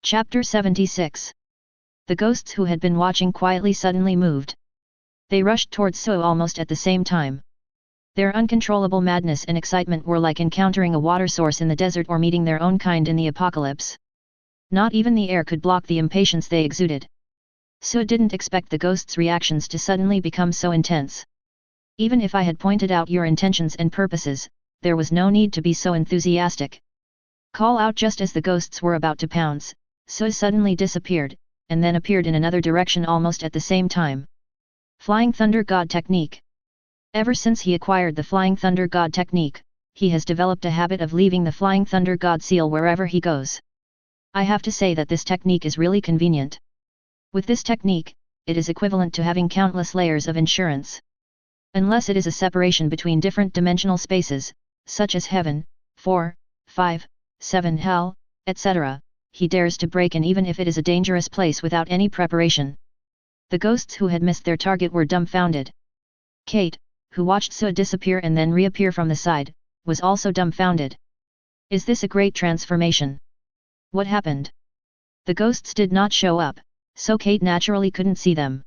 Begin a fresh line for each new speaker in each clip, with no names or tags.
Chapter 76. The ghosts who had been watching quietly suddenly moved. They rushed towards Suo almost at the same time. Their uncontrollable madness and excitement were like encountering a water source in the desert or meeting their own kind in the apocalypse. Not even the air could block the impatience they exuded. Suo didn't expect the ghosts' reactions to suddenly become so intense. Even if I had pointed out your intentions and purposes, there was no need to be so enthusiastic. Call out just as the ghosts were about to pounce. Suo suddenly disappeared, and then appeared in another direction almost at the same time. Flying Thunder God Technique. Ever since he acquired the Flying Thunder God Technique, he has developed a habit of leaving the Flying Thunder God seal wherever he goes. I have to say that this technique is really convenient. With this technique, it is equivalent to having countless layers of insurance. Unless it is a separation between different dimensional spaces, such as heaven, 4, 5, 7 hell, etc., he dares to break in even if it is a dangerous place without any preparation. The ghosts who had missed their target were dumbfounded. Kate, who watched Suo disappear and then reappear from the side, was also dumbfounded. Is this a great transformation? What happened? The ghosts did not show up, so Kate naturally couldn't see them.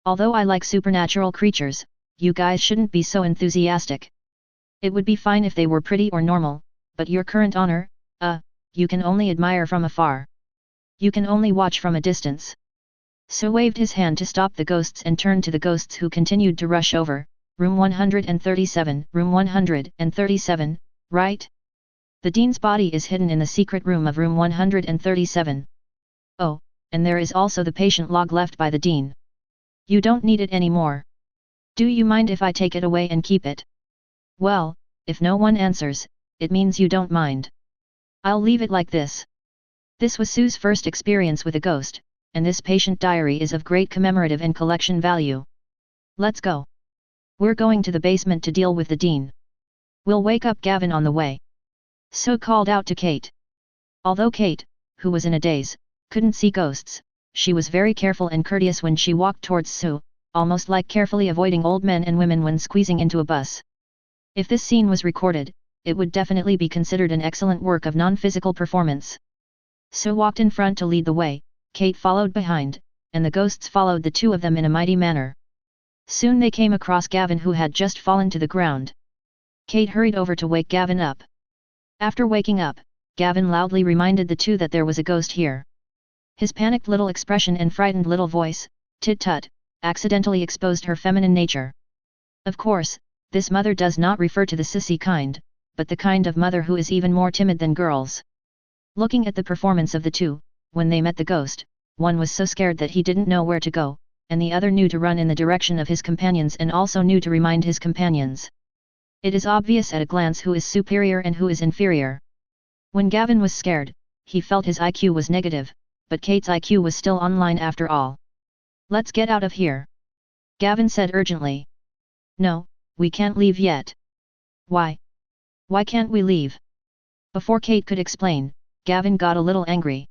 Although I like supernatural creatures, you guys shouldn't be so enthusiastic. It would be fine if they were pretty or normal, but your current honor, you can only admire from afar. You can only watch from a distance. Suo waved his hand to stop the ghosts and turned to the ghosts who continued to rush over. Room 137, room 137, right? The Dean's body is hidden in the secret room of room 137. Oh, and there is also the patient log left by the Dean. You don't need it anymore. Do you mind if I take it away and keep it? Well, if no one answers, it means you don't mind. I'll leave it like this. This was Sue's first experience with a ghost, and this patient diary is of great commemorative and collection value. Let's go. We're going to the basement to deal with the Dean. We'll wake up Gavin on the way. Sue called out to Kate. Although Kate, who was in a daze, couldn't see ghosts, she was very careful and courteous when she walked towards Sue, almost like carefully avoiding old men and women when squeezing into a bus. If this scene was recorded, it would definitely be considered an excellent work of non-physical performance. Sue walked in front to lead the way, Kate followed behind, and the ghosts followed the two of them in a mighty manner. Soon they came across Gavin, who had just fallen to the ground. Kate hurried over to wake Gavin up. After waking up, Gavin loudly reminded the two that there was a ghost here. His panicked little expression and frightened little voice, tit-tut, accidentally exposed her feminine nature. Of course, this mother does not refer to the sissy kind, but the kind of mother who is even more timid than girls. Looking at the performance of the two, when they met the ghost, one was so scared that he didn't know where to go, and the other knew to run in the direction of his companions and also knew to remind his companions. It is obvious at a glance who is superior and who is inferior. When Gavin was scared, he felt his IQ was negative, but Kate's IQ was still online after all. Let's get out of here. Gavin said urgently. No, we can't leave yet. Why? Why can't we leave? Before Kate could explain, Gavin got a little angry.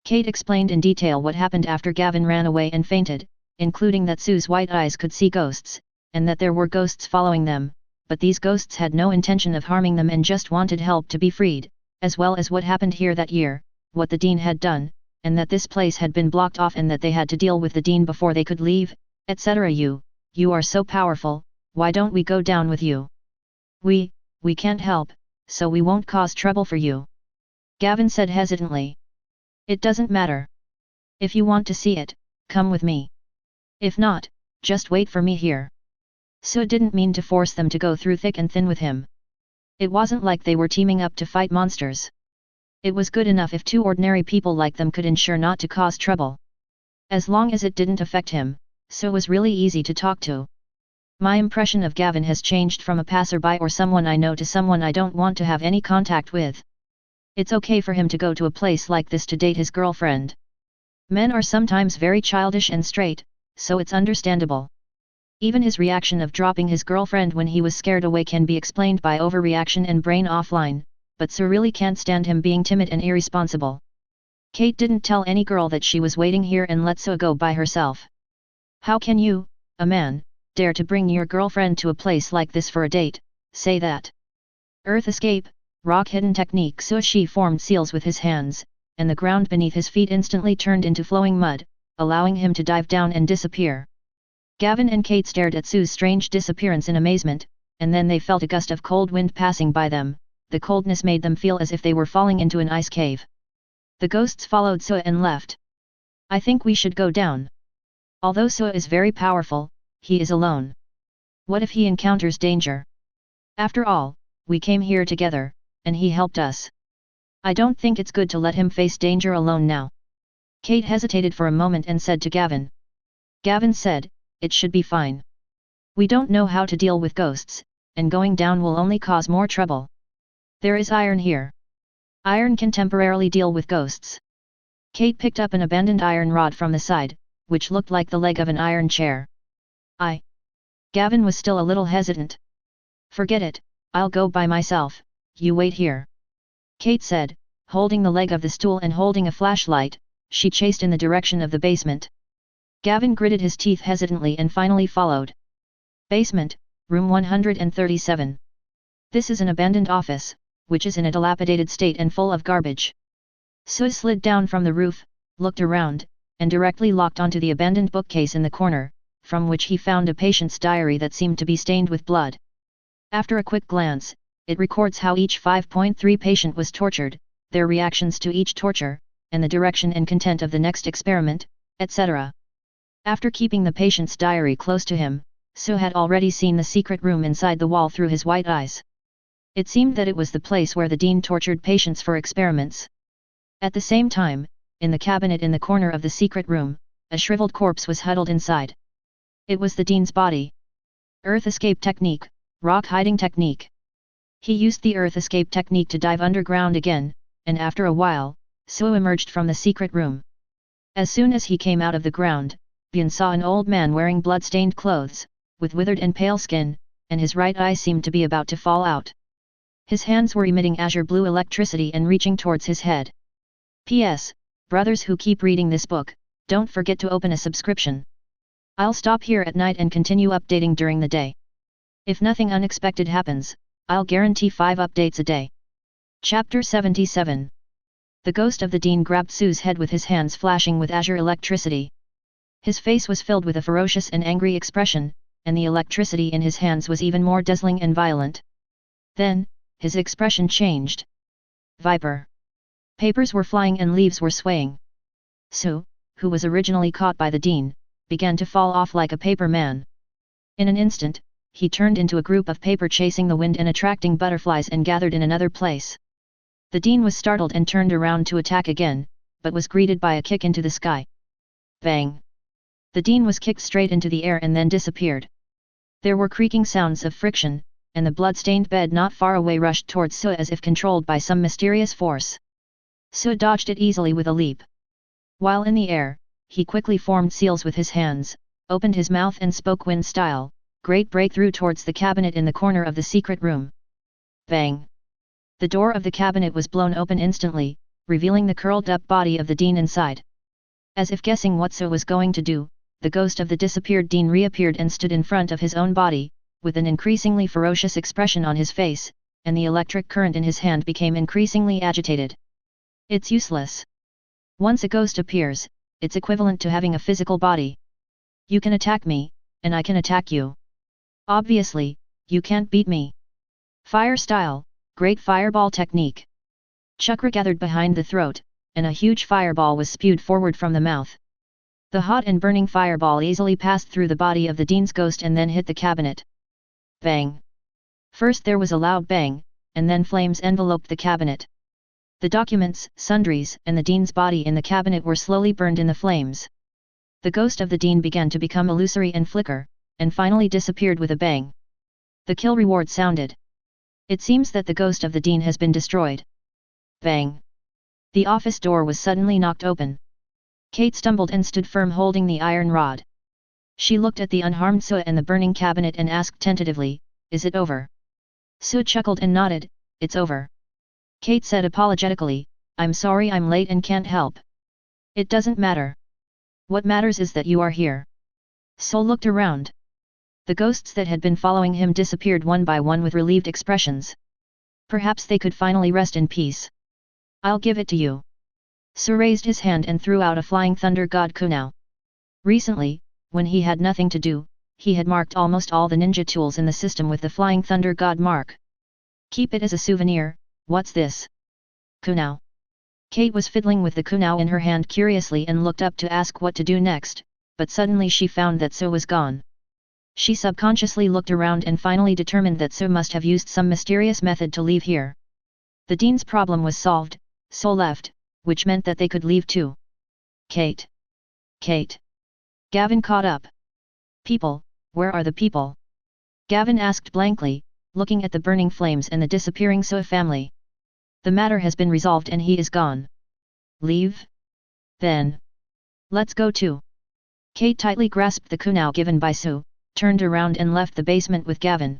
Kate explained in detail what happened after Gavin ran away and fainted, including that Sue's white eyes could see ghosts, and that there were ghosts following them, but these ghosts had no intention of harming them and just wanted help to be freed, as well as what happened here that year, what the Dean had done, and that this place had been blocked off and that they had to deal with the Dean before they could leave, etc. You are so powerful, why don't we go down with you? We can't help, so we won't cause trouble for you. Gavin said hesitantly. It doesn't matter. If you want to see it, come with me. If not, just wait for me here. Sue didn't mean to force them to go through thick and thin with him. It wasn't like they were teaming up to fight monsters. It was good enough if two ordinary people like them could ensure not to cause trouble. As long as it didn't affect him, Sue was really easy to talk to. My impression of Gavin has changed from a passerby or someone I know to someone I don't want to have any contact with. It's okay for him to go to a place like this to date his girlfriend. Men are sometimes very childish and straight, so it's understandable. Even his reaction of dropping his girlfriend when he was scared away can be explained by overreaction and brain offline, but Sue really can't stand him being timid and irresponsible. Kate didn't tell any girl that she was waiting here and let Sue go by herself. How can you, a man, dare to bring your girlfriend to a place like this for a date? Say that. Earth escape, rock hidden technique. Sushi formed seals with his hands, and the ground beneath his feet instantly turned into flowing mud, allowing him to dive down and disappear. Gavin and Kate stared at Sue's strange disappearance in amazement, and then they felt a gust of cold wind passing by them. The coldness made them feel as if they were falling into an ice cave. The ghosts followed Sue and left. I think we should go down. Although Sue is very powerful, he is alone. What if he encounters danger? After all, we came here together, and he helped us. I don't think it's good to let him face danger alone now. Kate hesitated for a moment and said to Gavin. Gavin said, it should be fine. We don't know how to deal with ghosts, and going down will only cause more trouble. There is iron here. Iron can temporarily deal with ghosts. Kate picked up an abandoned iron rod from the side, which looked like the leg of an iron chair. Gavin was still a little hesitant. Forget it, I'll go by myself, you wait here. Kate said, holding the leg of the stool and holding a flashlight. She chased in the direction of the basement. Gavin gritted his teeth hesitantly and finally followed. Basement, room 137. This is an abandoned office, which is in a dilapidated state and full of garbage. Sue slid down from the roof, looked around, and directly locked onto the abandoned bookcase in the corner, from which he found a patient's diary that seemed to be stained with blood. After a quick glance, it records how each 5.3 patient was tortured, their reactions to each torture, and the direction and content of the next experiment, etc. After keeping the patient's diary close to him, Sue had already seen the secret room inside the wall through his white eyes. It seemed that it was the place where the dean tortured patients for experiments. At the same time, in the cabinet in the corner of the secret room, a shriveled corpse was huddled inside. It was the dean's body. Earth escape technique, rock hiding technique. He used the earth escape technique to dive underground again, and after a while, Sue emerged from the secret room. As soon as he came out of the ground, Bjorn saw an old man wearing blood-stained clothes, with withered and pale skin, and his right eye seemed to be about to fall out. His hands were emitting azure blue electricity and reaching towards his head. P.S. Brothers who keep reading this book, don't forget to open a subscription. I'll stop here at night and continue updating during the day. If nothing unexpected happens, I'll guarantee 5 updates a day. Chapter 77. The ghost of the dean grabbed Sue's head with his hands flashing with azure electricity. His face was filled with a ferocious and angry expression, and the electricity in his hands was even more dazzling and violent. Then, his expression changed. Viper. Papers were flying and leaves were swaying. Sue, who was originally caught by the dean, began to fall off like a paper man. In an instant, he turned into a group of paper chasing the wind and attracting butterflies and gathered in another place. The dean was startled and turned around to attack again, but was greeted by a kick into the sky. Bang! The dean was kicked straight into the air and then disappeared. There were creaking sounds of friction, and the blood-stained bed not far away rushed towards Sue as if controlled by some mysterious force. Sue dodged it easily with a leap. While in the air, he quickly formed seals with his hands, opened his mouth and spoke wind style, great breakthrough towards the cabinet in the corner of the secret room. Bang! The door of the cabinet was blown open instantly, revealing the curled-up body of the dean inside. As if guessing what Sue was going to do, the ghost of the disappeared dean reappeared and stood in front of his own body, with an increasingly ferocious expression on his face, and the electric current in his hand became increasingly agitated. It's useless. Once a ghost appears, it's equivalent to having a physical body. You can attack me, and I can attack you. Obviously, you can't beat me. Fire style, great fireball technique. Chakra gathered behind the throat, and a huge fireball was spewed forward from the mouth. The hot and burning fireball easily passed through the body of the dean's ghost and then hit the cabinet. Bang! First there was a loud bang, and then flames enveloped the cabinet. The documents, sundries, and the dean's body in the cabinet were slowly burned in the flames. The ghost of the dean began to become illusory and flicker, and finally disappeared with a bang. The kill reward sounded. It seems that the ghost of the dean has been destroyed. Bang! The office door was suddenly knocked open. Kate stumbled and stood firm holding the iron rod. She looked at the unharmed Sue and the burning cabinet and asked tentatively, "Is it over?" Sue chuckled and nodded, "It's over." Kate said apologetically, "I'm sorry I'm late and can't help." "It doesn't matter. What matters is that you are here." Sue looked around. The ghosts that had been following him disappeared one by one with relieved expressions. Perhaps they could finally rest in peace. "I'll give it to you." Su raised his hand and threw out a flying thunder god kunai. Recently, when he had nothing to do, he had marked almost all the ninja tools in the system with the flying thunder god mark. Keep it as a souvenir. What's this? Kunai. Kate was fiddling with the kunai in her hand curiously and looked up to ask what to do next, but suddenly she found that Su was gone. She subconsciously looked around and finally determined that Su must have used some mysterious method to leave here. The dean's problem was solved. Su left, which meant that they could leave too. Kate. Kate. Gavin caught up. People, where are the people? Gavin asked blankly, looking at the burning flames and the disappearing Su family. The matter has been resolved and he is gone. Leave? Then. Let's go too. Kate tightly grasped the kunai given by Su, turned around and left the basement with Gavin.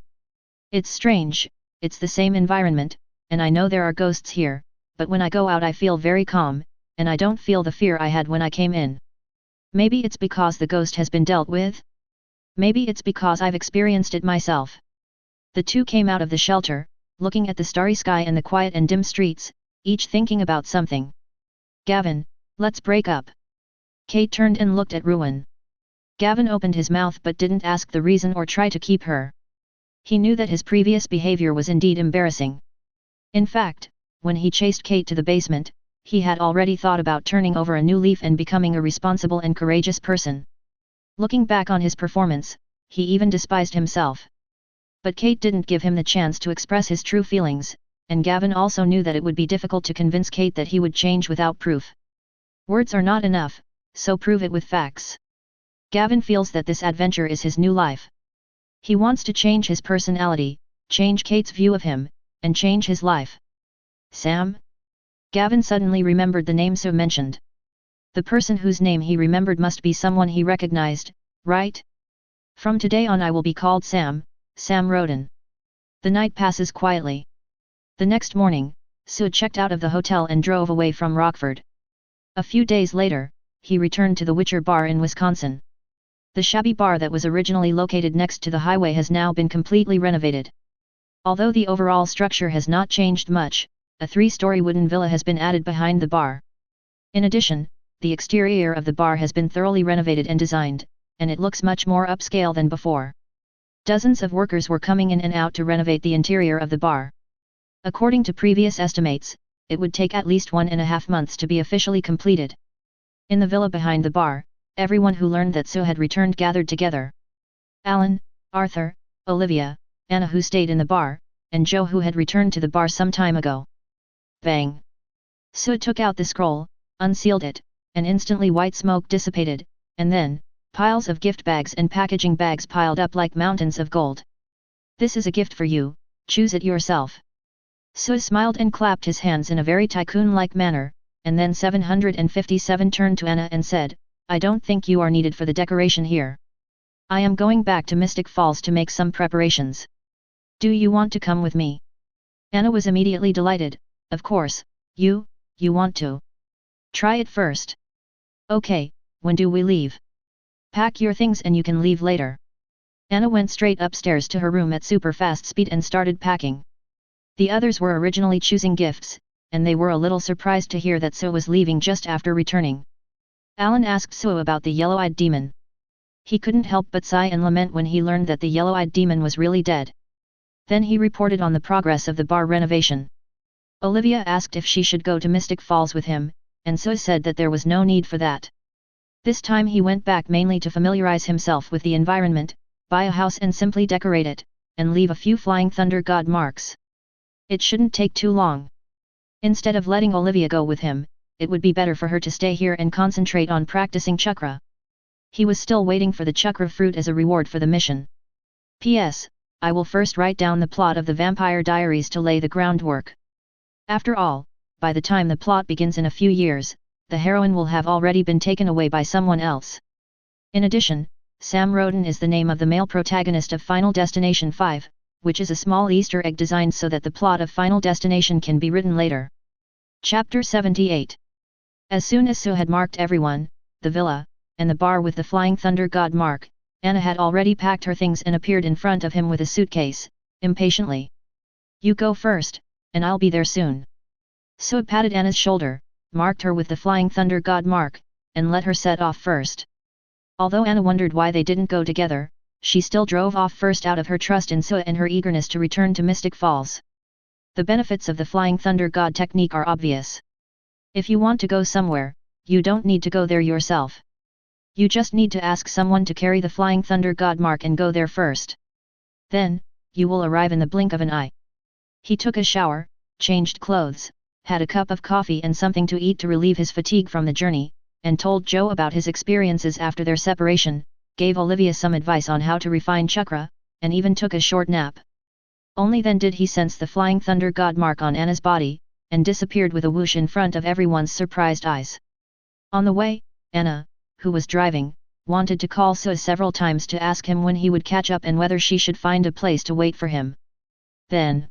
It's strange, it's the same environment, and I know there are ghosts here, but when I go out I feel very calm, and I don't feel the fear I had when I came in. Maybe it's because the ghost has been dealt with? Maybe it's because I've experienced it myself. The two came out of the shelter, looking at the starry sky and the quiet and dim streets, each thinking about something. Gavin, let's break up. Kate turned and looked at Ruin. Gavin opened his mouth but didn't ask the reason or try to keep her. He knew that his previous behavior was indeed embarrassing. In fact, when he chased Kate to the basement, he had already thought about turning over a new leaf and becoming a responsible and courageous person. Looking back on his performance, he even despised himself. But Kate didn't give him the chance to express his true feelings, and Gavin also knew that it would be difficult to convince Kate that he would change without proof. Words are not enough, so prove it with facts. Gavin feels that this adventure is his new life. He wants to change his personality, change Kate's view of him, and change his life. Sam? Gavin suddenly remembered the name Su mentioned. The person whose name he remembered must be someone he recognized, right? From today on I will be called Sam, Sam Rodin. The night passes quietly. The next morning, Su checked out of the hotel and drove away from Rockford. A few days later, he returned to the Witcher Bar in Wisconsin. The shabby bar that was originally located next to the highway has now been completely renovated. Although the overall structure has not changed much, a 3-story wooden villa has been added behind the bar. In addition, the exterior of the bar has been thoroughly renovated and designed, and it looks much more upscale than before. Dozens of workers were coming in and out to renovate the interior of the bar. According to previous estimates, it would take at least 1.5 months to be officially completed. In the villa behind the bar, everyone who learned that Su had returned gathered together. Alan, Arthur, Olivia, Anna who stayed in the bar, and Joe who had returned to the bar some time ago. Bang! Su took out the scroll, unsealed it, and instantly white smoke dissipated, and then, piles of gift bags and packaging bags piled up like mountains of gold. This is a gift for you, choose it yourself. Su smiled and clapped his hands in a very Tycoon-like manner, and then 757 turned to Anna and said, I don't think you are needed for the decoration here. I am going back to Mystic Falls to make some preparations. Do you want to come with me? Anna was immediately delighted. Of course, you want to. Try it first. Okay, when do we leave? Pack your things and you can leave later. Anna went straight upstairs to her room at super fast speed and started packing. The others were originally choosing gifts, and they were a little surprised to hear that Su was leaving just after returning. Alan asked Su about the yellow-eyed demon. He couldn't help but sigh and lament when he learned that the yellow-eyed demon was really dead. Then he reported on the progress of the bar renovation. Olivia asked if she should go to Mystic Falls with him, and Su said that there was no need for that. This time he went back mainly to familiarize himself with the environment, buy a house and simply decorate it, and leave a few flying thunder god marks. It shouldn't take too long. Instead of letting Olivia go with him, it would be better for her to stay here and concentrate on practicing Chakra. He was still waiting for the Chakra fruit as a reward for the mission. P.S. I will first write down the plot of the Vampire Diaries to lay the groundwork. After all, by the time the plot begins in a few years, the heroine will have already been taken away by someone else. In addition, Sam Rodin is the name of the male protagonist of Final Destination 5, which is a small Easter egg designed so that the plot of Final Destination can be written later. Chapter 78. As soon as Su had marked everyone, the villa, and the bar with the Flying Thunder God mark, Anna had already packed her things and appeared in front of him with a suitcase, impatiently. You go first, and I'll be there soon. Su patted Anna's shoulder, marked her with the Flying Thunder God mark, and let her set off first. Although Anna wondered why they didn't go together, she still drove off first out of her trust in Sua and her eagerness to return to Mystic Falls. The benefits of the Flying Thunder God technique are obvious. If you want to go somewhere, you don't need to go there yourself. You just need to ask someone to carry the Flying Thunder God mark and go there first. Then, you will arrive in the blink of an eye. He took a shower, changed clothes, had a cup of coffee and something to eat to relieve his fatigue from the journey, and told Joe about his experiences after their separation, gave Olivia some advice on how to refine Chakra, and even took a short nap. Only then did he sense the Flying Thunder God mark on Anna's body, and disappeared with a whoosh in front of everyone's surprised eyes. On the way, Anna, who was driving, wanted to call Sua several times to ask him when he would catch up and whether she should find a place to wait for him. Then,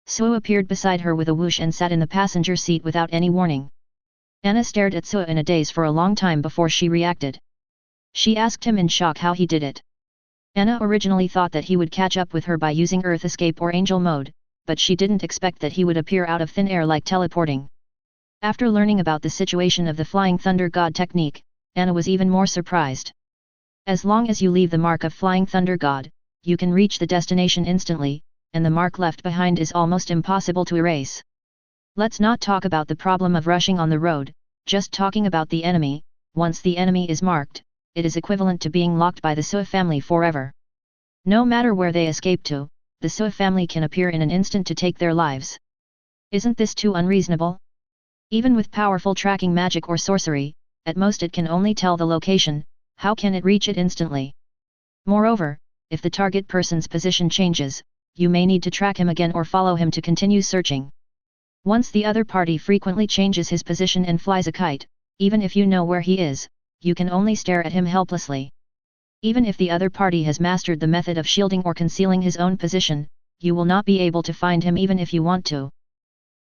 Sua appeared beside her with a whoosh and sat in the passenger seat without any warning. Anna stared at Sua in a daze for a long time before she reacted. She asked him in shock how he did it. Anna originally thought that he would catch up with her by using Earth Escape or Angel Mode, but she didn't expect that he would appear out of thin air like teleporting. After learning about the situation of the Flying Thunder God technique, Anna was even more surprised. As long as you leave the mark of Flying Thunder God, you can reach the destination instantly, and the mark left behind is almost impossible to erase. Let's not talk about the problem of rushing on the road, just talking about the enemy. Once the enemy is marked, it is equivalent to being locked by the Sua family forever. No matter where they escape to, the Sua family can appear in an instant to take their lives. Isn't this too unreasonable? Even with powerful tracking magic or sorcery, at most it can only tell the location. How can it reach it instantly? Moreover, if the target person's position changes, you may need to track him again or follow him to continue searching. Once the other party frequently changes his position and flies a kite, even if you know where he is, you can only stare at him helplessly. Even if the other party has mastered the method of shielding or concealing his own position, you will not be able to find him even if you want to.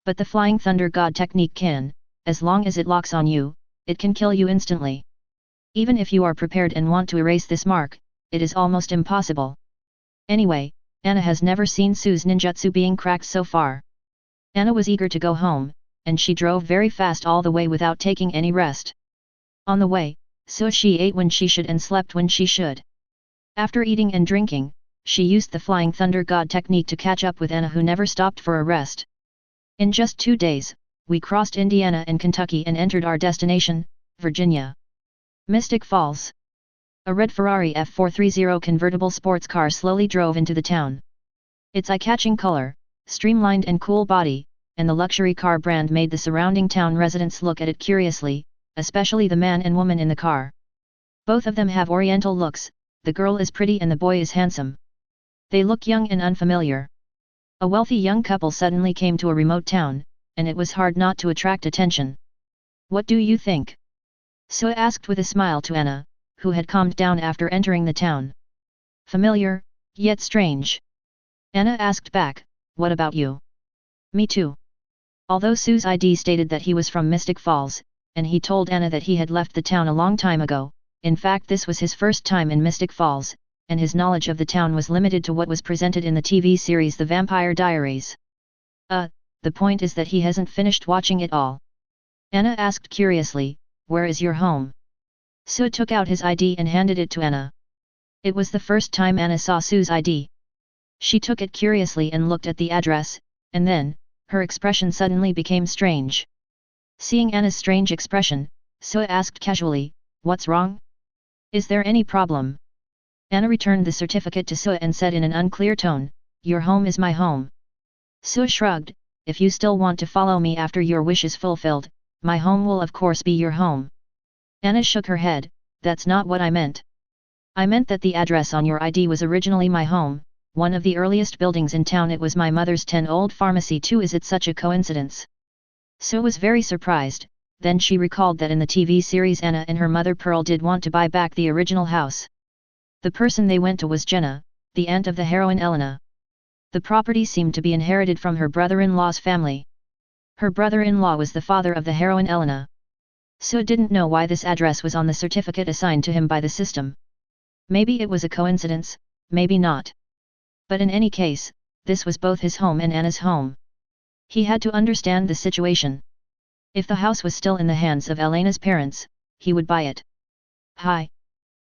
But the Flying Thunder God technique can, as long as it locks on you, it can kill you instantly. Even if you are prepared and want to erase this mark, it is almost impossible. Anyway, Anna has never seen Sue's ninjutsu being cracked so far. Anna was eager to go home, and she drove very fast all the way without taking any rest. On the way, so she ate when she should and slept when she should. After eating and drinking, she used the Flying Thunder God technique to catch up with Anna, who never stopped for a rest. In just 2 days, we crossed Indiana and Kentucky and entered our destination, Virginia. Mystic Falls. A red Ferrari F430 convertible sports car slowly drove into the town. Its eye-catching color, streamlined and cool body, and the luxury car brand made the surrounding town residents look at it curiously, especially the man and woman in the car. Both of them have oriental looks, the girl is pretty and the boy is handsome. They look young and unfamiliar. A wealthy young couple suddenly came to a remote town, and it was hard not to attract attention. What do you think? Sua asked with a smile to Anna, who had calmed down after entering the town. Familiar, yet strange. Anna asked back, what about you? Me too. Although Sue's ID stated that he was from Mystic Falls, and he told Anna that he had left the town a long time ago, in fact this was his first time in Mystic Falls, and his knowledge of the town was limited to what was presented in the TV series The Vampire Diaries. The point is that he hasn't finished watching it all. Anna asked curiously, where is your home? Sue took out his ID and handed it to Anna. It was the first time Anna saw Sue's ID. She took it curiously and looked at the address, and then, her expression suddenly became strange. Seeing Anna's strange expression, Sue asked casually, what's wrong? Is there any problem? Anna returned the certificate to Sue and said in an unclear tone, your home is my home. Sue shrugged, if you still want to follow me after your wish is fulfilled, my home will of course be your home. Anna shook her head, that's not what I meant. I meant that the address on your ID was originally my home, one of the earliest buildings in town. It was my mother's 10-old pharmacy too. Is it such a coincidence? Sue was very surprised, then she recalled that in the TV series Anna and her mother Pearl did want to buy back the original house. The person they went to was Jenna, the aunt of the heroine Elena. The property seemed to be inherited from her brother-in-law's family. Her brother-in-law was the father of the heroine Elena. Sue didn't know why this address was on the certificate assigned to him by the system. Maybe it was a coincidence, maybe not. But in any case, this was both his home and Anna's home. He had to understand the situation. If the house was still in the hands of Elena's parents, he would buy it. Hi.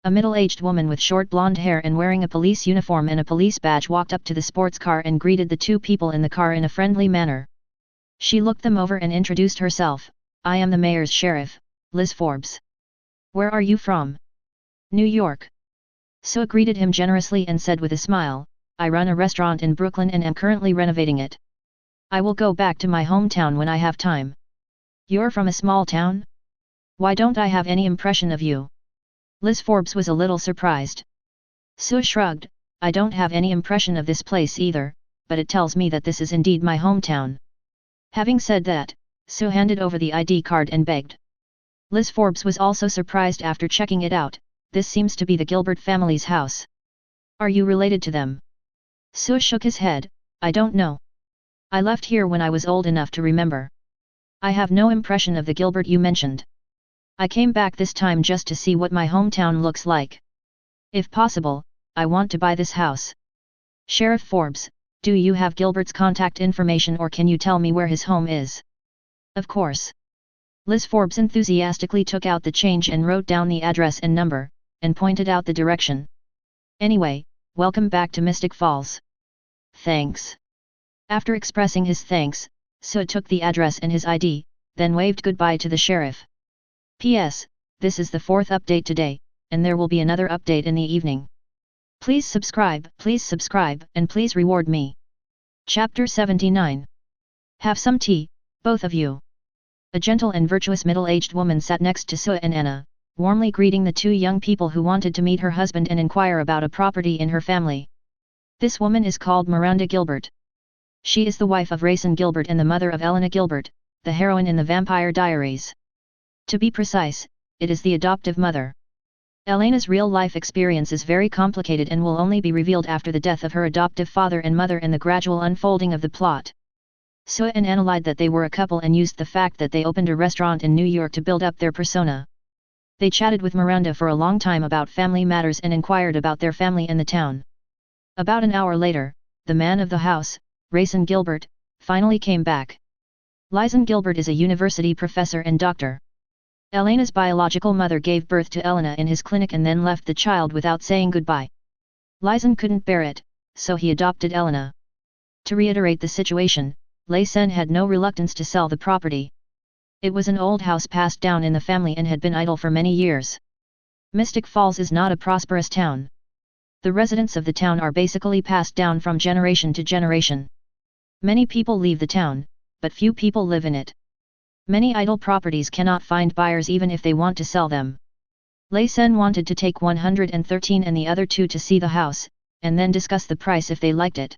A middle-aged woman with short blonde hair and wearing a police uniform and a police badge walked up to the sports car and greeted the two people in the car in a friendly manner. She looked them over and introduced herself. I am the mayor's sheriff, Liz Forbes. Where are you from? New York. Sue greeted him generously and said with a smile, I run a restaurant in Brooklyn and am currently renovating it. I will go back to my hometown when I have time. You're from a small town? Why don't I have any impression of you? Liz Forbes was a little surprised. Sue shrugged, I don't have any impression of this place either, but it tells me that this is indeed my hometown. Having said that, Sue handed over the ID card and begged. Liz Forbes was also surprised after checking it out. This seems to be the Gilbert family's house. Are you related to them? Sue shook his head, I don't know. I left here when I was old enough to remember. I have no impression of the Gilbert you mentioned. I came back this time just to see what my hometown looks like. If possible, I want to buy this house. Sheriff Forbes, do you have Gilbert's contact information or can you tell me where his home is? Of course. Liz Forbes enthusiastically took out the change and wrote down the address and number, and pointed out the direction. Anyway, welcome back to Mystic Falls. Thanks. After expressing his thanks, Sue took the address and his ID, then waved goodbye to the sheriff. P.S. This is the 4th update today, and there will be another update in the evening. Please subscribe, and please reward me. Chapter 79. Have some tea, both of you. A gentle and virtuous middle-aged woman sat next to Sue and Anna, warmly greeting the two young people who wanted to meet her husband and inquire about a property in her family. This woman is called Miranda Gilbert. She is the wife of Rayson Gilbert and the mother of Elena Gilbert, the heroine in the Vampire Diaries. To be precise, it is the adoptive mother. Elena's real-life experience is very complicated and will only be revealed after the death of her adoptive father and mother and the gradual unfolding of the plot. Sue and Anna lied that they were a couple and used the fact that they opened a restaurant in New York to build up their persona. They chatted with Miranda for a long time about family matters and inquired about their family and the town. About an hour later, the man of the house, Rayson Gilbert, finally came back. Rayson Gilbert is a university professor and doctor. Elena's biological mother gave birth to Elena in his clinic and then left the child without saying goodbye. Rayson couldn't bear it, so he adopted Elena. To reiterate the situation, Rayson had no reluctance to sell the property. It was an old house passed down in the family and had been idle for many years. Mystic Falls is not a prosperous town. The residents of the town are basically passed down from generation to generation. Many people leave the town, but few people live in it. Many idle properties cannot find buyers even if they want to sell them. Rayson wanted to take 113 and the other two to see the house, and then discuss the price if they liked it.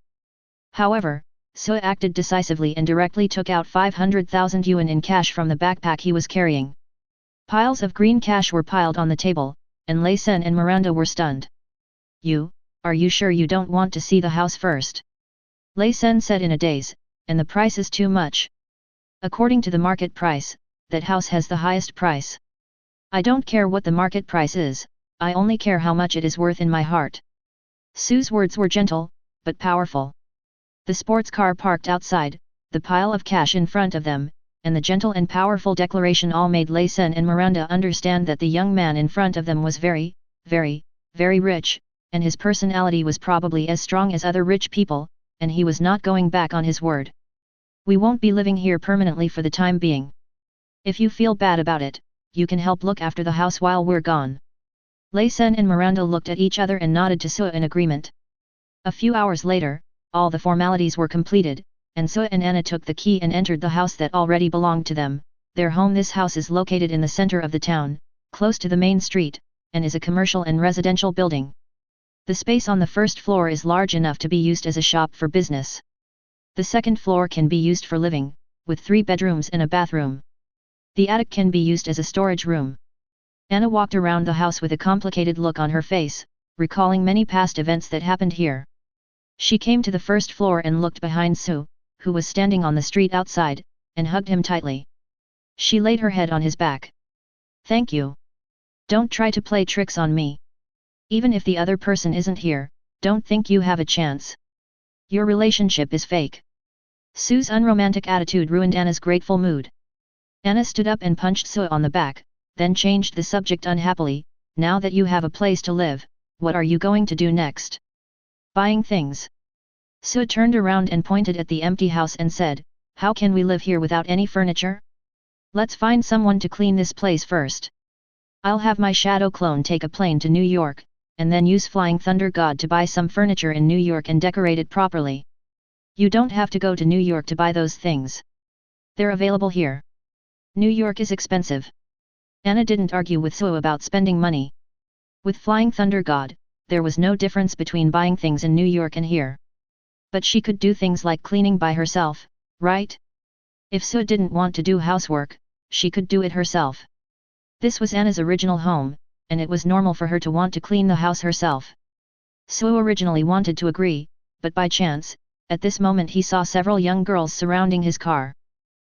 However, Sue acted decisively and directly took out 500,000 yuan in cash from the backpack he was carrying. Piles of green cash were piled on the table, and Rayson and Miranda were stunned. Are you sure you don't want to see the house first? Rayson said in a daze, and the price is too much. According to the market price, that house has the highest price. I don't care what the market price is, I only care how much it is worth in my heart. Sue's words were gentle, but powerful. The sports car parked outside, the pile of cash in front of them, and the gentle and powerful declaration all made Rayson and Miranda understand that the young man in front of them was very, very, very rich, and his personality was probably as strong as other rich people, and he was not going back on his word. We won't be living here permanently for the time being. If you feel bad about it, you can help look after the house while we're gone. Rayson and Miranda looked at each other and nodded to Sue in agreement. A few hours later, all the formalities were completed, and Sue and Anna took the key and entered the house that already belonged to them, their home. This house is located in the center of the town, close to the main street, and is a commercial and residential building. The space on the first floor is large enough to be used as a shop for business. The second floor can be used for living, with 3 bedrooms and a bathroom. The attic can be used as a storage room. Anna walked around the house with a complicated look on her face, recalling many past events that happened here. She came to the first floor and looked behind Sue, who was standing on the street outside, and hugged him tightly. She laid her head on his back. Thank you. Don't try to play tricks on me. Even if the other person isn't here, don't think you have a chance. Your relationship is fake. Sue's unromantic attitude ruined Anna's grateful mood. Anna stood up and punched Sue on the back, then changed the subject unhappily. Now that you have a place to live, what are you going to do next? Buying things. Sue turned around and pointed at the empty house and said, how can we live here without any furniture? Let's find someone to clean this place first. I'll have my shadow clone take a plane to New York, and then use Flying Thunder God to buy some furniture in New York and decorate it properly. You don't have to go to New York to buy those things. They're available here. New York is expensive. Anna didn't argue with Sue about spending money. With Flying Thunder God, there was no difference between buying things in New York and here. But she could do things like cleaning by herself, right? If Sue didn't want to do housework, she could do it herself. This was Anna's original home, and it was normal for her to want to clean the house herself. Sue originally wanted to agree, but by chance, at this moment he saw several young girls surrounding his car.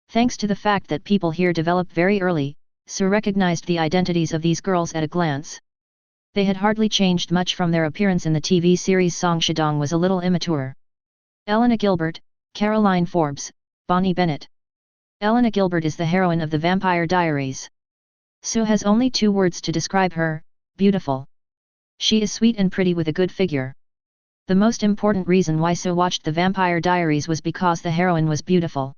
Thanks to the fact that people here develop very early, Sue recognized the identities of these girls at a glance. They had hardly changed much from their appearance in the TV series Song Shadong was a little immature. Elena Gilbert, Caroline Forbes, Bonnie Bennett. Elena Gilbert is the heroine of the Vampire Diaries. Sue has only 2 words to describe her: beautiful. She is sweet and pretty with a good figure. The most important reason why Sue watched the Vampire Diaries was because the heroine was beautiful.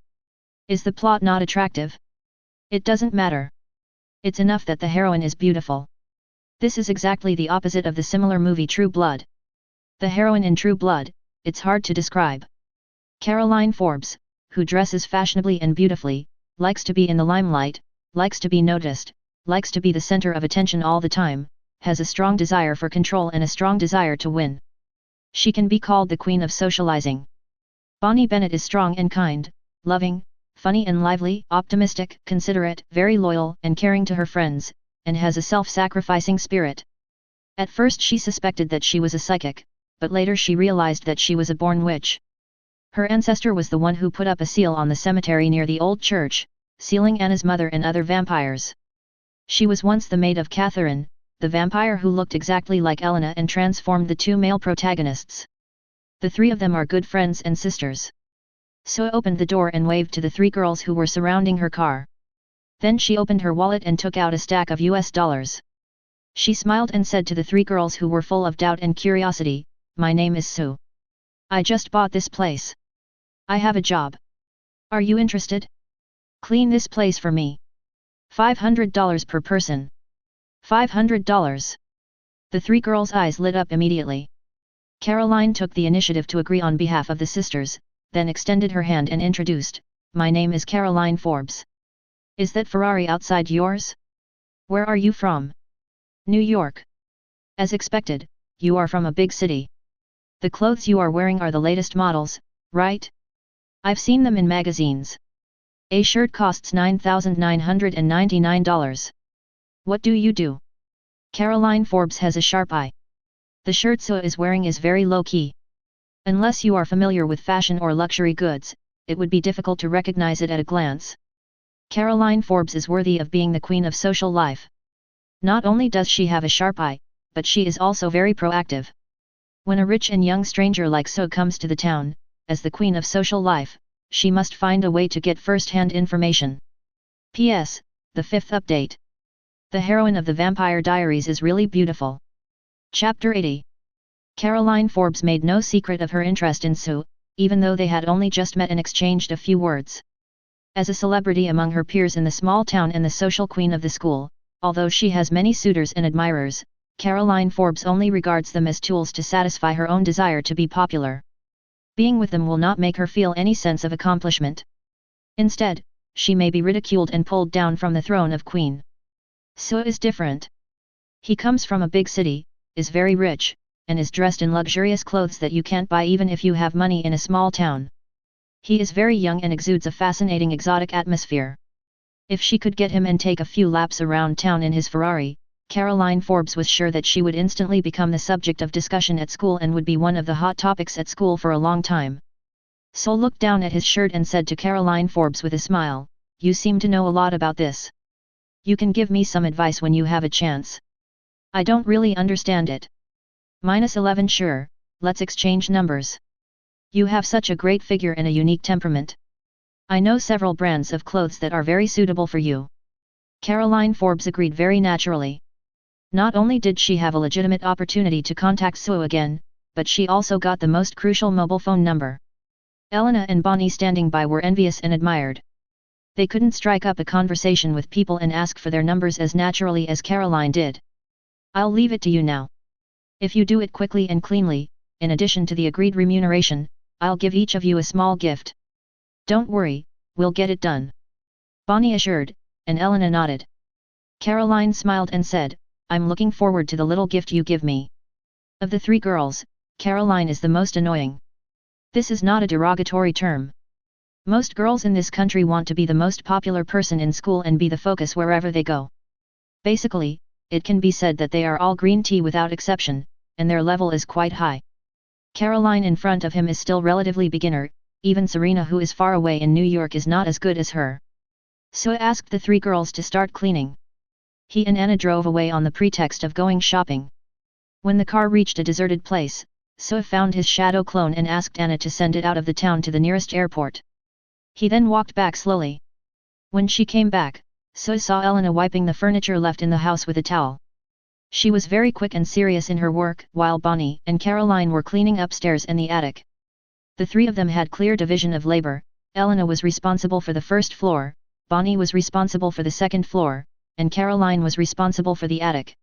Is the plot not attractive? It doesn't matter. It's enough that the heroine is beautiful. This is exactly the opposite of the similar movie True Blood. The heroine in True Blood, it's hard to describe. Caroline Forbes, who dresses fashionably and beautifully, likes to be in the limelight, likes to be noticed, likes to be the center of attention all the time, has a strong desire for control and a strong desire to win. She can be called the queen of socializing. Bonnie Bennett is strong and kind, loving, funny and lively, optimistic, considerate, very loyal and caring to her friends, and has a self-sacrificing spirit. At first she suspected that she was a psychic, but later she realized that she was a born witch. Her ancestor was the one who put up a seal on the cemetery near the old church, sealing Anna's mother and other vampires. She was once the maid of Catherine, the vampire who looked exactly like Elena and transformed the 2 male protagonists. The 3 of them are good friends and sisters. Sue opened the door and waved to the 3 girls who were surrounding her car. Then she opened her wallet and took out a stack of US dollars. She smiled and said to the 3 girls who were full of doubt and curiosity, "My name is Sue. I just bought this place. I have a job. Are you interested? Clean this place for me. $500 per person." $500. The 3 girls' eyes lit up immediately. Caroline took the initiative to agree on behalf of the sisters, then extended her hand and introduced, "My name is Caroline Forbes. Is that Ferrari outside yours? Where are you from?" "New York." "As expected, you are from a big city. The clothes you are wearing are the latest models, right? I've seen them in magazines. A shirt costs $9,999. What do you do?" Caroline Forbes has a sharp eye. The shirt Sue is wearing is very low-key. Unless you are familiar with fashion or luxury goods, it would be difficult to recognize it at a glance. Caroline Forbes is worthy of being the queen of social life. Not only does she have a sharp eye, but she is also very proactive. When a rich and young stranger like Sue comes to the town, as the queen of social life, she must find a way to get first-hand information. P.S. The 5th update. The heroine of the Vampire Diaries is really beautiful. Chapter 80. Caroline Forbes made no secret of her interest in Sue, even though they had only just met and exchanged a few words. As a celebrity among her peers in the small town and the social queen of the school, although she has many suitors and admirers, Caroline Forbes only regards them as tools to satisfy her own desire to be popular. Being with them will not make her feel any sense of accomplishment. Instead, she may be ridiculed and pulled down from the throne of queen. Sue is different. He comes from a big city, is very rich, and is dressed in luxurious clothes that you can't buy even if you have money in a small town. He is very young and exudes a fascinating exotic atmosphere. If she could get him and take a few laps around town in his Ferrari, Caroline Forbes was sure that she would instantly become the subject of discussion at school and would be one of the hot topics at school for a long time. Sue looked down at his shirt and said to Caroline Forbes with a smile, "You seem to know a lot about this. You can give me some advice when you have a chance. I don't really understand it." -11 Sure, let's exchange numbers. You have such a great figure and a unique temperament. I know several brands of clothes that are very suitable for you. Caroline Forbes agreed very naturally. Not only did she have a legitimate opportunity to contact Sue again, but she also got the most crucial mobile phone number. Elena and Bonnie standing by were envious and admired. They couldn't strike up a conversation with people and ask for their numbers as naturally as Caroline did. I'll leave it to you now. If you do it quickly and cleanly, in addition to the agreed remuneration, I'll give each of you a small gift. Don't worry, we'll get it done. Bonnie assured, and Elena nodded. Caroline smiled and said, I'm looking forward to the little gift you give me. Of the three girls, Caroline is the most annoying. This is not a derogatory term. Most girls in this country want to be the most popular person in school and be the focus wherever they go. Basically, it can be said that they are all green tea without exception, and their level is quite high. Caroline in front of him is still relatively beginner, even Serena who is far away in New York is not as good as her. So asked the three girls to start cleaning. He and Anna drove away on the pretext of going shopping. When the car reached a deserted place, So found his shadow clone and asked Anna to send it out of the town to the nearest airport. He then walked back slowly. When she came back, So saw Elena wiping the furniture left in the house with a towel. She was very quick and serious in her work, while Bonnie and Caroline were cleaning upstairs and the attic. The three of them had clear division of labor. Elena was responsible for the first floor, Bonnie was responsible for the second floor, and Caroline was responsible for the attic.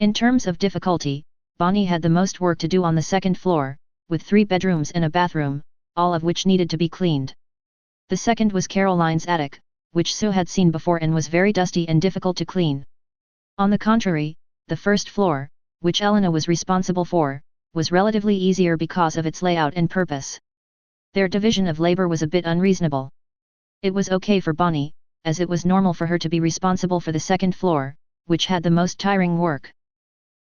In terms of difficulty, Bonnie had the most work to do on the second floor, with 3 bedrooms and a bathroom, all of which needed to be cleaned. The second was Caroline's attic, which Sue had seen before and was very dusty and difficult to clean. On the contrary, the first floor, which Elena was responsible for, was relatively easier because of its layout and purpose. Their division of labor was a bit unreasonable. It was okay for Bonnie, as it was normal for her to be responsible for the second floor, which had the most tiring work.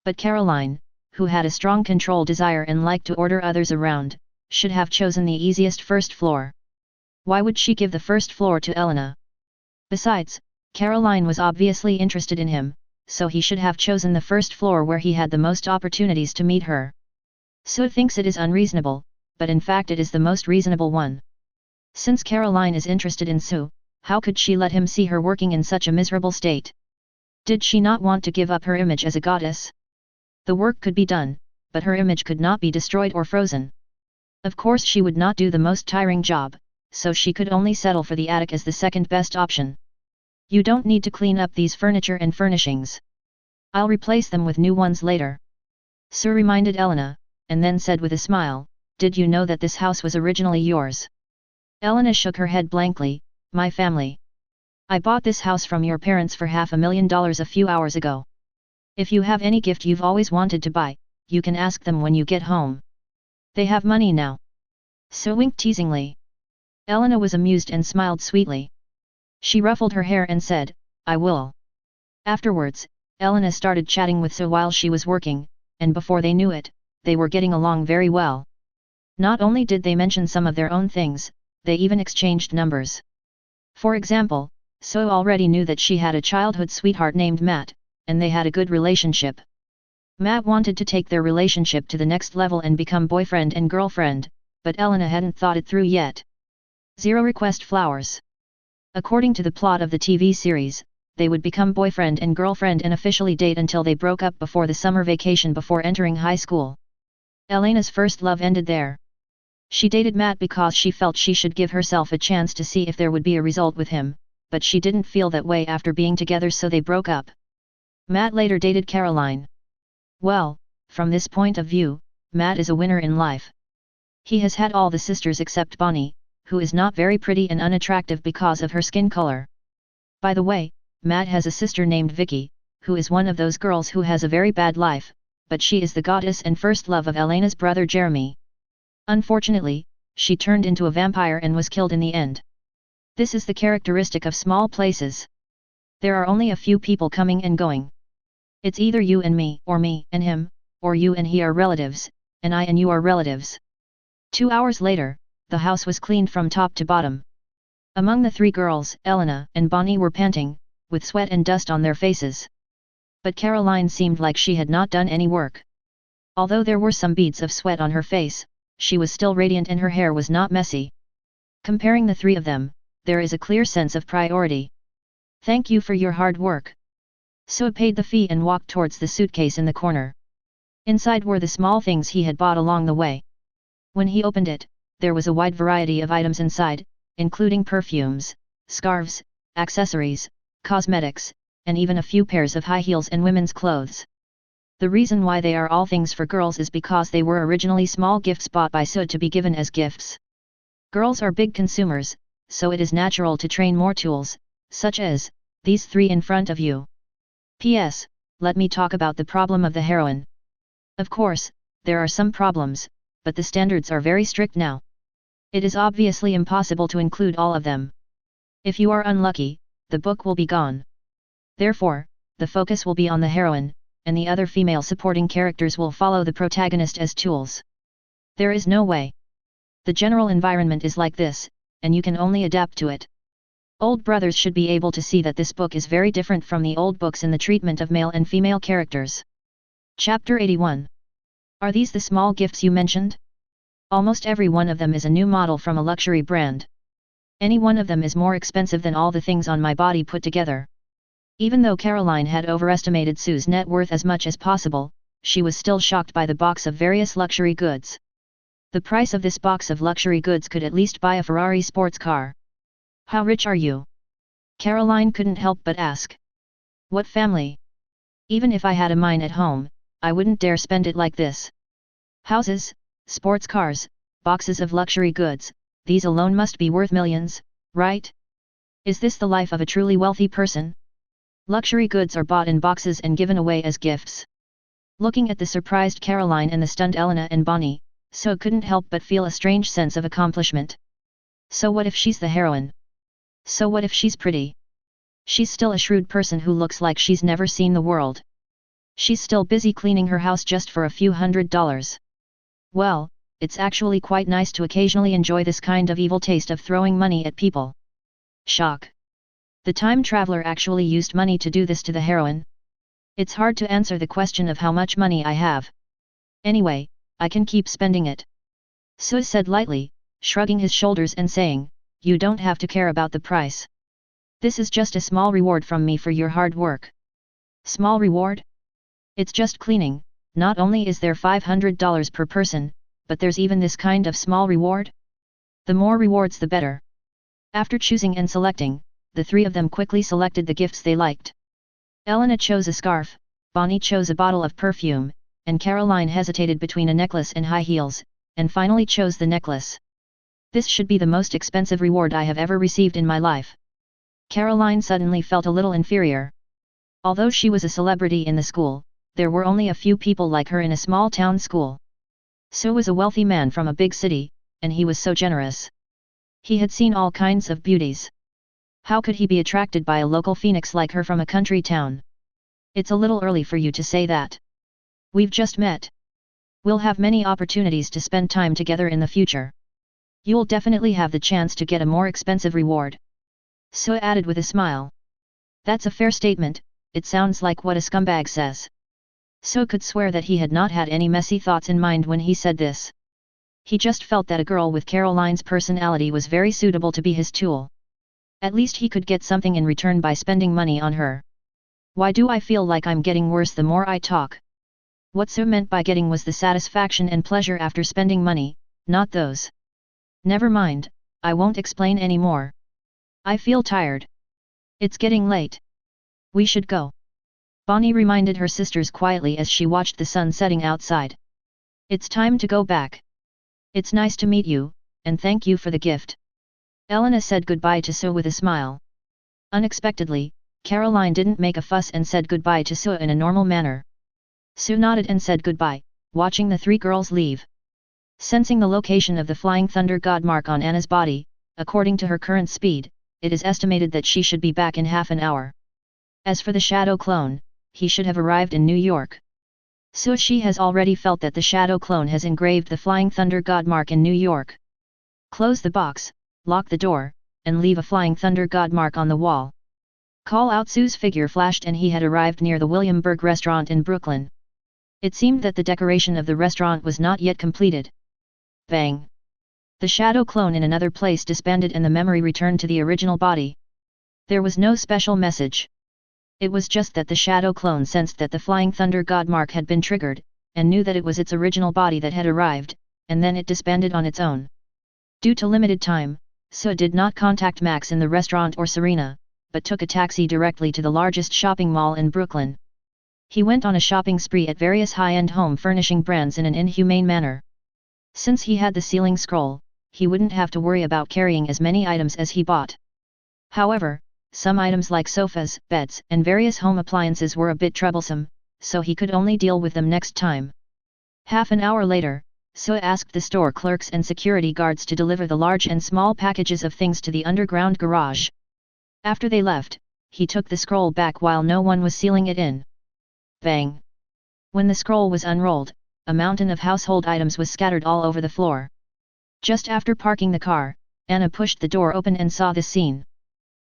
But Caroline, who had a strong control desire and liked to order others around, should have chosen the easiest first floor. Why would she give the first floor to Elena? Besides, Caroline was obviously interested in him, so he should have chosen the first floor where he had the most opportunities to meet her. Sue thinks it is unreasonable, but in fact it is the most reasonable one. Since Caroline is interested in Sue, how could she let him see her working in such a miserable state? Did she not want to give up her image as a goddess? The work could be done, but her image could not be destroyed or frozen. Of course she would not do the most tiring job, so she could only settle for the attic as the second best option. You don't need to clean up these furniture and furnishings. I'll replace them with new ones later. Sue reminded Elena, and then said with a smile, did you know that this house was originally yours? Elena shook her head blankly, my family. I bought this house from your parents for $500,000 a few hours ago. If you have any gift you've always wanted to buy, you can ask them when you get home. They have money now. Sue winked teasingly. Elena was amused and smiled sweetly. She ruffled her hair and said, I will. Afterwards, Elena started chatting with Sue while she was working, and before they knew it, they were getting along very well. Not only did they mention some of their own things, they even exchanged numbers. For example, Sue already knew that she had a childhood sweetheart named Matt, and they had a good relationship. Matt wanted to take their relationship to the next level and become boyfriend and girlfriend, but Elena hadn't thought it through yet. 0 request flowers. According to the plot of the TV series, they would become boyfriend and girlfriend and officially date until they broke up before the summer vacation before entering high school. Elena's first love ended there. She dated Matt because she felt she should give herself a chance to see if there would be a result with him, but she didn't feel that way after being together, so they broke up. Matt later dated Caroline. Well, from this point of view, Matt is a winner in life. He has had all the sisters except Bonnie, who is not very pretty and unattractive because of her skin color. By the way, Matt has a sister named Vicky, who is one of those girls who has a very bad life, but she is the goddess and first love of Elena's brother Jeremy. Unfortunately, she turned into a vampire and was killed in the end. This is the characteristic of small places. There are only a few people coming and going. It's either you and me and him, or you and he are relatives, and I and you are relatives. 2 hours later, the house was cleaned from top to bottom. Among the 3 girls, Elena and Bonnie were panting, with sweat and dust on their faces. But Caroline seemed like she had not done any work. Although there were some beads of sweat on her face, she was still radiant and her hair was not messy. Comparing the 3 of them, there is a clear sense of priority. Thank you for your hard work. So paid the fee and walked towards the suitcase in the corner. Inside were the small things he had bought along the way. When he opened it, there was a wide variety of items inside, including perfumes, scarves, accessories, cosmetics, and even a few pairs of high heels and women's clothes. The reason why they are all things for girls is because they were originally small gifts bought by Sue to be given as gifts. Girls are big consumers, so it is natural to train more tools, such as these 3 in front of you. P.S. Let me talk about the problem of the heroine. Of course, there are some problems, but the standards are very strict now. It is obviously impossible to include all of them. If you are unlucky, the book will be gone. Therefore, the focus will be on the heroine, and the other female supporting characters will follow the protagonist as tools. There is no way. The general environment is like this, and you can only adapt to it. Old brothers should be able to see that this book is very different from the old books in the treatment of male and female characters. Chapter 81. Are these the small gifts you mentioned? Almost every one of them is a new model from a luxury brand. Any one of them is more expensive than all the things on my body put together. Even though Caroline had overestimated Sue's net worth as much as possible, she was still shocked by the box of various luxury goods. The price of this box of luxury goods could at least buy a Ferrari sports car. How rich are you? Caroline couldn't help but ask. What family? Even if I had a mine at home, I wouldn't dare spend it like this. Houses, sports cars, boxes of luxury goods, these alone must be worth millions, right? Is this the life of a truly wealthy person? Luxury goods are bought in boxes and given away as gifts. Looking at the surprised Caroline and the stunned Elena and Bonnie, Sue couldn't help but feel a strange sense of accomplishment. So what if she's the heroine? So what if she's pretty? She's still a shrewd person who looks like she's never seen the world. She's still busy cleaning her house just for a few $100s. Well, it's actually quite nice to occasionally enjoy this kind of evil taste of throwing money at people. Shock. The time traveler actually used money to do this to the heroine? It's hard to answer the question of how much money I have. Anyway, I can keep spending it. Sue said lightly, shrugging his shoulders and saying, you don't have to care about the price. This is just a small reward from me for your hard work. Small reward? It's just cleaning. Not only is there $500 per person, but there's even this kind of small reward? The more rewards the better. After choosing and selecting, the 3 of them quickly selected the gifts they liked. Elena chose a scarf, Bonnie chose a bottle of perfume, and Caroline hesitated between a necklace and high heels, and finally chose the necklace. This should be the most expensive reward I have ever received in my life. Caroline suddenly felt a little inferior. Although she was a celebrity in the school, there were only a few people like her in a small town school. Sue was a wealthy man from a big city, and he was so generous. He had seen all kinds of beauties. How could he be attracted by a local phoenix like her from a country town? It's a little early for you to say that. We've just met. We'll have many opportunities to spend time together in the future. You'll definitely have the chance to get a more expensive reward. Sue added with a smile. That's a fair statement, it sounds like what a scumbag says. Sue could swear that he had not had any messy thoughts in mind when he said this. He just felt that a girl with Caroline's personality was very suitable to be his tool. At least he could get something in return by spending money on her. Why do I feel like I'm getting worse the more I talk? What Sue meant by getting was the satisfaction and pleasure after spending money, not those. Never mind, I won't explain any more. I feel tired. It's getting late. We should go. Bonnie reminded her sisters quietly as she watched the sun setting outside. It's time to go back. It's nice to meet you, and thank you for the gift. Elena said goodbye to Sue with a smile. Unexpectedly, Caroline didn't make a fuss and said goodbye to Sue in a normal manner. Sue nodded and said goodbye, watching the 3 girls leave. Sensing the location of the flying thunder god mark on Anna's body, according to her current speed, it is estimated that she should be back in half an hour. As for the shadow clone, he should have arrived in New York. So she has already felt that the shadow clone has engraved the flying thunder god mark in New York. Close the box, lock the door, and leave a flying thunder god mark on the wall. Call out Sue's figure flashed and he had arrived near the Williamsburg restaurant in Brooklyn. It seemed that the decoration of the restaurant was not yet completed. Bang! The shadow clone in another place disbanded and the memory returned to the original body. There was no special message. It was just that the shadow clone sensed that the flying thunder god mark had been triggered, and knew that it was its original body that had arrived, and then it disbanded on its own. Due to limited time, Sue did not contact Max in the restaurant or Serena, but took a taxi directly to the largest shopping mall in Brooklyn. He went on a shopping spree at various high-end home furnishing brands in an inhumane manner. Since he had the ceiling scroll, he wouldn't have to worry about carrying as many items as he bought. However, some items like sofas, beds, and various home appliances were a bit troublesome, so he could only deal with them next time. Half an hour later, Sue asked the store clerks and security guards to deliver the large and small packages of things to the underground garage. After they left, he took the scroll back while no one was sealing it in. Bang! When the scroll was unrolled, a mountain of household items was scattered all over the floor. Just after parking the car, Anna pushed the door open and saw the scene.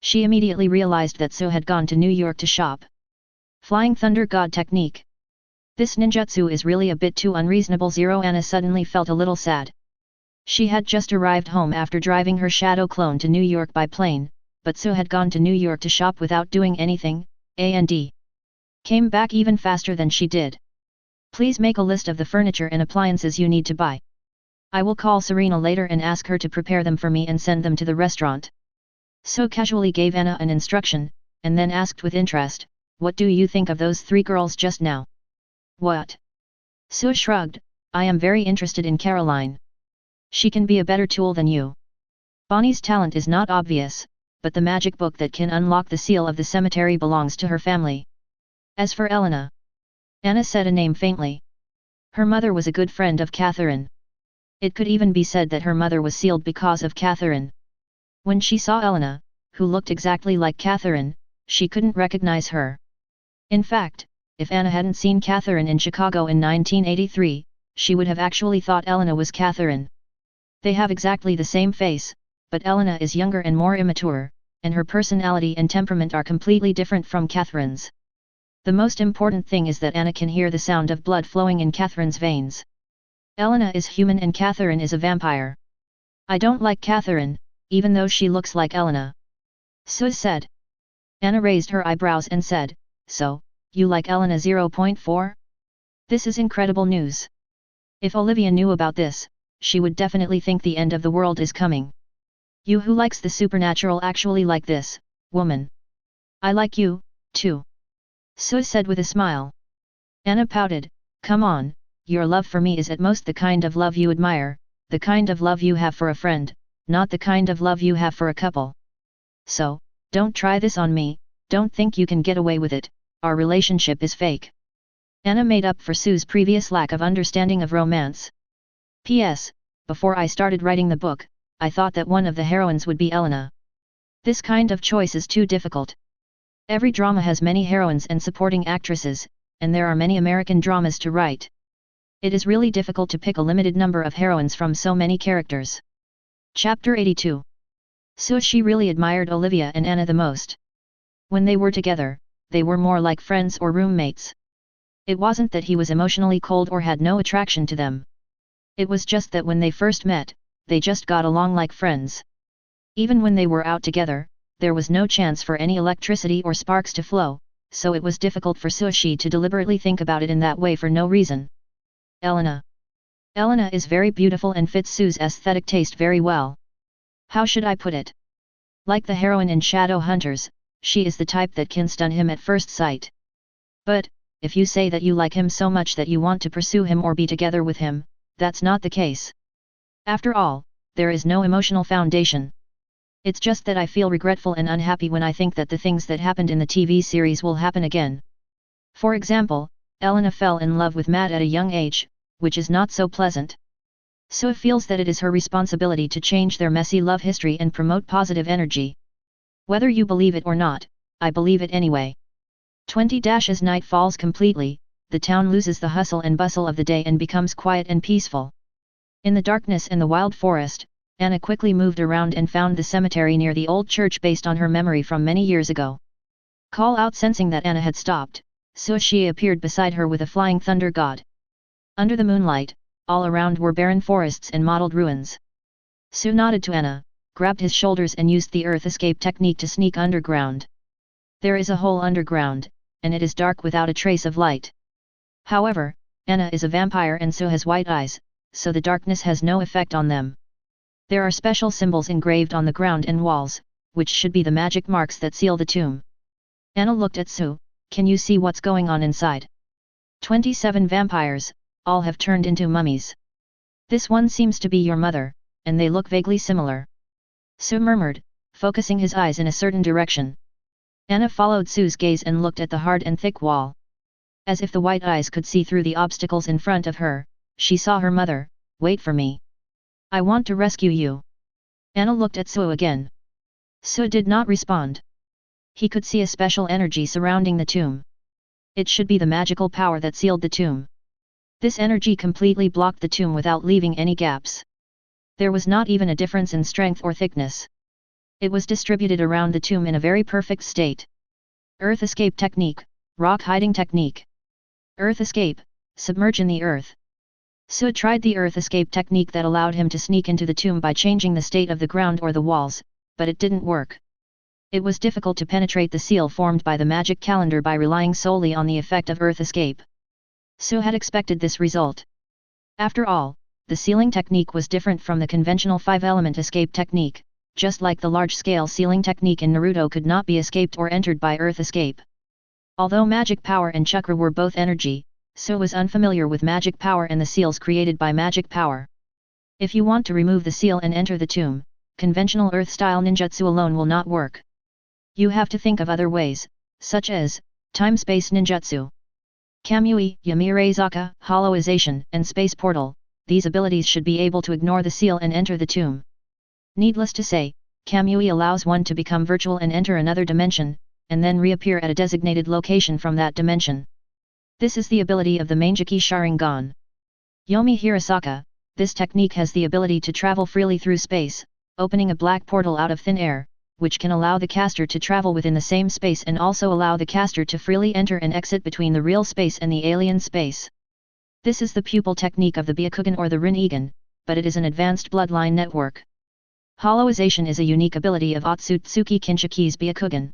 She immediately realized that Sue had gone to New York to shop. Flying Thunder God technique. This ninjutsu is really a bit too unreasonable. Anna suddenly felt a little sad. She had just arrived home after driving her shadow clone to New York by plane, but Sue had gone to New York to shop without doing anything, and came back even faster than she did. Please make a list of the furniture and appliances you need to buy. I will call Serena later and ask her to prepare them for me and send them to the restaurant. Sue casually gave Anna an instruction, and then asked with interest, "What do you think of those three girls just now?" "What?" Sue shrugged, "I am very interested in Caroline. She can be a better tool than you. Bonnie's talent is not obvious, but the magic book that can unlock the seal of the cemetery belongs to her family. As for Elena," Anna said a name faintly. Her mother was a good friend of Catherine. It could even be said that her mother was sealed because of Catherine. When she saw Elena, who looked exactly like Catherine, she couldn't recognize her. In fact, if Anna hadn't seen Catherine in Chicago in 1983, she would have actually thought Elena was Catherine. They have exactly the same face, but Elena is younger and more immature, and her personality and temperament are completely different from Catherine's. The most important thing is that Anna can hear the sound of blood flowing in Catherine's veins. Elena is human and Catherine is a vampire. I don't like Catherine, even though she looks like Elena," Sue said. Anna raised her eyebrows and said, "So, you like Elena 0.4? This is incredible news. If Olivia knew about this, she would definitely think the end of the world is coming. You who likes the supernatural actually like this, woman. I like you, too," Sue said with a smile. Anna pouted, "Come on, your love for me is at most the kind of love you admire, the kind of love you have for a friend, not the kind of love you have for a couple. So, don't try this on me, don't think you can get away with it, our relationship is fake." Anna made up for Sue's previous lack of understanding of romance. P.S. Before I started writing the book, I thought that one of the heroines would be Elena. This kind of choice is too difficult. Every drama has many heroines and supporting actresses, and there are many American dramas to write. It is really difficult to pick a limited number of heroines from so many characters. Chapter 82. So she really admired Olivia and Anna the most. When they were together, they were more like friends or roommates. It wasn't that he was emotionally cold or had no attraction to them. It was just that when they first met, they just got along like friends. Even when they were out together, there was no chance for any electricity or sparks to flow, so it was difficult for Sushi to deliberately think about it in that way for no reason. Elena. Elena is very beautiful and fits Sue's aesthetic taste very well. How should I put it? Like the heroine in Shadowhunters, she is the type that can stun him at first sight. But, if you say that you like him so much that you want to pursue him or be together with him, that's not the case. After all, there is no emotional foundation. It's just that I feel regretful and unhappy when I think that the things that happened in the TV series will happen again. For example, Elena fell in love with Matt at a young age, which is not so pleasant. Sue feels that it is her responsibility to change their messy love history and promote positive energy. Whether you believe it or not, I believe it anyway. 20. As night falls completely, the town loses the hustle and bustle of the day and becomes quiet and peaceful. In the darkness and the wild forest, Anna quickly moved around and found the cemetery near the old church based on her memory from many years ago. Call out sensing that Anna had stopped, Sushi appeared beside her with a flying thunder god. Under the moonlight, all around were barren forests and mottled ruins. Su nodded to Anna, grabbed his shoulders and used the earth escape technique to sneak underground. There is a hole underground, and it is dark without a trace of light. However, Anna is a vampire and Su has white eyes, so the darkness has no effect on them. There are special symbols engraved on the ground and walls, which should be the magic marks that seal the tomb. Anna looked at Su. Can you see what's going on inside? 27 vampires, all have turned into mummies. This one seems to be your mother, and they look vaguely similar. Su murmured, focusing his eyes in a certain direction. Anna followed Su's gaze and looked at the hard and thick wall. As if the white eyes could see through the obstacles in front of her, she saw her mother. Wait for me. I want to rescue you. Anna looked at Su again. Su did not respond. He could see a special energy surrounding the tomb. It should be the magical power that sealed the tomb. This energy completely blocked the tomb without leaving any gaps. There was not even a difference in strength or thickness. It was distributed around the tomb in a very perfect state. Earth escape technique, rock hiding technique. Earth escape, submerge in the earth. Su tried the earth escape technique that allowed him to sneak into the tomb by changing the state of the ground or the walls, but it didn't work. It was difficult to penetrate the seal formed by the magic calendar by relying solely on the effect of earth escape. Su had expected this result. After all, the sealing technique was different from the conventional 5-element escape technique, just like the large-scale sealing technique in Naruto could not be escaped or entered by earth escape. Although magic power and chakra were both energy, Su was unfamiliar with magic power and the seals created by magic power. If you want to remove the seal and enter the tomb, conventional earth-style ninjutsu alone will not work. You have to think of other ways, such as time-space ninjutsu, Kamui, Yamireizaka, Hollowization, and Space Portal. These abilities should be able to ignore the seal and enter the tomb. Needless to say, Kamui allows one to become virtual and enter another dimension, and then reappear at a designated location from that dimension. This is the ability of the Manjiki Sharingan. Yomi Hirasaka, this technique has the ability to travel freely through space, opening a black portal out of thin air, which can allow the caster to travel within the same space and also allow the caster to freely enter and exit between the real space and the alien space. This is the pupil technique of the Byakugan or the Rinnegan, but it is an advanced bloodline network. Hollowization is a unique ability of Otsutsuki Kinshiki's Byakugan.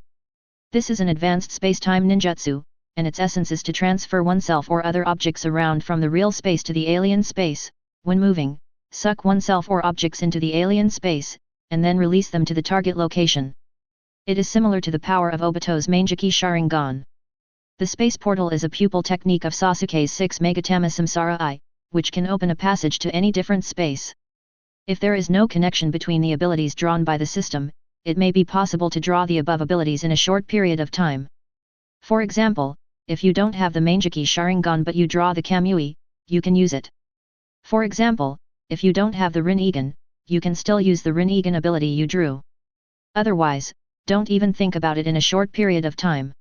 This is an advanced space-time ninjutsu, and its essence is to transfer oneself or other objects around from the real space to the alien space. When moving, suck oneself or objects into the alien space, and then release them to the target location. It is similar to the power of Obito's Manjiki Sharingan. The space portal is a pupil technique of Sasuke's 6 Megatama Samsara Eye, which can open a passage to any different space. If there is no connection between the abilities drawn by the system, it may be possible to draw the above abilities in a short period of time. For example, if you don't have the Manjiki Sharingan but you draw the Kamui, you can use it. For example, if you don't have the Rinnegan, you can still use the Rinnegan ability you drew. Otherwise, don't even think about it in a short period of time.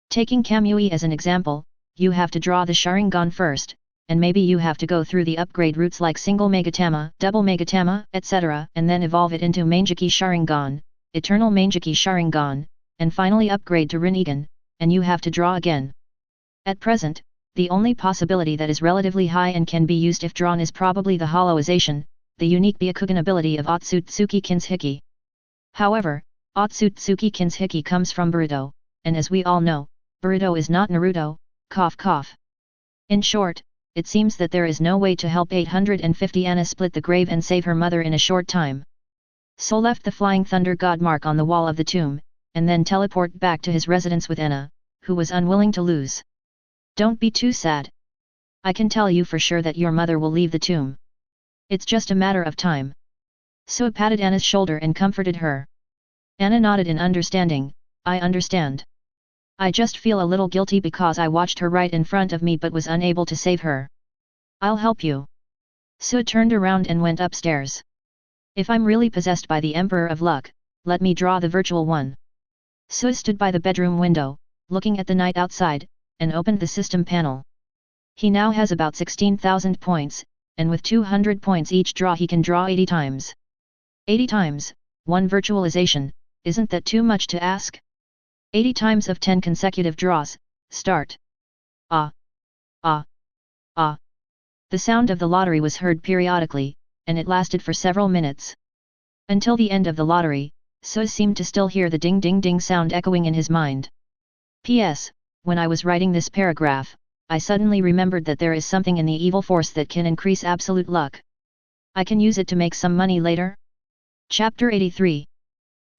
Taking Kamui as an example, you have to draw the Sharingan first, and maybe you have to go through the upgrade routes like single Megatama, double Megatama, etc., and then evolve it into Manjiki Sharingan, Eternal Manjiki Sharingan, and finally upgrade to Rinnegan, and you have to draw again. At present, the only possibility that is relatively high and can be used if drawn is probably the Hollowization, the unique Byakugan ability of Otsutsuki Kinshiki. However, Otsutsuki Kinshiki comes from Boruto, and as we all know, Boruto is not Naruto, cough cough. In short, it seems that there is no way to help 850 Anna split the grave and save her mother in a short time. So left the flying thunder god mark on the wall of the tomb, and then teleport back to his residence with Anna, who was unwilling to lose. Don't be too sad. I can tell you for sure that your mother will leave the tomb. It's just a matter of time. Su patted Anna's shoulder and comforted her. Anna nodded in understanding. I understand. I just feel a little guilty because I watched her right in front of me but was unable to save her. I'll help you. Su turned around and went upstairs. If I'm really possessed by the Emperor of Luck, let me draw the virtual one. Su stood by the bedroom window, looking at the night outside, and opened the system panel. He now has about 16,000 points, and with 200 points each draw he can draw 80 times. 80 times, one virtualization, isn't that too much to ask? 80 times of 10 consecutive draws, start. Ah! Ah! Ah! The sound of the lottery was heard periodically, and it lasted for several minutes. Until the end of the lottery, Suh seemed to still hear the ding ding ding sound echoing in his mind. P.S. When I was writing this paragraph, I suddenly remembered that there is something in the evil force that can increase absolute luck. I can use it to make some money later? Chapter 83.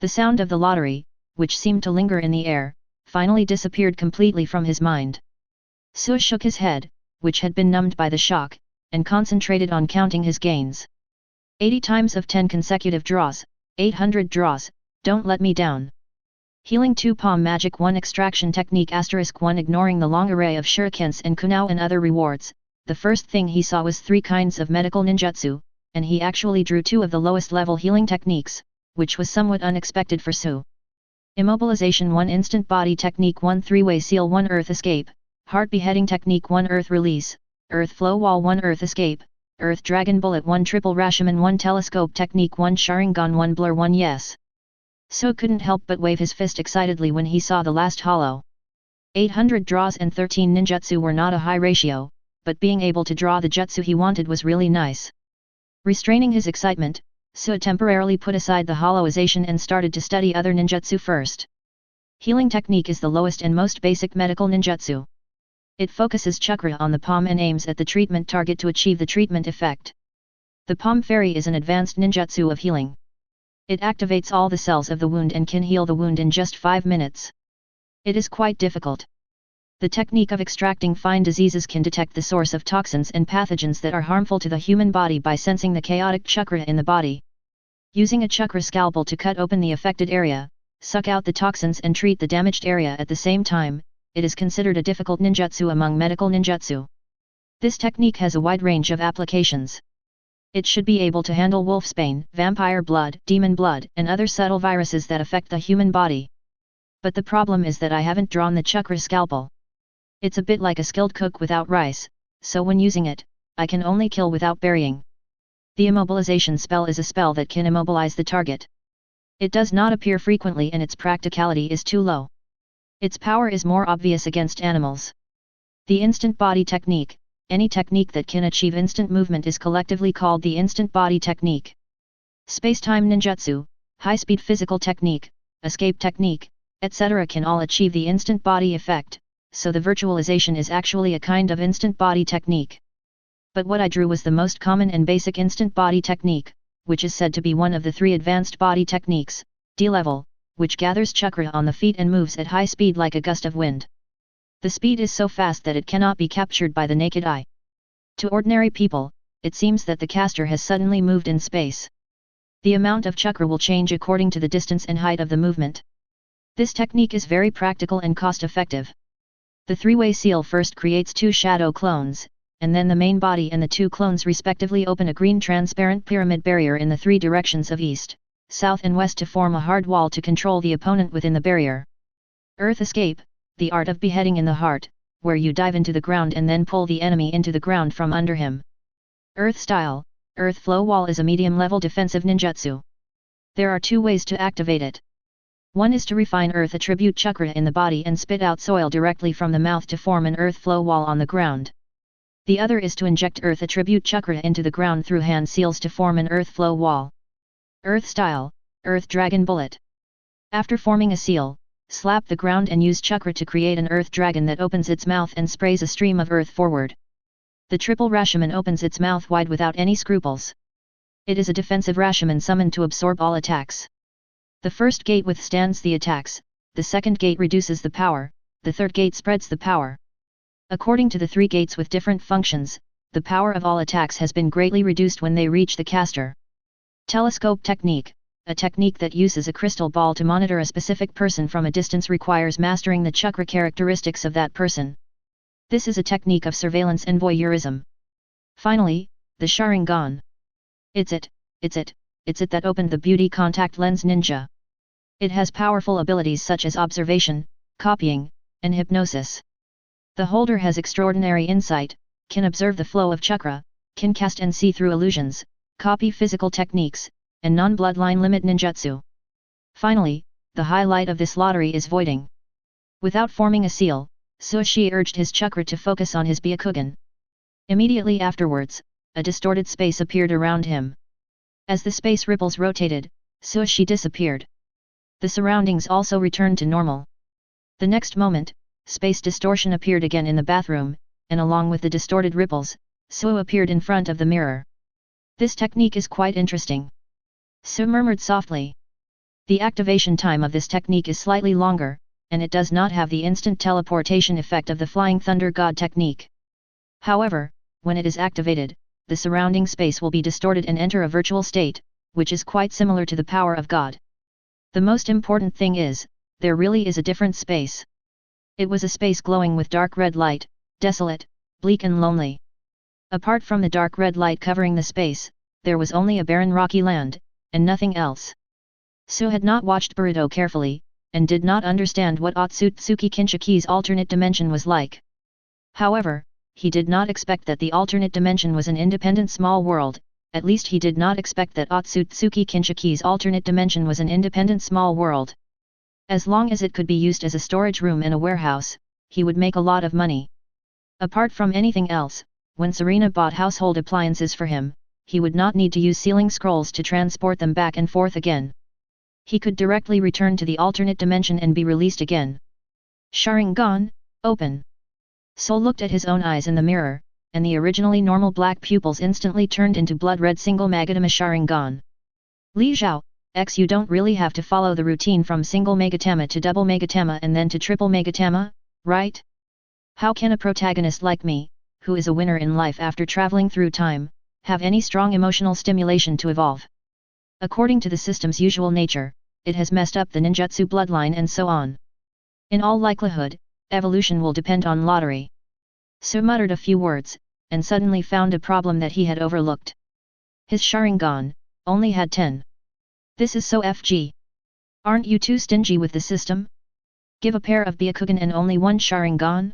The sound of the lottery, which seemed to linger in the air, finally disappeared completely from his mind. Suh shook his head, which had been numbed by the shock, and concentrated on counting his gains. 80 times of 10 consecutive draws, 800 draws, don't let me down. Healing 2 Palm Magic 1 Extraction Technique *1 Ignoring the long array of shurikens and kunai and other rewards, the first thing he saw was 3 kinds of medical ninjutsu, and he actually drew 2 of the lowest level healing techniques, which was somewhat unexpected for Suh. Immobilization 1 Instant Body Technique 1 3-Way Seal 1 Earth Escape, Heart Beheading Technique 1 Earth Release, Earth Flow Wall 1 Earth Escape, Earth Dragon Bullet 1 Triple Rashomon 1 Telescope Technique 1 Sharingan 1 Blur 1 Yes. Suh couldn't help but wave his fist excitedly when he saw the last hollow. 800 draws and 13 ninjutsu were not a high ratio, but being able to draw the jutsu he wanted was really nice. Restraining his excitement, Suh temporarily put aside the hollowization and started to study other ninjutsu first. Healing Technique is the lowest and most basic medical ninjutsu. It focuses chakra on the palm and aims at the treatment target to achieve the treatment effect. The Palm Fairy is an advanced ninjutsu of healing. It activates all the cells of the wound and can heal the wound in just 5 minutes. It is quite difficult. The technique of extracting fine diseases can detect the source of toxins and pathogens that are harmful to the human body by sensing the chaotic chakra in the body. Using a chakra scalpel to cut open the affected area, suck out the toxins and treat the damaged area at the same time, it is considered a difficult ninjutsu among medical ninjutsu. This technique has a wide range of applications. It should be able to handle wolfsbane, vampire blood, demon blood, and other subtle viruses that affect the human body. But the problem is that I haven't drawn the chakra scalpel. It's a bit like a skilled cook without rice, so when using it, I can only kill without burying. The immobilization spell is a spell that can immobilize the target. It does not appear frequently and its practicality is too low. Its power is more obvious against animals. The instant body technique, any technique that can achieve instant movement is collectively called the instant body technique. Space-time ninjutsu, high-speed physical technique, escape technique, etc. can all achieve the instant body effect, so the virtualization is actually a kind of instant body technique. But what I drew was the most common and basic instant body technique, which is said to be one of the 3 advanced body techniques, D-level, which gathers chakra on the feet and moves at high speed like a gust of wind. The speed is so fast that it cannot be captured by the naked eye. To ordinary people, it seems that the caster has suddenly moved in space. The amount of chakra will change according to the distance and height of the movement. This technique is very practical and cost-effective. The 3-way seal first creates 2 shadow clones, and then the main body and the 2 clones respectively open a green transparent pyramid barrier in the 3 directions of east, south and west to form a hard wall to control the opponent within the barrier. Earth Escape, the art of beheading in the heart, where you dive into the ground and then pull the enemy into the ground from under him. Earth Style, Earth Flow Wall is a medium-level defensive ninjutsu. There are 2 ways to activate it. One is to refine Earth attribute chakra in the body and spit out soil directly from the mouth to form an Earth Flow Wall on the ground. The other is to inject Earth attribute chakra into the ground through hand seals to form an Earth Flow Wall. Earth Style, Earth Dragon Bullet. After forming a seal, slap the ground and use chakra to create an earth dragon that opens its mouth and sprays a stream of earth forward. The triple Rashomon opens its mouth wide without any scruples. It is a defensive Rashomon summoned to absorb all attacks. The first gate withstands the attacks, the second gate reduces the power, the third gate spreads the power. According to the 3 gates with different functions, the power of all attacks has been greatly reduced when they reach the caster. Telescope Technique, a technique that uses a crystal ball to monitor a specific person from a distance, requires mastering the chakra characteristics of that person. This is a technique of surveillance and voyeurism. Finally, the Sharingan. It's it that opened the beauty contact lens ninja. It has powerful abilities such as observation, copying, and hypnosis. The holder has extraordinary insight, can observe the flow of chakra, can cast and see through illusions, copy physical techniques, and non-bloodline limit ninjutsu. Finally, the highlight of this lottery is voiding. Without forming a seal, Sushi urged his chakra to focus on his Byakugan. Immediately afterwards, a distorted space appeared around him. As the space ripples rotated, so she disappeared. The surroundings also returned to normal. The next moment, space distortion appeared again in the bathroom, and along with the distorted ripples, Sue appeared in front of the mirror. This technique is quite interesting. Sue murmured softly. The activation time of this technique is slightly longer, and it does not have the instant teleportation effect of the Flying Thunder God technique. However, when it is activated, the surrounding space will be distorted and enter a virtual state, which is quite similar to the power of God. The most important thing is, there really is a different space. It was a space glowing with dark red light, desolate, bleak and lonely. Apart from the dark red light covering the space, there was only a barren rocky land, and nothing else. Sue had not watched Boruto carefully, and did not understand what Otsutsuki Kinshiki's alternate dimension was like. However, he did not expect that the alternate dimension was an independent small world, at least he did not expect that Otsutsuki Kinshiki's alternate dimension was an independent small world. As long as it could be used as a storage room and a warehouse, he would make a lot of money. Apart from anything else, when Serena bought household appliances for him, he would not need to use sealing scrolls to transport them back and forth again. He could directly return to the alternate dimension and be released again. Sharingan, open. Sol looked at his own eyes in the mirror, and the originally normal black pupils instantly turned into blood-red single Magatama Sharingan. Li Zhao, you don't really have to follow the routine from single Magatama to double Magatama and then to triple Magatama, right? How can a protagonist like me, who is a winner in life after traveling through time, have any strong emotional stimulation to evolve? According to the system's usual nature, it has messed up the ninjutsu bloodline and so on. In all likelihood, evolution will depend on lottery. Su muttered a few words, and suddenly found a problem that he had overlooked. His Sharingan only had 10. This is so FG. Aren't you too stingy with the system? Give a pair of Byakugan and only one Sharingan?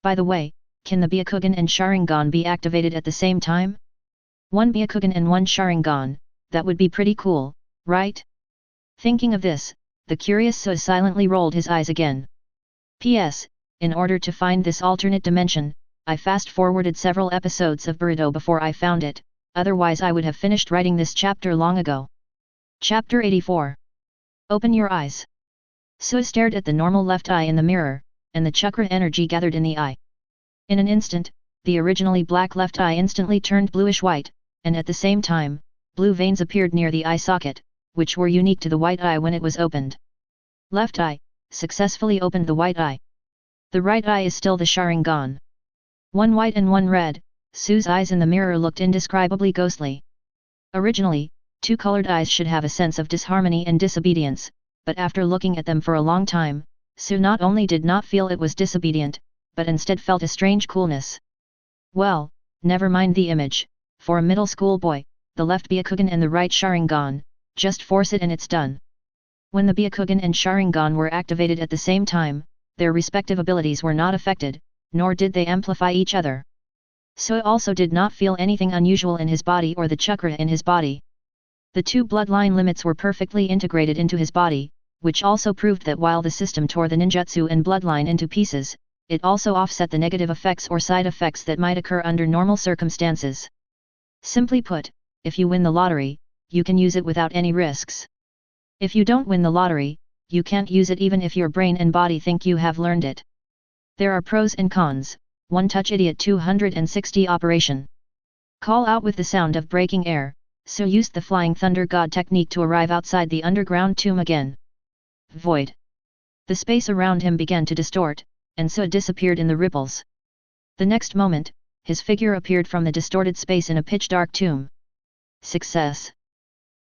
By the way, can the Byakugan and Sharingan be activated at the same time? One Byakugan and one Sharingan, that would be pretty cool, right? Thinking of this, the curious Su silently rolled his eyes again. P.S. In order to find this alternate dimension, I fast-forwarded several episodes of Boruto before I found it, otherwise I would have finished writing this chapter long ago. Chapter 84. Open your eyes. Su stared at the normal left eye in the mirror, and the chakra energy gathered in the eye. In an instant, the originally black left eye instantly turned bluish-white, and at the same time, blue veins appeared near the eye socket, which were unique to the white eye when it was opened. Left eye, successfully opened the white eye. The right eye is still the Sharingan. One white and one red, Su's eyes in the mirror looked indescribably ghostly. Originally, two colored eyes should have a sense of disharmony and disobedience, but after looking at them for a long time, Su not only did not feel it was disobedient, but instead felt a strange coolness. Well, never mind the image, for a middle school boy, the left Byakugan and the right Sharingan, just force it and it's done. When the Byakugan and Sharingan were activated at the same time, their respective abilities were not affected, nor did they amplify each other. Su also did not feel anything unusual in his body or the chakra in his body. The two bloodline limits were perfectly integrated into his body, which also proved that while the system tore the ninjutsu and bloodline into pieces, it also offset the negative effects or side effects that might occur under normal circumstances. Simply put, if you win the lottery, you can use it without any risks. If you don't win the lottery, you can't use it even if your brain and body think you have learned it. There are pros and cons. One touch idiot 260 operation. Call out with the sound of breaking air, Su used the Flying Thunder God technique to arrive outside the underground tomb again. Void. The space around him began to distort, and Su disappeared in the ripples. The next moment, his figure appeared from the distorted space in a pitch-dark tomb. Success.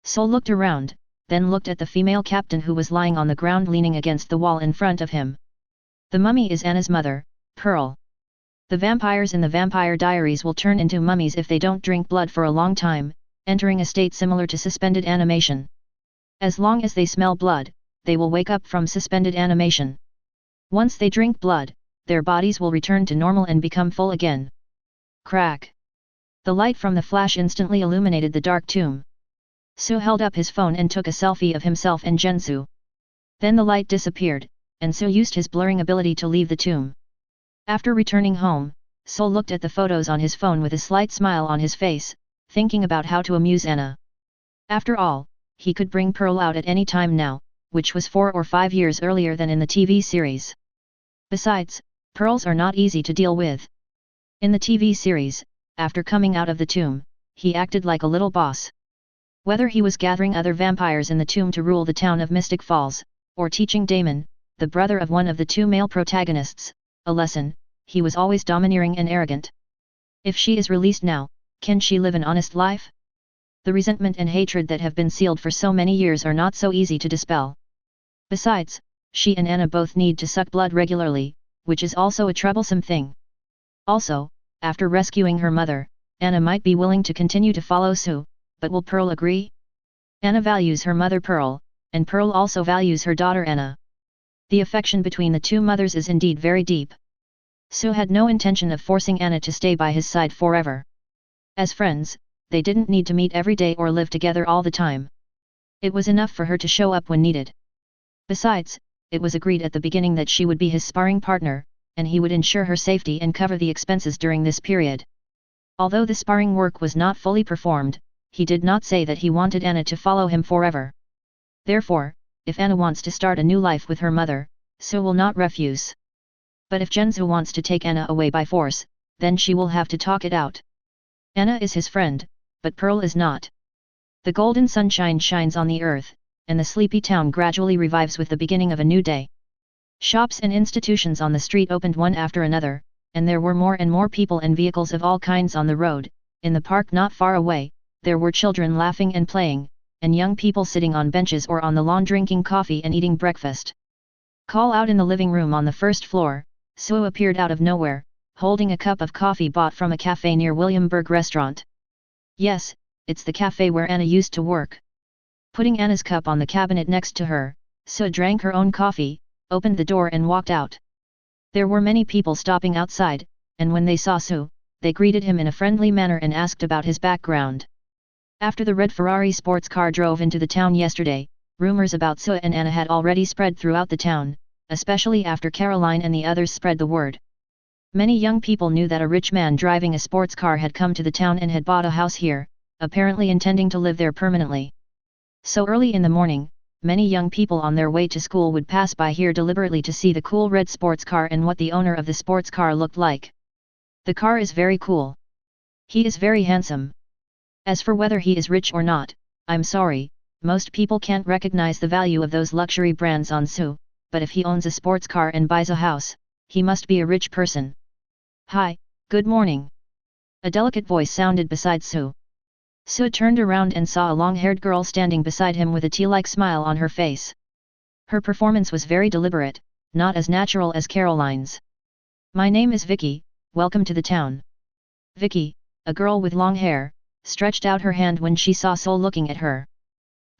Sol looked around, then looked at the female captain who was lying on the ground leaning against the wall in front of him. The mummy is Anna's mother, Pearl. The vampires in the Vampire Diaries will turn into mummies if they don't drink blood for a long time, entering a state similar to suspended animation. As long as they smell blood, they will wake up from suspended animation. Once they drink blood, their bodies will return to normal and become full again. Crack. The light from the flash instantly illuminated the dark tomb. Su held up his phone and took a selfie of himself and Gensu. Then the light disappeared, and Su used his blurring ability to leave the tomb. After returning home, Sol looked at the photos on his phone with a slight smile on his face, thinking about how to amuse Anna. After all, he could bring Pearl out at any time now, which was 4 or 5 years earlier than in the TV series. Besides, pearls are not easy to deal with. In the TV series, after coming out of the tomb, he acted like a little boss. Whether he was gathering other vampires in the tomb to rule the town of Mystic Falls, or teaching Damon, the brother of one of the 2 male protagonists, a lesson, he was always domineering and arrogant. If she is released now, can she live an honest life? The resentment and hatred that have been sealed for so many years are not so easy to dispel. Besides, she and Anna both need to suck blood regularly, which is also a troublesome thing. Also, after rescuing her mother, Anna might be willing to continue to follow Sue, but will Pearl agree? Anna values her mother Pearl, and Pearl also values her daughter Anna. The affection between the 2 mothers is indeed very deep. Sue had no intention of forcing Anna to stay by his side forever. As friends, they didn't need to meet every day or live together all the time. It was enough for her to show up when needed. Besides, it was agreed at the beginning that she would be his sparring partner, and he would ensure her safety and cover the expenses during this period. Although the sparring work was not fully performed, he did not say that he wanted Anna to follow him forever. Therefore, if Anna wants to start a new life with her mother, Sue will not refuse. But if Genzu wants to take Anna away by force, then she will have to talk it out. Anna is his friend, but Pearl is not. The golden sunshine shines on the earth, and the sleepy town gradually revives with the beginning of a new day. Shops and institutions on the street opened one after another, and there were more and more people and vehicles of all kinds on the road. In the park not far away, there were children laughing and playing, and young people sitting on benches or on the lawn drinking coffee and eating breakfast. Call out in the living room on the first floor, Sue appeared out of nowhere, holding a cup of coffee bought from a cafe near Williamburg restaurant. Yes, it's the cafe where Anna used to work. Putting Anna's cup on the cabinet next to her, Sue drank her own coffee, opened the door and walked out. There were many people stopping outside, and when they saw Sue, they greeted him in a friendly manner and asked about his background. After the red Ferrari sports car drove into the town yesterday, rumors about Sue and Anna had already spread throughout the town, especially after Caroline and the others spread the word. Many young people knew that a rich man driving a sports car had come to the town and had bought a house here, apparently intending to live there permanently. So early in the morning, many young people on their way to school would pass by here deliberately to see the cool red sports car and what the owner of the sports car looked like. The car is very cool. He is very handsome. As for whether he is rich or not, I'm sorry, most people can't recognize the value of those luxury brands on Sue, but if he owns a sports car and buys a house, he must be a rich person. Hi, good morning. A delicate voice sounded beside Sue. Sue turned around and saw a long-haired girl standing beside him with a tea-like smile on her face. Her performance was very deliberate, not as natural as Caroline's. My name is Vicky, welcome to the town. Vicky, a girl with long hair, stretched out her hand when she saw Sue looking at her.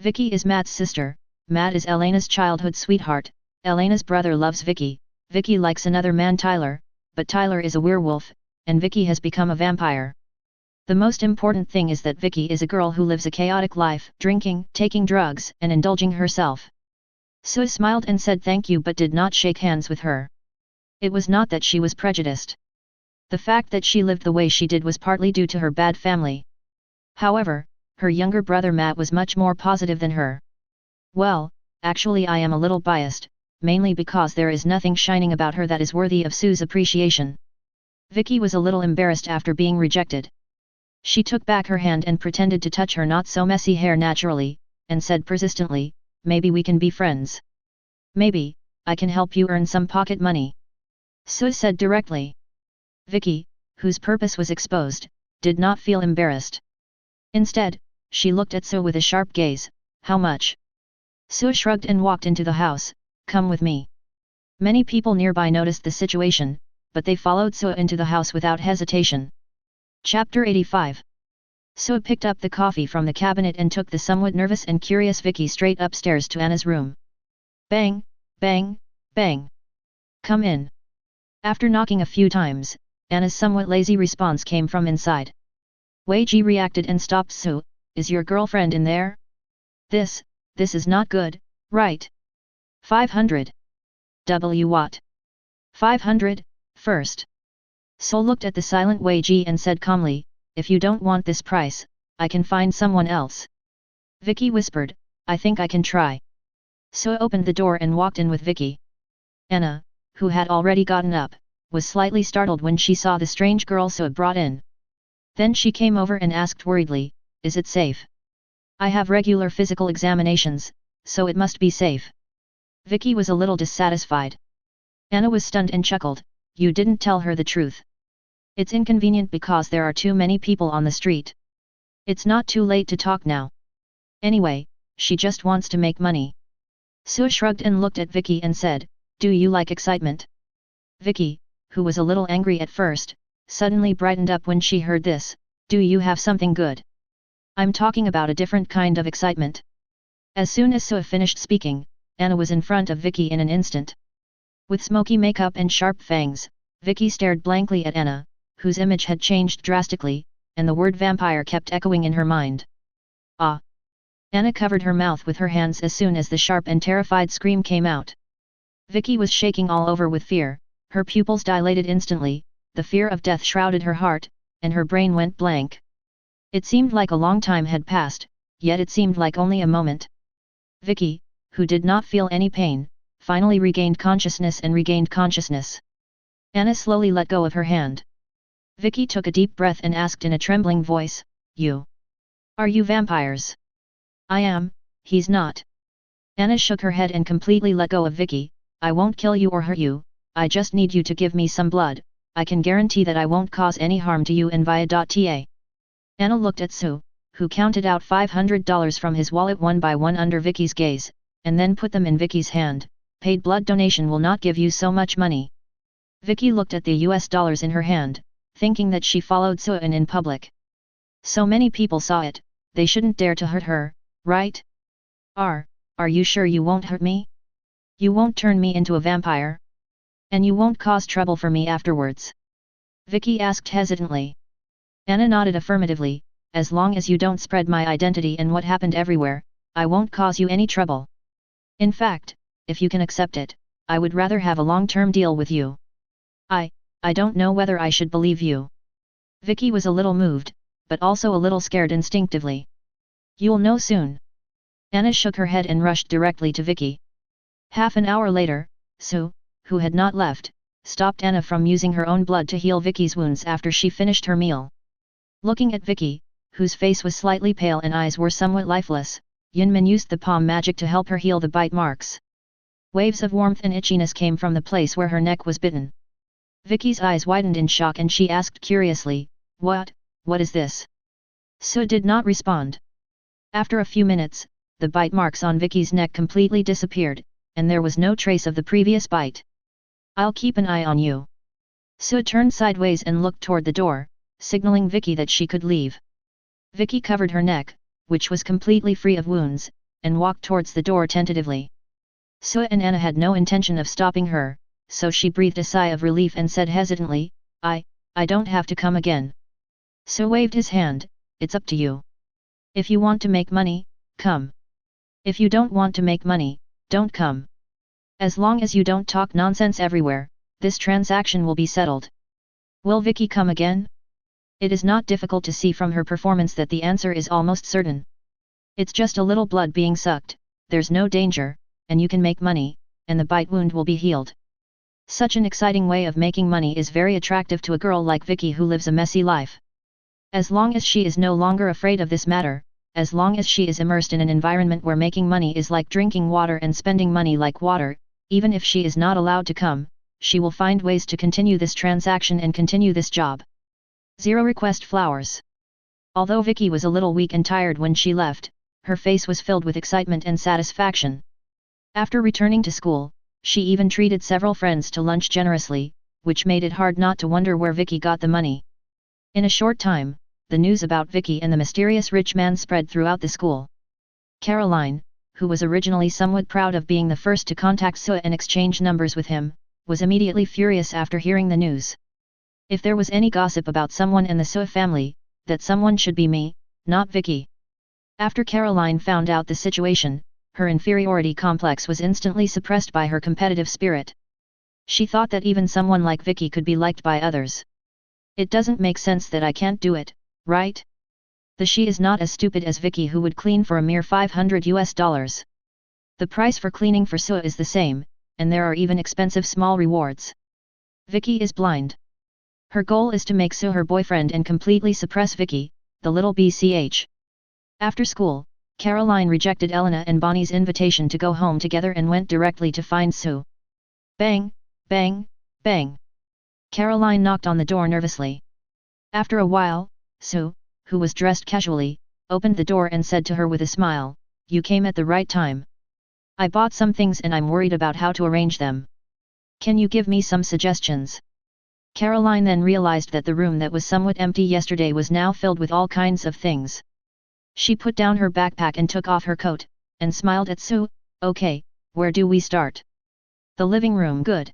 Vicky is Matt's sister, Matt is Elena's childhood sweetheart, Elena's brother loves Vicky, Vicky likes another man Tyler, but Tyler is a werewolf, and Vicky has become a vampire. The most important thing is that Vicky is a girl who lives a chaotic life, drinking, taking drugs, and indulging herself. Sue smiled and said thank you but did not shake hands with her. It was not that she was prejudiced. The fact that she lived the way she did was partly due to her bad family. However, her younger brother Matt was much more positive than her. Well, actually I am a little biased, mainly because there is nothing shining about her that is worthy of Sue's appreciation. Vicky was a little embarrassed after being rejected. She took back her hand and pretended to touch her not-so-messy hair naturally, and said persistently, maybe we can be friends. Maybe, I can help you earn some pocket money. Sue said directly. Vicky, whose purpose was exposed, did not feel embarrassed. Instead, she looked at Sue with a sharp gaze. How much? Sue shrugged and walked into the house. Come with me. Many people nearby noticed the situation, but they followed Sue into the house without hesitation. Chapter 85. Sue picked up the coffee from the cabinet and took the somewhat nervous and curious Vicky straight upstairs to Anna's room. Bang, bang, bang. Come in. After knocking a few times, Anna's somewhat lazy response came from inside. Wei Ji reacted and stopped Sue. Is your girlfriend in there? This is not good, right? 500. What? 500, first. Sue looked at the silent Wei Ji and said calmly, if you don't want this price, I can find someone else. Vicky whispered, I think I can try. So opened the door and walked in with Vicky. Anna, who had already gotten up, was slightly startled when she saw the strange girl So brought in. Then she came over and asked worriedly, "Is it safe? I have regular physical examinations, so it must be safe." Vicky was a little dissatisfied. Anna was stunned and chuckled, "You didn't tell her the truth. It's inconvenient because there are too many people on the street. It's not too late to talk now. Anyway, she just wants to make money." Sue shrugged and looked at Vicky and said, "Do you like excitement?" Vicky, who was a little angry at first, suddenly brightened up when she heard this, "Do you have something good?" "I'm talking about a different kind of excitement." As soon as Sue finished speaking, Anna was in front of Vicky in an instant. With smoky makeup and sharp fangs, Vicky stared blankly at Anna, whose image had changed drastically, and the word vampire kept echoing in her mind. "Ah!" Anna covered her mouth with her hands as soon as the sharp and terrified scream came out. Vicky was shaking all over with fear, her pupils dilated instantly, the fear of death shrouded her heart, and her brain went blank. It seemed like a long time had passed, yet it seemed like only a moment. Vicky, who did not feel any pain, finally regained consciousness and regained consciousness. Anna slowly let go of her hand. Vicky took a deep breath and asked in a trembling voice, "You? Are you vampires?" "I am." "He's not." Anna shook her head and completely let go of Vicky. "I won't kill you or hurt you, I just need you to give me some blood, I can guarantee that I won't cause any harm to you and via.ta. Anna looked at Sue, who counted out $500 from his wallet one by one under Vicky's gaze, and then put them in Vicky's hand. "Paid blood donation will not give you so much money." Vicky looked at the US dollars in her hand, thinking that she followed Sue in public. So many people saw it, they shouldn't dare to hurt her, right? Are you sure you won't hurt me? You won't turn me into a vampire? And you won't cause trouble for me afterwards?" Vicky asked hesitantly. Anna nodded affirmatively, "As long as you don't spread my identity and what happened everywhere, I won't cause you any trouble. In fact, if you can accept it, I would rather have a long-term deal with you." I don't know whether I should believe you." Vicky was a little moved, but also a little scared instinctively. "You'll know soon." Anna shook her head and rushed directly to Vicky. Half an hour later, Sue, who had not left, stopped Anna from using her own blood to heal Vicky's wounds after she finished her meal. Looking at Vicky, whose face was slightly pale and eyes were somewhat lifeless, Yunmin used the palm magic to help her heal the bite marks. Waves of warmth and itchiness came from the place where her neck was bitten. Vicky's eyes widened in shock and she asked curiously, What is this?" Sue did not respond. After a few minutes, the bite marks on Vicky's neck completely disappeared, and there was no trace of the previous bite. "I'll keep an eye on you." Sue turned sideways and looked toward the door, signaling Vicky that she could leave. Vicky covered her neck, which was completely free of wounds, and walked towards the door tentatively. Sue and Anna had no intention of stopping her, so she breathed a sigh of relief and said hesitantly, I don't have to come again." Sue waved his hand, "It's up to you. If you want to make money, come. If you don't want to make money, don't come. As long as you don't talk nonsense everywhere, this transaction will be settled." Will Vicky come again? It is not difficult to see from her performance that the answer is almost certain. It's just a little blood being sucked, there's no danger, and you can make money, and the bite wound will be healed. Such an exciting way of making money is very attractive to a girl like Vicky who lives a messy life. As long as she is no longer afraid of this matter, as long as she is immersed in an environment where making money is like drinking water and spending money like water, even if she is not allowed to come, she will find ways to continue this transaction and continue this job. 0 request flowers. Although Vicky was a little weak and tired when she left, her face was filled with excitement and satisfaction. After returning to school, she even treated several friends to lunch generously, which made it hard not to wonder where Vicky got the money. In a short time, the news about Vicky and the mysterious rich man spread throughout the school. Caroline, who was originally somewhat proud of being the first to contact Sue and exchange numbers with him, was immediately furious after hearing the news. If there was any gossip about someone in the Sue family, that someone should be me, not Vicky. After Caroline found out the situation, her inferiority complex was instantly suppressed by her competitive spirit. She thought that even someone like Vicky could be liked by others. "It doesn't make sense that I can't do it, right?" she is not as stupid as Vicky, who would clean for a mere $500. The price for cleaning for Sue is the same, and there are even expensive small rewards. Vicky is blind. Her goal is to make Sue her boyfriend and completely suppress Vicky, the little BCH. After school, Caroline rejected Elena and Bonnie's invitation to go home together and went directly to find Sue. Bang, bang, bang. Caroline knocked on the door nervously. After a while, Sue, who was dressed casually, opened the door and said to her with a smile, "You came at the right time. I bought some things and I'm worried about how to arrange them. Can you give me some suggestions?" Caroline then realized that the room that was somewhat empty yesterday was now filled with all kinds of things. She put down her backpack and took off her coat, and smiled at Sue. "Okay, where do we start?" "The living room." "Good."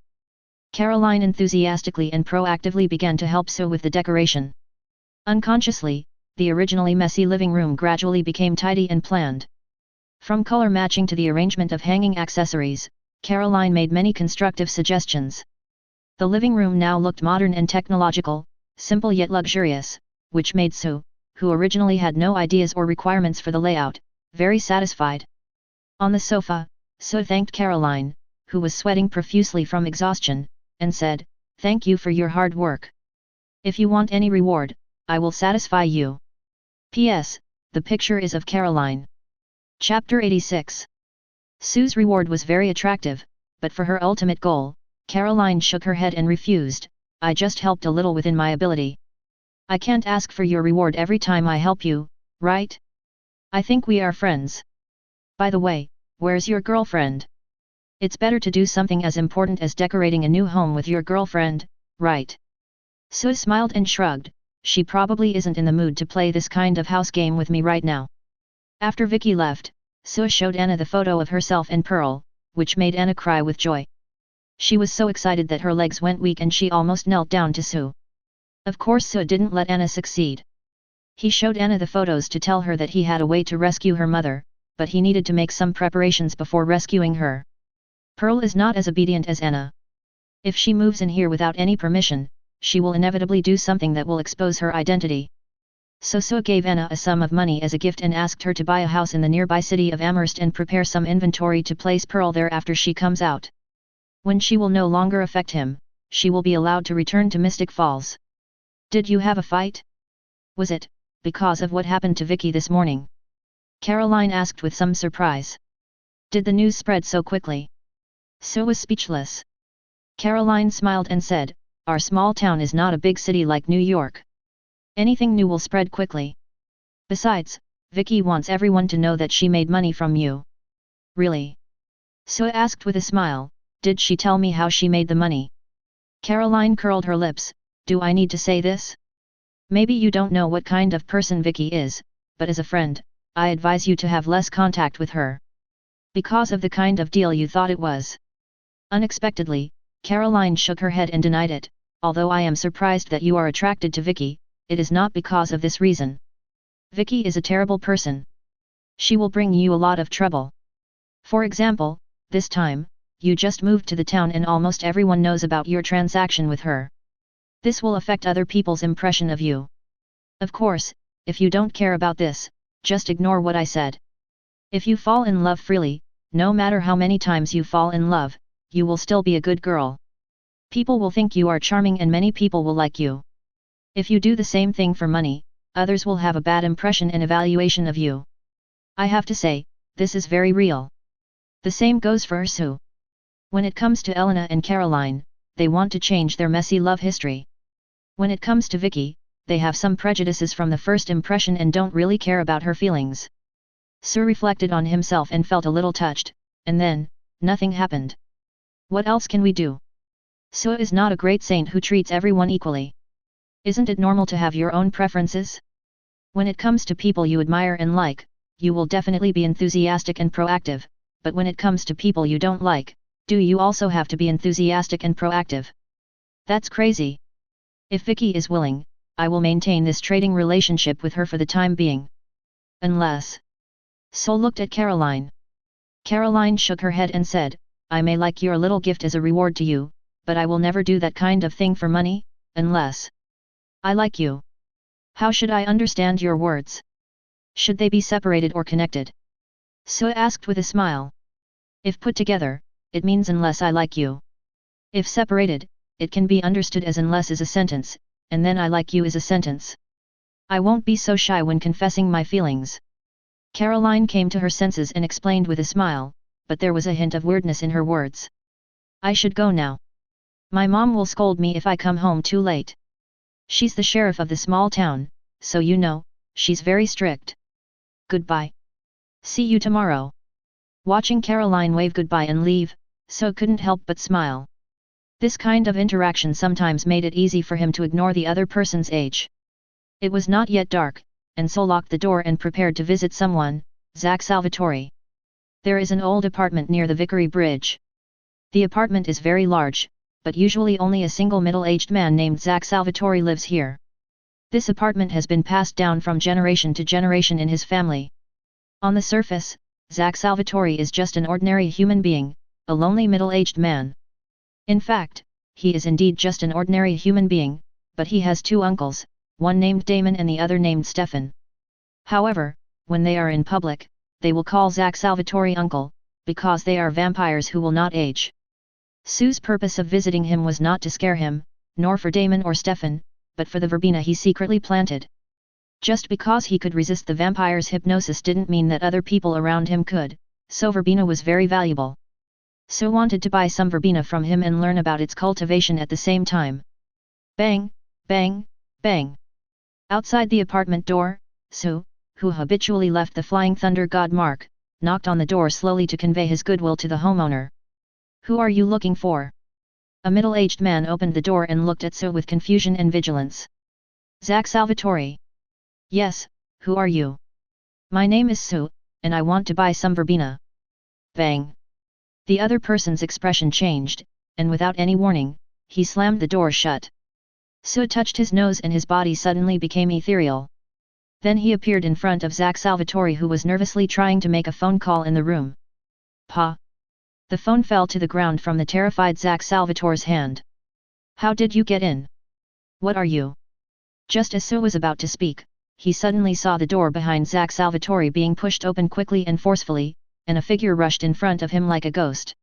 Caroline enthusiastically and proactively began to help Sue with the decoration. Unconsciously, the originally messy living room gradually became tidy and planned. From color matching to the arrangement of hanging accessories, Caroline made many constructive suggestions. The living room now looked modern and technological, simple yet luxurious, which made Sue, who originally had no ideas or requirements for the layout, very satisfied. On the sofa, Sue thanked Caroline, who was sweating profusely from exhaustion, and said, "Thank you for your hard work. If you want any reward, I will satisfy you." P.S. The picture is of Caroline. Chapter 86. Sue's reward was very attractive, but for her ultimate goal, Caroline shook her head and refused. "I just helped a little within my ability. I can't ask for your reward every time I help you, right? I think we are friends. By the way, where's your girlfriend? It's better to do something as important as decorating a new home with your girlfriend, right?" Sue smiled and shrugged. "She probably isn't in the mood to play this kind of house game with me right now." After Vicky left, Sue showed Anna the photo of herself and Pearl, which made Anna cry with joy. She was so excited that her legs went weak and she almost knelt down to Sue. Of course Sue didn't let Anna succeed. He showed Anna the photos to tell her that he had a way to rescue her mother, but he needed to make some preparations before rescuing her. Pearl is not as obedient as Anna. If she moves in here without any permission, she will inevitably do something that will expose her identity. So Sue gave Anna a sum of money as a gift and asked her to buy a house in the nearby city of Amherst and prepare some inventory to place Pearl there after she comes out. When she will no longer affect him, she will be allowed to return to Mystic Falls. "Did you have a fight? Was it because of what happened to Vicky this morning?" Caroline asked with some surprise. "Did the news spread so quickly?" Sue was speechless. Caroline smiled and said, "Our small town is not a big city like New York. Anything new will spread quickly. Besides, Vicky wants everyone to know that she made money from you." "Really?" Sue asked with a smile. "Did she tell me how she made the money?" Caroline curled her lips. "Do I need to say this? Maybe you don't know what kind of person Vicky is, but as a friend, I advise you to have less contact with her. Because of the kind of deal you thought it was." Unexpectedly, Caroline shook her head and denied it. "Although I am surprised that you are attracted to Vicky, it is not because of this reason. Vicky is a terrible person. She will bring you a lot of trouble. For example, this time, you just moved to the town and almost everyone knows about your transaction with her. This will affect other people's impression of you. Of course, if you don't care about this, just ignore what I said. If you fall in love freely, no matter how many times you fall in love, you will still be a good girl. People will think you are charming and many people will like you. If you do the same thing for money, others will have a bad impression and evaluation of you. I have to say, this is very real." The same goes for Sue. When it comes to Elena and Caroline, they want to change their messy love history. When it comes to Vicky, they have some prejudices from the first impression and don't really care about her feelings. Sue reflected on himself and felt a little touched, and then, nothing happened. What else can we do? Sue is not a great saint who treats everyone equally. Isn't it normal to have your own preferences? When it comes to people you admire and like, you will definitely be enthusiastic and proactive, but when it comes to people you don't like, do you also have to be enthusiastic and proactive? That's crazy. If Vicky is willing, I will maintain this trading relationship with her for the time being. Unless... Sue looked at Caroline. Caroline shook her head and said, "I may like your little gift as a reward to you, but I will never do that kind of thing for money, unless I like you." "How should I understand your words?" Should they be separated or connected? So asked with a smile. If put together, it means unless I like you. If separated, it can be understood as unless is a sentence, and then I like you is a sentence. I won't be so shy when confessing my feelings. Caroline came to her senses and explained with a smile, but there was a hint of weirdness in her words. I should go now. My mom will scold me if I come home too late. She's the sheriff of the small town, so you know, she's very strict. Goodbye. See you tomorrow. Watching Caroline wave goodbye and leave, So couldn't help but smile. This kind of interaction sometimes made it easy for him to ignore the other person's age. It was not yet dark, and So locked the door and prepared to visit someone, Zach Salvatore. There is an old apartment near the Vickery Bridge. The apartment is very large, but usually only a single middle-aged man named Zach Salvatore lives here. This apartment has been passed down from generation to generation in his family. On the surface, Zach Salvatore is just an ordinary human being, a lonely middle-aged man. In fact, he is indeed just an ordinary human being, but he has two uncles, one named Damon and the other named Stefan. However, when they are in public, they will call Zach Salvatore uncle, because they are vampires who will not age. Sue's purpose of visiting him was not to scare him, nor for Damon or Stefan, but for the verbena he secretly planted. Just because he could resist the vampire's hypnosis didn't mean that other people around him could, so verbena was very valuable. Sue wanted to buy some verbena from him and learn about its cultivation at the same time. Bang, bang, bang. Outside the apartment door, Sue, who habitually left the Flying Thunder god mark, knocked on the door slowly to convey his goodwill to the homeowner. Who are you looking for? A middle-aged man opened the door and looked at Sue with confusion and vigilance. Zach Salvatore. Yes, who are you? My name is Sue, and I want to buy some verbena. Bang. The other person's expression changed, and without any warning, he slammed the door shut. Sue touched his nose and his body suddenly became ethereal. Then he appeared in front of Zach Salvatore, who was nervously trying to make a phone call in the room. Pa! The phone fell to the ground from the terrified Zach Salvatore's hand. How did you get in? What are you? Just as Sue was about to speak, he suddenly saw the door behind Zach Salvatore being pushed open quickly and forcefully, and a figure rushed in front of him like a ghost.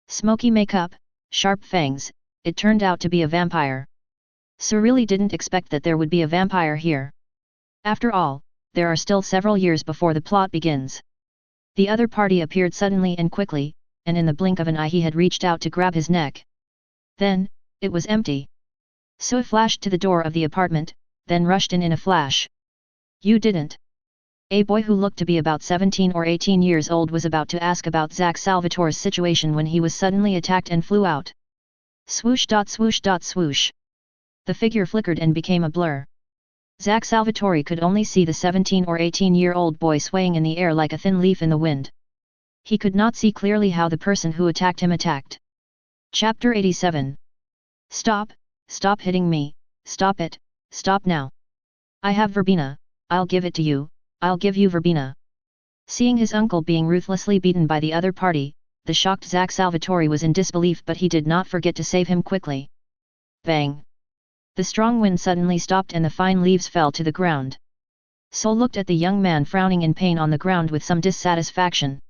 Smoky makeup, sharp fangs, it turned out to be a vampire. Sue really didn't expect that there would be a vampire here. After all, there are still several years before the plot begins. The other party appeared suddenly and quickly, and in the blink of an eye he had reached out to grab his neck. Then, it was empty. Sue flashed to the door of the apartment, then rushed in a flash. You didn't. A boy who looked to be about 17 or 18 years old was about to ask about Zach Salvatore's situation when he was suddenly attacked and flew out. Swoosh dot swoosh dot swoosh. The figure flickered and became a blur. Zach Salvatore could only see the 17 or 18-year-old boy swaying in the air like a thin leaf in the wind. He could not see clearly how the person who attacked him attacked. Chapter 87. Stop, stop hitting me, stop it, stop now. I have verbena, I'll give it to you, I'll give you verbena. Seeing his uncle being ruthlessly beaten by the other party, the shocked Zach Salvatore was in disbelief, but he did not forget to save him quickly. Bang! The strong wind suddenly stopped and the fine leaves fell to the ground. Sol looked at the young man frowning in pain on the ground with some dissatisfaction.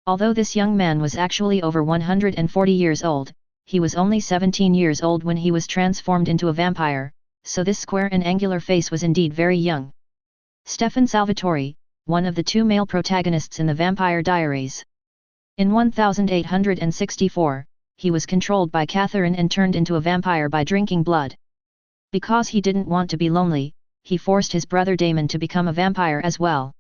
Although this young man was actually over 140 years old, he was only 17 years old when he was transformed into a vampire, so this square and angular face was indeed very young. Stefan Salvatore, one of the two male protagonists in the Vampire Diaries. In 1864, he was controlled by Catherine and turned into a vampire by drinking blood. Because he didn't want to be lonely, he forced his brother Damon to become a vampire as well.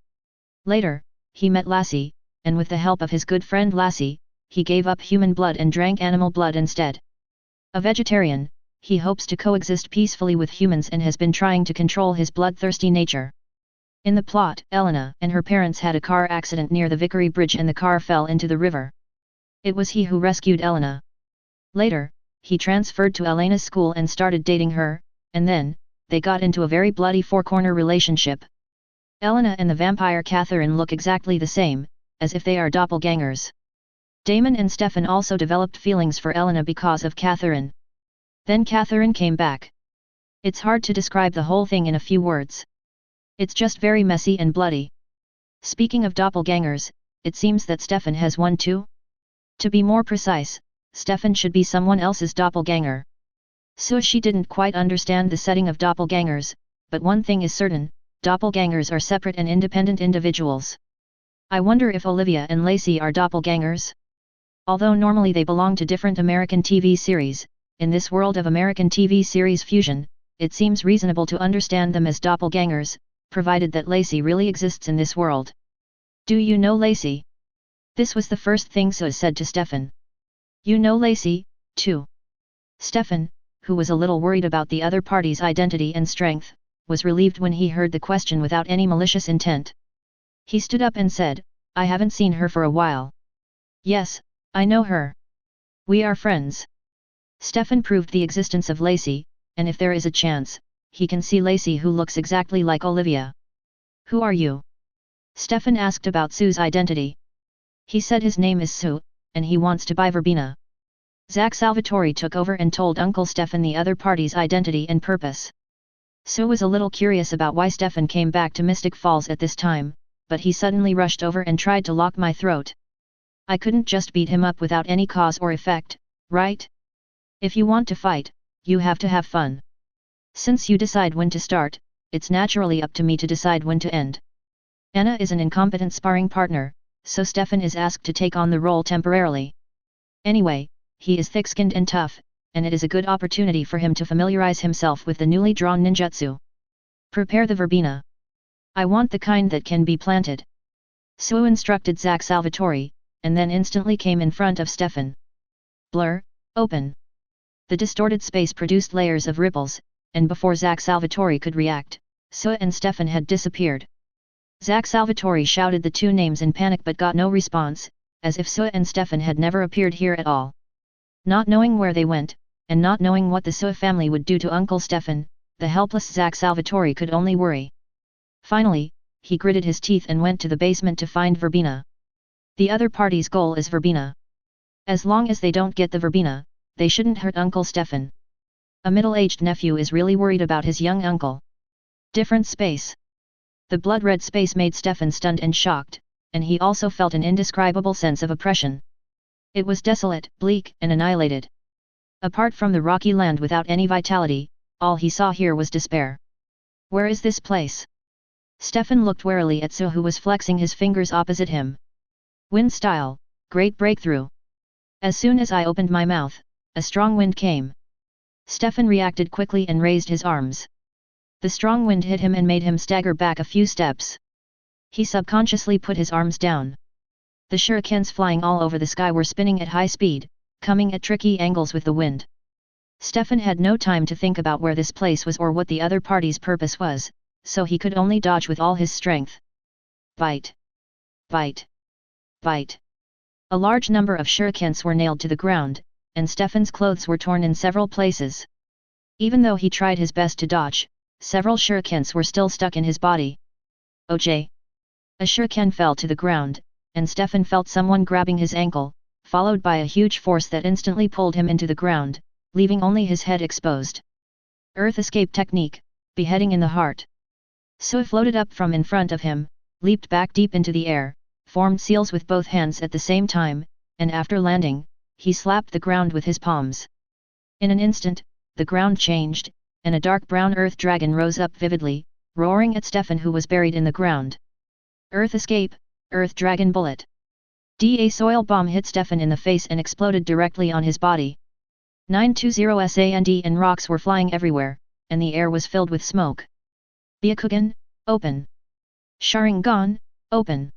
Later, he met Lassie, and with the help of his good friend Lassie, he gave up human blood and drank animal blood instead. A vegetarian, he hopes to coexist peacefully with humans and has been trying to control his bloodthirsty nature. In the plot, Elena and her parents had a car accident near the Vickery Bridge and the car fell into the river. It was he who rescued Elena. Later, he transferred to Elena's school and started dating her, and then, they got into a very bloody four-corner relationship. Elena and the vampire Catherine look exactly the same, as if they are doppelgangers. Damon and Stefan also developed feelings for Elena because of Catherine. Then Catherine came back. It's hard to describe the whole thing in a few words. It's just very messy and bloody. Speaking of doppelgangers, it seems that Stefan has one too? To be more precise, Stefan should be someone else's doppelganger. So she didn't quite understand the setting of doppelgangers, but one thing is certain, doppelgangers are separate and independent individuals. I wonder if Olivia and Lacey are doppelgangers? Although normally they belong to different American TV series, in this world of American TV series fusion, it seems reasonable to understand them as doppelgangers, provided that Lacey really exists in this world. Do you know Lacey? This was the first thing Sue said to Stefan. You know Lacey, too. Stefan, who was a little worried about the other party's identity and strength, was relieved when he heard the question without any malicious intent. He stood up and said, I haven't seen her for a while. Yes, I know her. We are friends. Stefan proved the existence of Lacey, and if there is a chance, he can see Lacey who looks exactly like Olivia. Who are you? Stefan asked about Sue's identity. He said his name is Sue, and he wants to buy Verbena. Zach Salvatore took over and told Uncle Stefan the other party's identity and purpose. Sue was a little curious about why Stefan came back to Mystic Falls at this time, but he suddenly rushed over and tried to lock my throat. I couldn't just beat him up without any cause or effect, right? If you want to fight, you have to have fun. Since you decide when to start, it's naturally up to me to decide when to end. Anna is an incompetent sparring partner, so Stefan is asked to take on the role temporarily. Anyway, he is thick-skinned and tough, and it is a good opportunity for him to familiarize himself with the newly drawn ninjutsu. Prepare the verbena. I want the kind that can be planted. Sue instructed Zach Salvatore, and then instantly came in front of Stefan. Blur, open. The distorted space produced layers of ripples, and before Zach Salvatore could react, Sue and Stefan had disappeared. Zach Salvatore shouted the two names in panic but got no response, as if Sue and Stefan had never appeared here at all. Not knowing where they went, and not knowing what the Sue family would do to Uncle Stefan, the helpless Zach Salvatore could only worry. Finally, he gritted his teeth and went to the basement to find Verbena. The other party's goal is Verbena. As long as they don't get the Verbena, they shouldn't hurt Uncle Stefan. A middle-aged nephew is really worried about his young uncle. Different space. The blood-red space made Stefan stunned and shocked, and he also felt an indescribable sense of oppression. It was desolate, bleak, and annihilated. Apart from the rocky land without any vitality, all he saw here was despair. Where is this place? Stefan looked warily at Sue who was flexing his fingers opposite him. Wind style, great breakthrough. As soon as I opened my mouth, a strong wind came. Stefan reacted quickly and raised his arms. The strong wind hit him and made him stagger back a few steps. He subconsciously put his arms down. The shurikens flying all over the sky were spinning at high speed, coming at tricky angles with the wind. Stefan had no time to think about where this place was or what the other party's purpose was, so he could only dodge with all his strength. Bite! Bite! Bite! A large number of shurikens were nailed to the ground, and Stefan's clothes were torn in several places. Even though he tried his best to dodge, several shurikens were still stuck in his body. OJ! A shuriken fell to the ground, and Stefan felt someone grabbing his ankle, followed by a huge force that instantly pulled him into the ground, leaving only his head exposed. Earth escape technique, beheading in the heart. Sue floated up from in front of him, leaped back deep into the air, formed seals with both hands at the same time, and after landing, he slapped the ground with his palms. In an instant, the ground changed, and a dark brown earth dragon rose up vividly, roaring at Stefan who was buried in the ground. Earth escape, earth dragon bullet. A soil bomb hit Stefan in the face and exploded directly on his body. 920 SAND and rocks were flying everywhere, and the air was filled with smoke. Byakugan, open. Sharingan, open.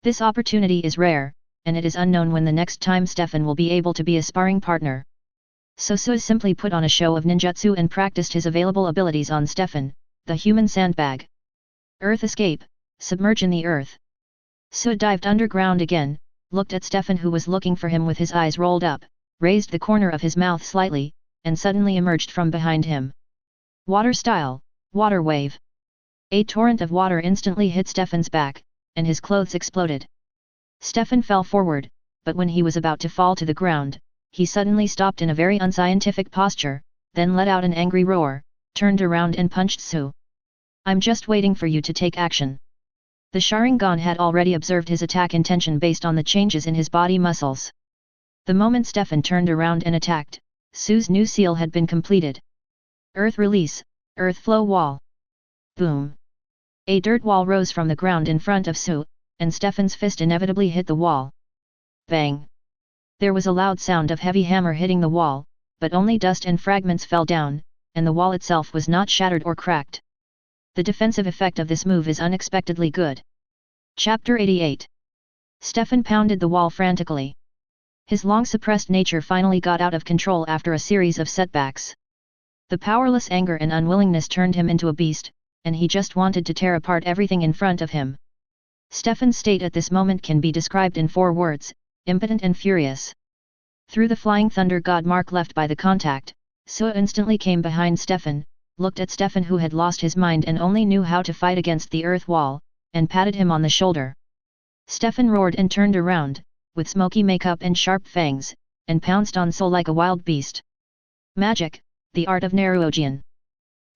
This opportunity is rare, and it is unknown when the next time Stefan will be able to be a sparring partner. So Sue simply put on a show of ninjutsu and practiced his available abilities on Stefan, the human sandbag. Earth escape, submerge in the earth. Sue dived underground again, looked at Stefan who was looking for him with his eyes rolled up, raised the corner of his mouth slightly, and suddenly emerged from behind him. Water style, water wave. A torrent of water instantly hit Stefan's back, and his clothes exploded. Stefan fell forward, but when he was about to fall to the ground, he suddenly stopped in a very unscientific posture, then let out an angry roar, turned around and punched Sue. I'm just waiting for you to take action. The Sharingan had already observed his attack intention based on the changes in his body muscles. The moment Stefan turned around and attacked, Su's new seal had been completed. Earth release, earth flow wall. Boom! A dirt wall rose from the ground in front of Su, and Stefan's fist inevitably hit the wall. Bang! There was a loud sound of heavy hammer hitting the wall, but only dust and fragments fell down, and the wall itself was not shattered or cracked. The defensive effect of this move is unexpectedly good. Chapter 88. Stefan pounded the wall frantically. His long-suppressed nature finally got out of control after a series of setbacks. The powerless anger and unwillingness turned him into a beast, and he just wanted to tear apart everything in front of him. Stefan's state at this moment can be described in 4 words: impotent and furious. Through the flying thunder god mark left by the contact, Su instantly came behind Stefan, looked at Stefan who had lost his mind and only knew how to fight against the earth wall, and patted him on the shoulder. Stefan roared and turned around, with smoky makeup and sharp fangs, and pounced on Su like a wild beast. Magic, the art of Naruto.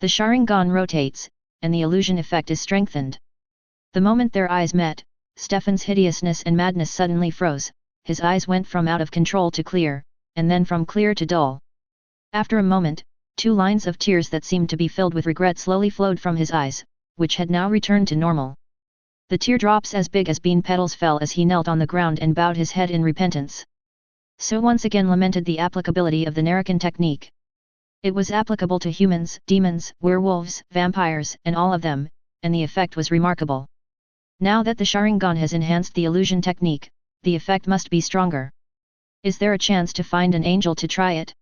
The Sharingan rotates, and the illusion effect is strengthened. The moment their eyes met, Stefan's hideousness and madness suddenly froze, his eyes went from out of control to clear, and then from clear to dull. After a moment, 2 lines of tears that seemed to be filled with regret slowly flowed from his eyes, which had now returned to normal. The teardrops as big as bean petals fell as he knelt on the ground and bowed his head in repentance. Su once again lamented the applicability of the Naruto technique. It was applicable to humans, demons, werewolves, vampires, and all of them, and the effect was remarkable. Now that the Sharingan has enhanced the illusion technique, the effect must be stronger. Is there a chance to find an angel to try it?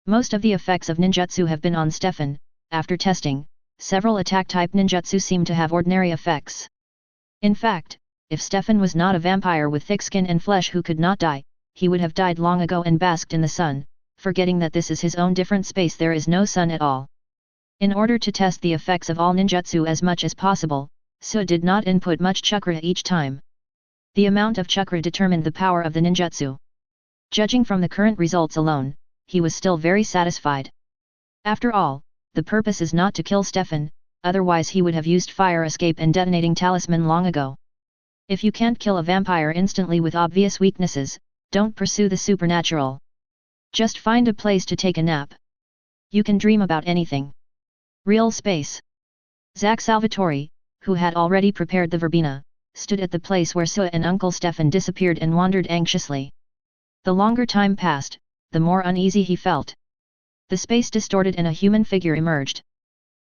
Most of the effects of ninjutsu have been on Stefan. After testing, several attack-type ninjutsu seem to have ordinary effects. In fact, if Stefan was not a vampire with thick skin and flesh who could not die, he would have died long ago and basked in the sun, forgetting that this is his own different space. There is no sun at all. In order to test the effects of all ninjutsu as much as possible, Su did not input much chakra each time. The amount of chakra determined the power of the ninjutsu. Judging from the current results alone, he was still very satisfied. After all, the purpose is not to kill Stefan, otherwise he would have used fire escape and detonating talisman long ago. If you can't kill a vampire instantly with obvious weaknesses, don't pursue the supernatural. Just find a place to take a nap. You can dream about anything. Real space. Zach Salvatore, who had already prepared the verbena, stood at the place where Su and Uncle Stefan disappeared and wandered anxiously. The longer time passed, the more uneasy he felt. The space distorted and a human figure emerged.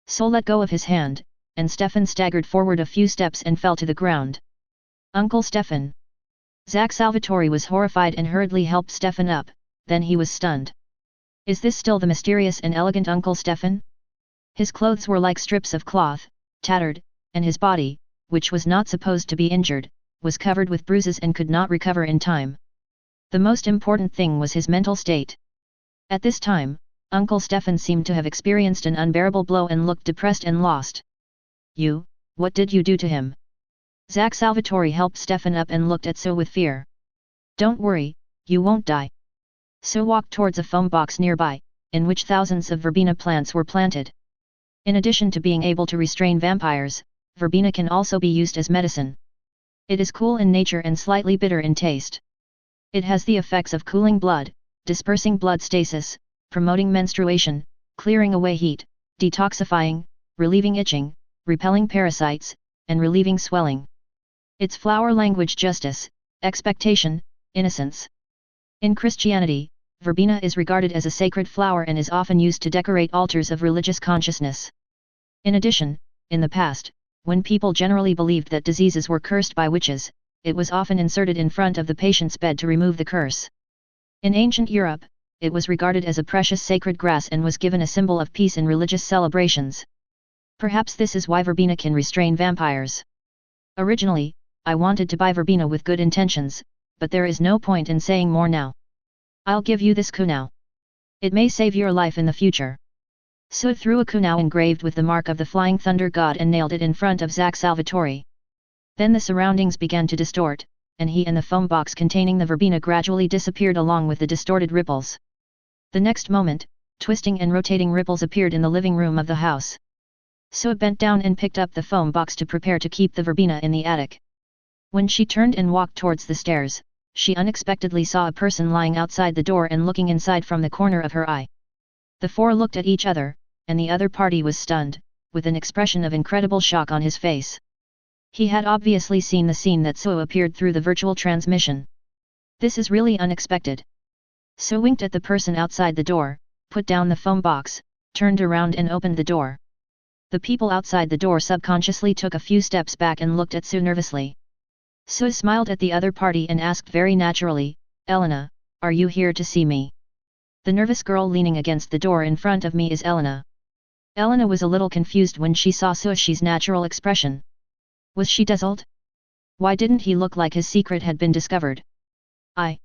Su let go of his hand, and Stefan staggered forward a few steps and fell to the ground. Uncle Stefan. Zach Salvatore was horrified and hurriedly helped Stefan up, then he was stunned. Is this still the mysterious and elegant Uncle Stefan? His clothes were like strips of cloth, tattered, and his body, which was not supposed to be injured, was covered with bruises and could not recover in time. The most important thing was his mental state. At this time, Uncle Stefan seemed to have experienced an unbearable blow and looked depressed and lost. What did you do to him? Zach Salvatore helped Stefan up and looked at Su with fear. Don't worry, you won't die. Su walked towards a foam box nearby, in which thousands of verbena plants were planted. In addition to being able to restrain vampires, verbena can also be used as medicine. It is cool in nature and slightly bitter in taste. It has the effects of cooling blood, dispersing blood stasis, promoting menstruation, clearing away heat, detoxifying, relieving itching, repelling parasites, and relieving swelling. Its flower language: justice, expectation, innocence. In Christianity, verbena is regarded as a sacred flower and is often used to decorate altars of religious consciousness. In addition, in the past, when people generally believed that diseases were cursed by witches, it was often inserted in front of the patient's bed to remove the curse. In ancient Europe, it was regarded as a precious sacred grass and was given a symbol of peace in religious celebrations. Perhaps this is why verbena can restrain vampires. Originally, I wanted to buy verbena with good intentions, but there is no point in saying more now. I'll give you this kunai. It may save your life in the future. Su threw a kunai engraved with the mark of the flying thunder god and nailed it in front of Zach Salvatore. Then the surroundings began to distort, and he and the foam box containing the verbena gradually disappeared along with the distorted ripples. The next moment, twisting and rotating ripples appeared in the living room of the house. Sue bent down and picked up the foam box to prepare to keep the verbena in the attic. When she turned and walked towards the stairs, she unexpectedly saw a person lying outside the door and looking inside from the corner of her eye. The four looked at each other, and the other party was stunned, with an expression of incredible shock on his face. He had obviously seen the scene that Sue appeared through the virtual transmission. This is really unexpected. Sue winked at the person outside the door, put down the foam box, turned around and opened the door. The people outside the door subconsciously took a few steps back and looked at Sue nervously. Sue smiled at the other party and asked very naturally, "Elena, are you here to see me?" The nervous girl leaning against the door in front of me is Elena. Elena was a little confused when she saw Sue's natural expression. Was she dazzled? Why didn't he look like his secret had been discovered? I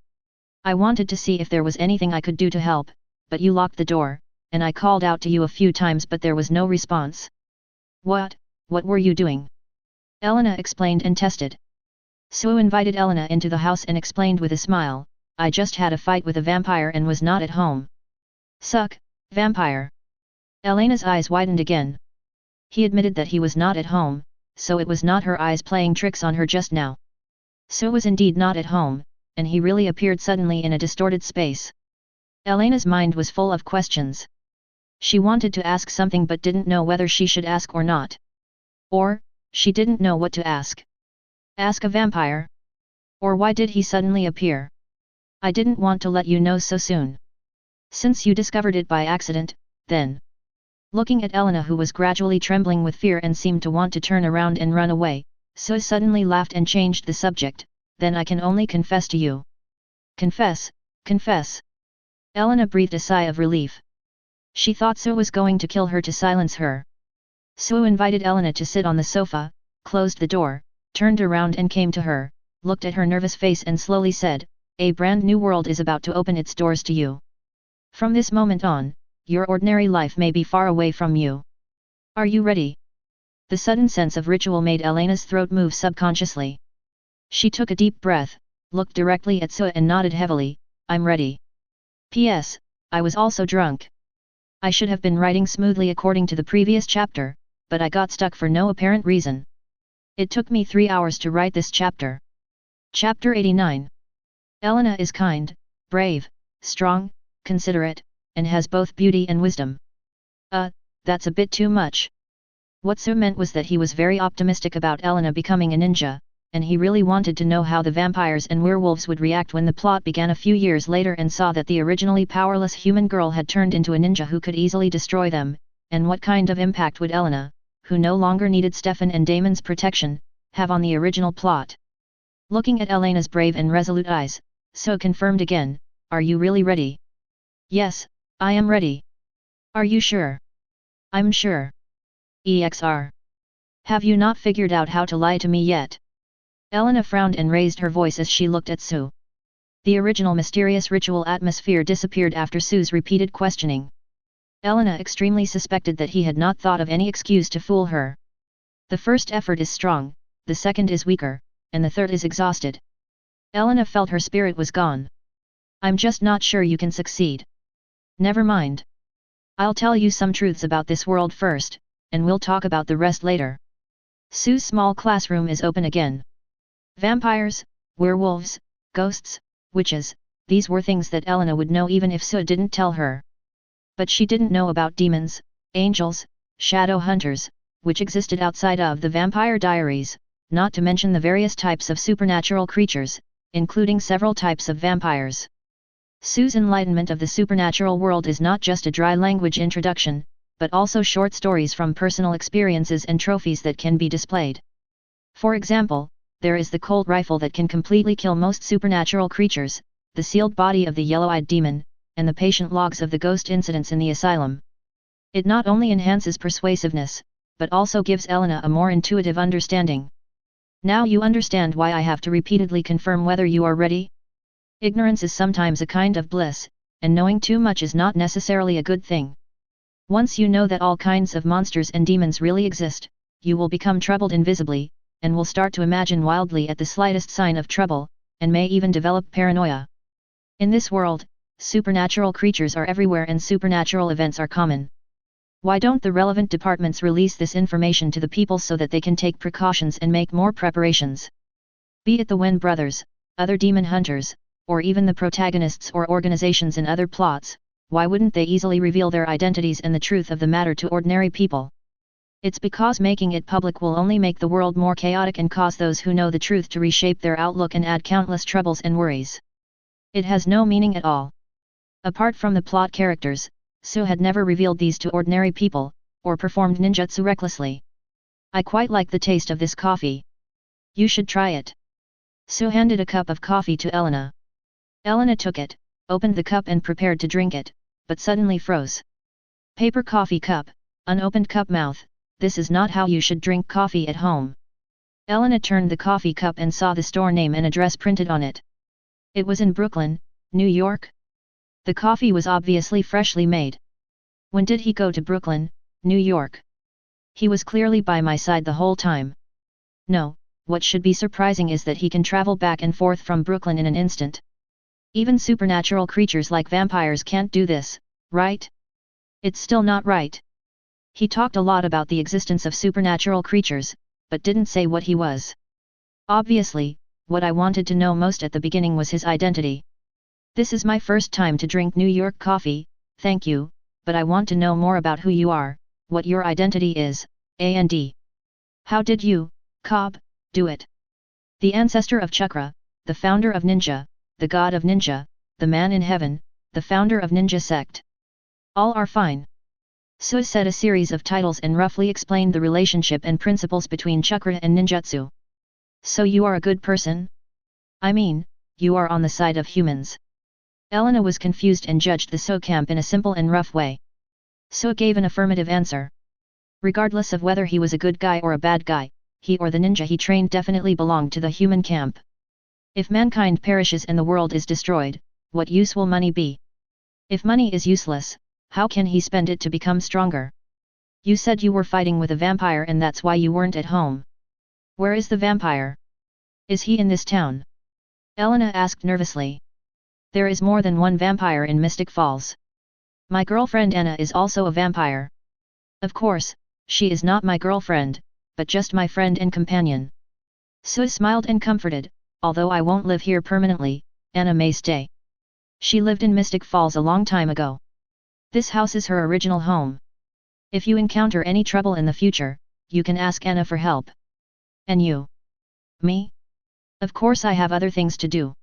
wanted to see if there was anything I could do to help, but you locked the door, and I called out to you a few times but there was no response. What were you doing? Elena explained and tested. Sue invited Elena into the house and explained with a smile, I just had a fight with a vampire and was not at home. Suck, vampire. Elena's eyes widened again. He admitted that he was not at home, so it was not her eyes playing tricks on her just now. Sue was indeed not at home, and he really appeared suddenly in a distorted space. Elena's mind was full of questions. She wanted to ask something but didn't know whether she should ask or not. Or, she didn't know what to ask. Ask a vampire? Or why did he suddenly appear? I didn't want to let you know so soon. Since you discovered it by accident, then. Looking at Elena who was gradually trembling with fear and seemed to want to turn around and run away, Sue suddenly laughed and changed the subject, then I can only confess to you. Confess, confess. Elena breathed a sigh of relief. She thought Sue was going to kill her to silence her. Sue invited Elena to sit on the sofa, closed the door, turned around and came to her, looked at her nervous face and slowly said, a brand new world is about to open its doors to you. From this moment on, your ordinary life may be far away from you. Are you ready? The sudden sense of ritual made Elena's throat move subconsciously. She took a deep breath, looked directly at Sue and nodded heavily, I'm ready. P.S. I was also drunk. I should have been writing smoothly according to the previous chapter, but I got stuck for no apparent reason. It took me 3 hours to write this chapter. Chapter 89. Elena is kind, brave, strong, considerate, and has both beauty and wisdom. That's a bit too much. What Sue meant was that he was very optimistic about Elena becoming a ninja, and he really wanted to know how the vampires and werewolves would react when the plot began a few years later and saw that the originally powerless human girl had turned into a ninja who could easily destroy them, and what kind of impact would Elena, who no longer needed Stefan and Damon's protection, have on the original plot. Looking at Elena's brave and resolute eyes, Sue confirmed again, are you really ready? Yes, I am ready. Are you sure? I'm sure. EXR. Have you not figured out how to lie to me yet? Elena frowned and raised her voice as she looked at Sue. The original mysterious ritual atmosphere disappeared after Sue's repeated questioning. Elena extremely suspected that he had not thought of any excuse to fool her. The first effort is strong, the second is weaker, and the third is exhausted. Elena felt her spirit was gone. I'm just not sure you can succeed. Never mind. I'll tell you some truths about this world first, and we'll talk about the rest later. Sue's small classroom is open again. Vampires, werewolves, ghosts, witches, these were things that Elena would know even if Sue didn't tell her. But she didn't know about demons, angels, shadow hunters, which existed outside of the Vampire Diaries, not to mention the various types of supernatural creatures, including several types of vampires. Sue's enlightenment of the supernatural world is not just a dry language introduction, but also short stories from personal experiences and trophies that can be displayed. For example, there is the cold rifle that can completely kill most supernatural creatures, the sealed body of the yellow-eyed demon, and the patient logs of the ghost incidents in the asylum. It not only enhances persuasiveness, but also gives Elena a more intuitive understanding. Now you understand why I have to repeatedly confirm whether you are ready? Ignorance is sometimes a kind of bliss, and knowing too much is not necessarily a good thing. Once you know that all kinds of monsters and demons really exist, you will become troubled invisibly, and will start to imagine wildly at the slightest sign of trouble, and may even develop paranoia. In this world, supernatural creatures are everywhere and supernatural events are common. Why don't the relevant departments release this information to the people so that they can take precautions and make more preparations? Be it the Wen brothers, other demon hunters, or even the protagonists or organizations in other plots, why wouldn't they easily reveal their identities and the truth of the matter to ordinary people? It's because making it public will only make the world more chaotic and cause those who know the truth to reshape their outlook and add countless troubles and worries. It has no meaning at all. Apart from the plot characters, Sue had never revealed these to ordinary people, or performed ninjutsu recklessly. I quite like the taste of this coffee. You should try it. Sue handed a cup of coffee to Elena. Elena took it, opened the cup and prepared to drink it, but suddenly froze. Paper coffee cup, unopened cup mouth, this is not how you should drink coffee at home. Elena turned the coffee cup and saw the store name and address printed on it. It was in Brooklyn, New York. The coffee was obviously freshly made. When did he go to Brooklyn, New York? He was clearly by my side the whole time. No, what should be surprising is that he can travel back and forth from Brooklyn in an instant. Even supernatural creatures like vampires can't do this, right? It's still not right. He talked a lot about the existence of supernatural creatures, but didn't say what he was. Obviously, what I wanted to know most at the beginning was his identity. This is my first time to drink New York coffee, thank you, but I want to know more about who you are, what your identity is, and how did you, Cobb, do it? The ancestor of Chakra, the founder of ninja, the god of ninja, the man in heaven, the founder of ninja sect. All are fine. Sue said a series of titles and roughly explained the relationship and principles between Chakra and ninjutsu. So you are a good person? I mean, you are on the side of humans. Elena was confused and judged the Sue camp in a simple and rough way. Sue gave an affirmative answer. Regardless of whether he was a good guy or a bad guy, he or the ninja he trained definitely belonged to the human camp. If mankind perishes and the world is destroyed, what use will money be? If money is useless, how can he spend it to become stronger? You said you were fighting with a vampire and that's why you weren't at home. Where is the vampire? Is he in this town? Elena asked nervously. There is more than one vampire in Mystic Falls. My girlfriend Anna is also a vampire. Of course, she is not my girlfriend, but just my friend and companion. Sue smiled and comforted, although I won't live here permanently, Anna may stay. She lived in Mystic Falls a long time ago. This house is her original home. If you encounter any trouble in the future, you can ask Anna for help. And you? Me? Of course I have other things to do.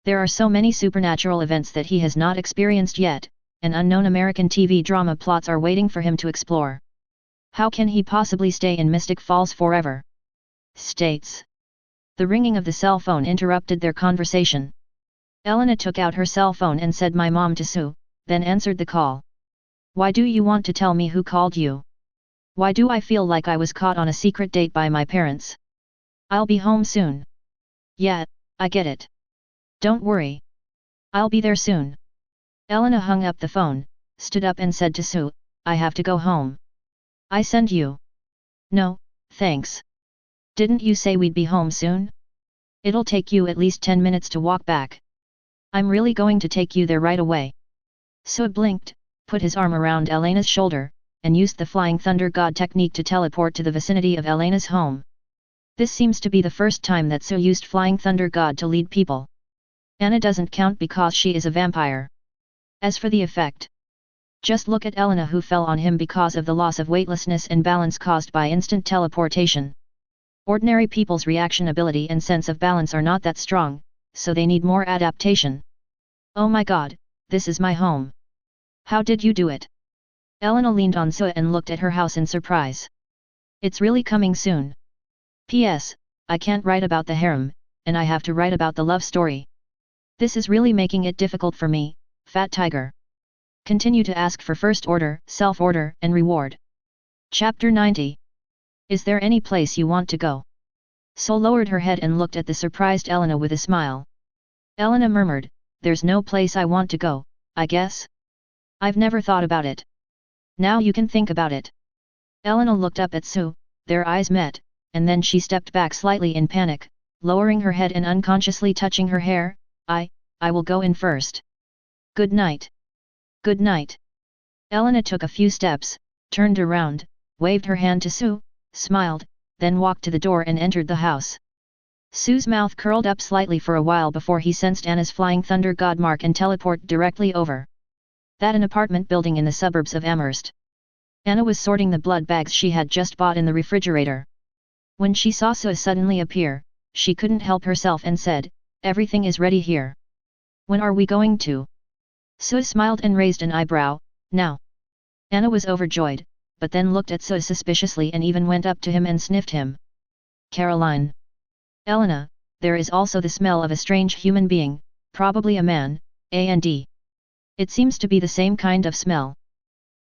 There are so many supernatural events that he has not experienced yet, and unknown American TV drama plots are waiting for him to explore. How can he possibly stay in Mystic Falls forever? States. The ringing of the cell phone interrupted their conversation. Elena took out her cell phone and said my mom to Sue, then answered the call. Why do you want to tell me who called you? Why do I feel like I was caught on a secret date by my parents? I'll be home soon. Yeah, I get it. Don't worry. I'll be there soon. Elena hung up the phone, stood up and said to Sue, I have to go home. I send you. No, thanks. Didn't you say we'd be home soon? It'll take you at least 10 minutes to walk back. I'm really going to take you there right away. Sue blinked, put his arm around Elena's shoulder, and used the Flying Thunder God technique to teleport to the vicinity of Elena's home. This seems to be the first time that Sue used Flying Thunder God to lead people. Anna doesn't count because she is a vampire. As for the effect, just look at Elena who fell on him because of the loss of weightlessness and balance caused by instant teleportation. Ordinary people's reaction ability and sense of balance are not that strong, so they need more adaptation. Oh my god, this is my home. How did you do it? Elena leaned on Sue and looked at her house in surprise. It's really coming soon. P.S. I can't write about the harem, and I have to write about the love story. This is really making it difficult for me, Fat Tiger. Continue to ask for first order, self-order, and reward. Chapter 90. Is there any place you want to go? Sue lowered her head and looked at the surprised Elena with a smile. Elena murmured, there's no place I want to go, I guess? I've never thought about it. Now you can think about it. Elena looked up at Sue, their eyes met, and then she stepped back slightly in panic, lowering her head and unconsciously touching her hair. I will go in first. Good night. Good night. Elena took a few steps, turned around, waved her hand to Sue, smiled, then walked to the door and entered the house. Sue's mouth curled up slightly for a while before he sensed Anna's flying thunder god mark and teleport directly over. That an apartment building in the suburbs of Amherst. Anna was sorting the blood bags she had just bought in the refrigerator. When she saw Sue suddenly appear, she couldn't help herself and said, "Everything is ready here. When are we going to?" Sue smiled and raised an eyebrow, "Now." Anna was overjoyed, but then looked at Sue suspiciously and even went up to him and sniffed him. "Caroline. Elena, there is also the smell of a strange human being, probably a man, and it seems to be the same kind of smell.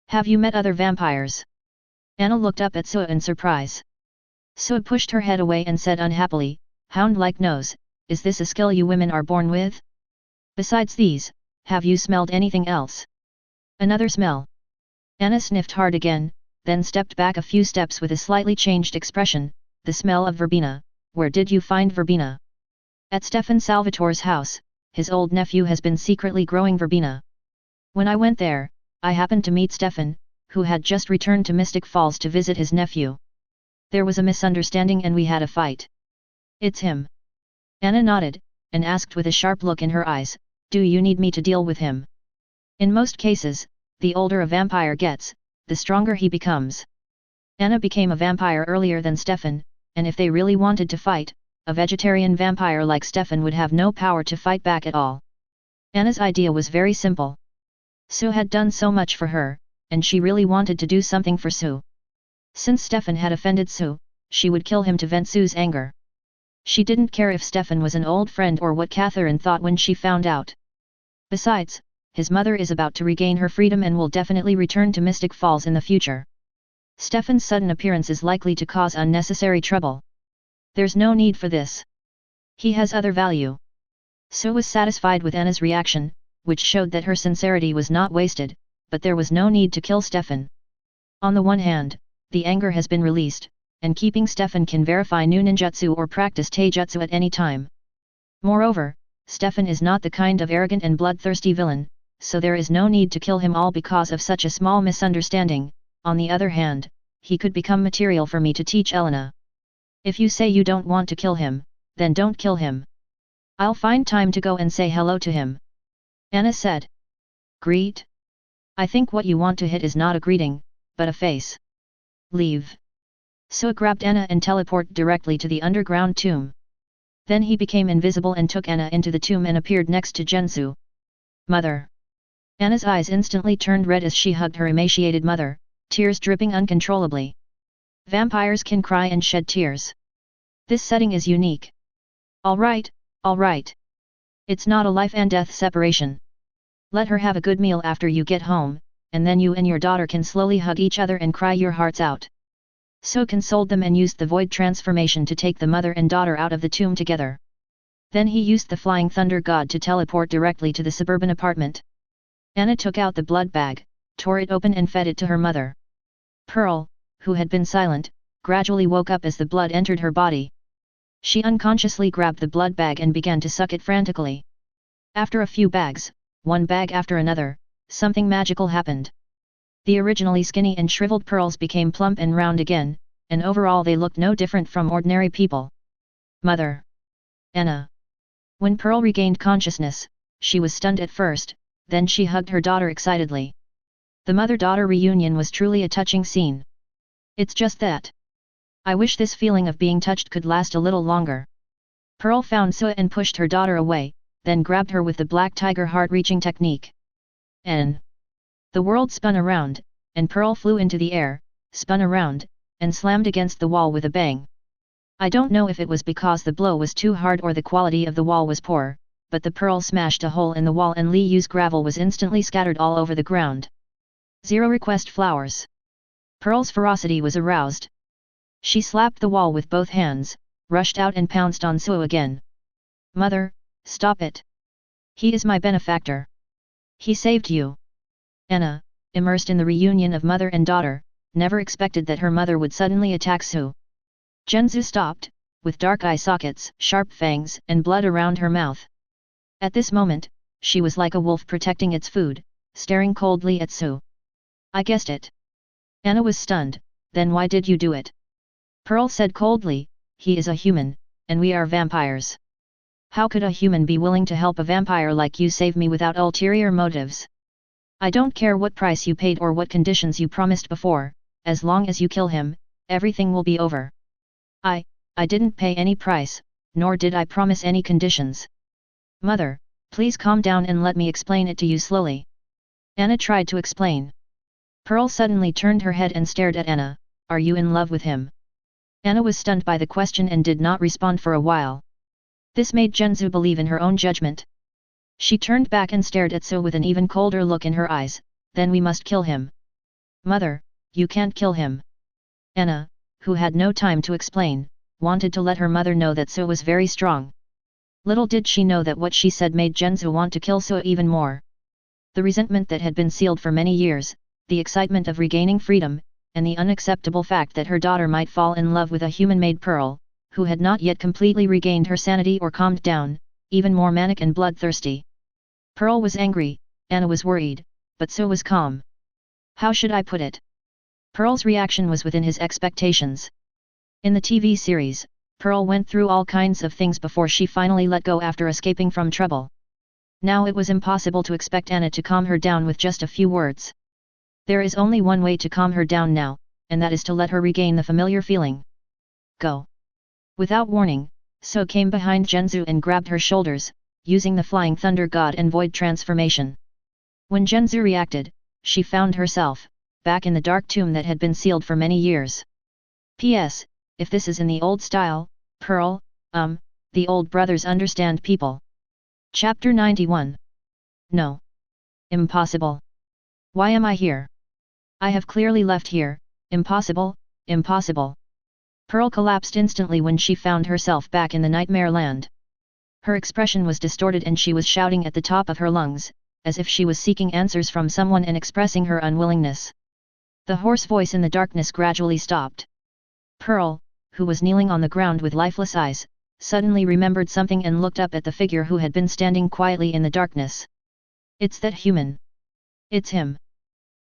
Have you met other vampires?" Anna looked up at Sue in surprise. Sue pushed her head away and said unhappily, "Hound-like nose, is this a skill you women are born with? Besides these, have you smelled anything else?" "Another smell." Anna sniffed hard again, then stepped back a few steps with a slightly changed expression, "The smell of verbena. Where did you find verbena?" "At Stefan Salvatore's house. His old nephew has been secretly growing verbena. When I went there, I happened to meet Stefan, who had just returned to Mystic Falls to visit his nephew. There was a misunderstanding and we had a fight." "It's him." Anna nodded, and asked with a sharp look in her eyes, "Do you need me to deal with him?" "In most cases, the older a vampire gets, the stronger he becomes. Anna became a vampire earlier than Stefan, and if they really wanted to fight, a vegetarian vampire like Stefan would have no power to fight back at all." Anna's idea was very simple. Sue had done so much for her, and she really wanted to do something for Sue. Since Stefan had offended Sue, she would kill him to vent Sue's anger. She didn't care if Stefan was an old friend or what Catherine thought when she found out. Besides, his mother is about to regain her freedom and will definitely return to Mystic Falls in the future. Stefan's sudden appearance is likely to cause unnecessary trouble. There's no need for this. He has other value. Sue was satisfied with Anna's reaction, which showed that her sincerity was not wasted, but there was no need to kill Stefan. On the one hand, the anger has been released, and keeping Stefan can verify new ninjutsu or practice taijutsu at any time. Moreover, Stefan is not the kind of arrogant and bloodthirsty villain, so there is no need to kill him all because of such a small misunderstanding. On the other hand, he could become material for me to teach Elena. If you say you don't want to kill him, then don't kill him. I'll find time to go and say hello to him." Anna said. "Greet? I think what you want to hit is not a greeting, but a face. Leave." Sue grabbed Anna and teleported directly to the underground tomb. Then he became invisible and took Anna into the tomb and appeared next to Gensu. "Mother." Anna's eyes instantly turned red as she hugged her emaciated mother, tears dripping uncontrollably. Vampires can cry and shed tears. This setting is unique. All right. It's not a life and death separation. Let her have a good meal after you get home, and then you and your daughter can slowly hug each other and cry your hearts out." So consoled them and used the void transformation to take the mother and daughter out of the tomb together. Then he used the flying thunder god to teleport directly to the suburban apartment. Anna took out the blood bag, tore it open and fed it to her mother. Pearl, who had been silent, gradually woke up as the blood entered her body. She unconsciously grabbed the blood bag and began to suck it frantically. After a few bags, one bag after another, something magical happened. The originally skinny and shriveled pearls became plump and round again, and overall they looked no different from ordinary people. "Mother! Anna!" When Pearl regained consciousness, she was stunned at first, then she hugged her daughter excitedly. The mother-daughter reunion was truly a touching scene. "It's just that. I wish this feeling of being touched could last a little longer." Pearl found Sue and pushed her daughter away, then grabbed her with the black tiger heart-reaching technique. And the world spun around, and Pearl flew into the air, spun around, and slammed against the wall with a bang. I don't know if it was because the blow was too hard or the quality of the wall was poor, but the pearl smashed a hole in the wall and Li Yu's gravel was instantly scattered all over the ground. Zero request flowers. Pearl's ferocity was aroused. She slapped the wall with both hands, rushed out and pounced on Sue again. "Mother, stop it! He is my benefactor. He saved you." Anna, immersed in the reunion of mother and daughter, never expected that her mother would suddenly attack Sue. Gensu stopped, with dark eye sockets, sharp fangs, and blood around her mouth. At this moment, she was like a wolf protecting its food, staring coldly at Sue. "I guessed it. Anna was stunned. Then why did you do it? Pearl said coldly, he is a human, and we are vampires. How could a human be willing to help a vampire like you save me without ulterior motives? I don't care what price you paid or what conditions you promised before, as long as you kill him, everything will be over. I didn't pay any price, nor did I promise any conditions. Mother, please calm down and let me explain it to you slowly. Anna tried to explain. Pearl suddenly turned her head and stared at Anna. Are you in love with him? Anna was stunned by the question and did not respond for a while. This made Genzu believe in her own judgment. She turned back and stared at So with an even colder look in her eyes. Then we must kill him. Mother, you can't kill him. Anna, who had no time to explain, wanted to let her mother know that So was very strong. Little did she know that what she said made Genzu want to kill So even more. The resentment that had been sealed for many years, the excitement of regaining freedom, and the unacceptable fact that her daughter might fall in love with a human-made Pearl, who had not yet completely regained her sanity or calmed down, even more manic and bloodthirsty. Pearl was angry, Anna was worried, but So was calm. How should I put it? Pearl's reaction was within his expectations. In the TV series, Pearl went through all kinds of things before she finally let go after escaping from trouble. Now it was impossible to expect Anna to calm her down with just a few words. There is only one way to calm her down now, and that is to let her regain the familiar feeling. Go. Without warning, So came behind Genzu and grabbed her shoulders, using the Flying Thunder God and Void transformation. When Genzu reacted, she found herself back in the dark tomb that had been sealed for many years. P.S. If this is in the old style, Pearl, the old brothers understand people. Chapter 91. No. Impossible. Why am I here? I have clearly left here, impossible, impossible. Pearl collapsed instantly when she found herself back in the nightmare land. Her expression was distorted and she was shouting at the top of her lungs, as if she was seeking answers from someone and expressing her unwillingness. The hoarse voice in the darkness gradually stopped. Pearl, who was kneeling on the ground with lifeless eyes, suddenly remembered something and looked up at the figure who had been standing quietly in the darkness. It's that human. It's him.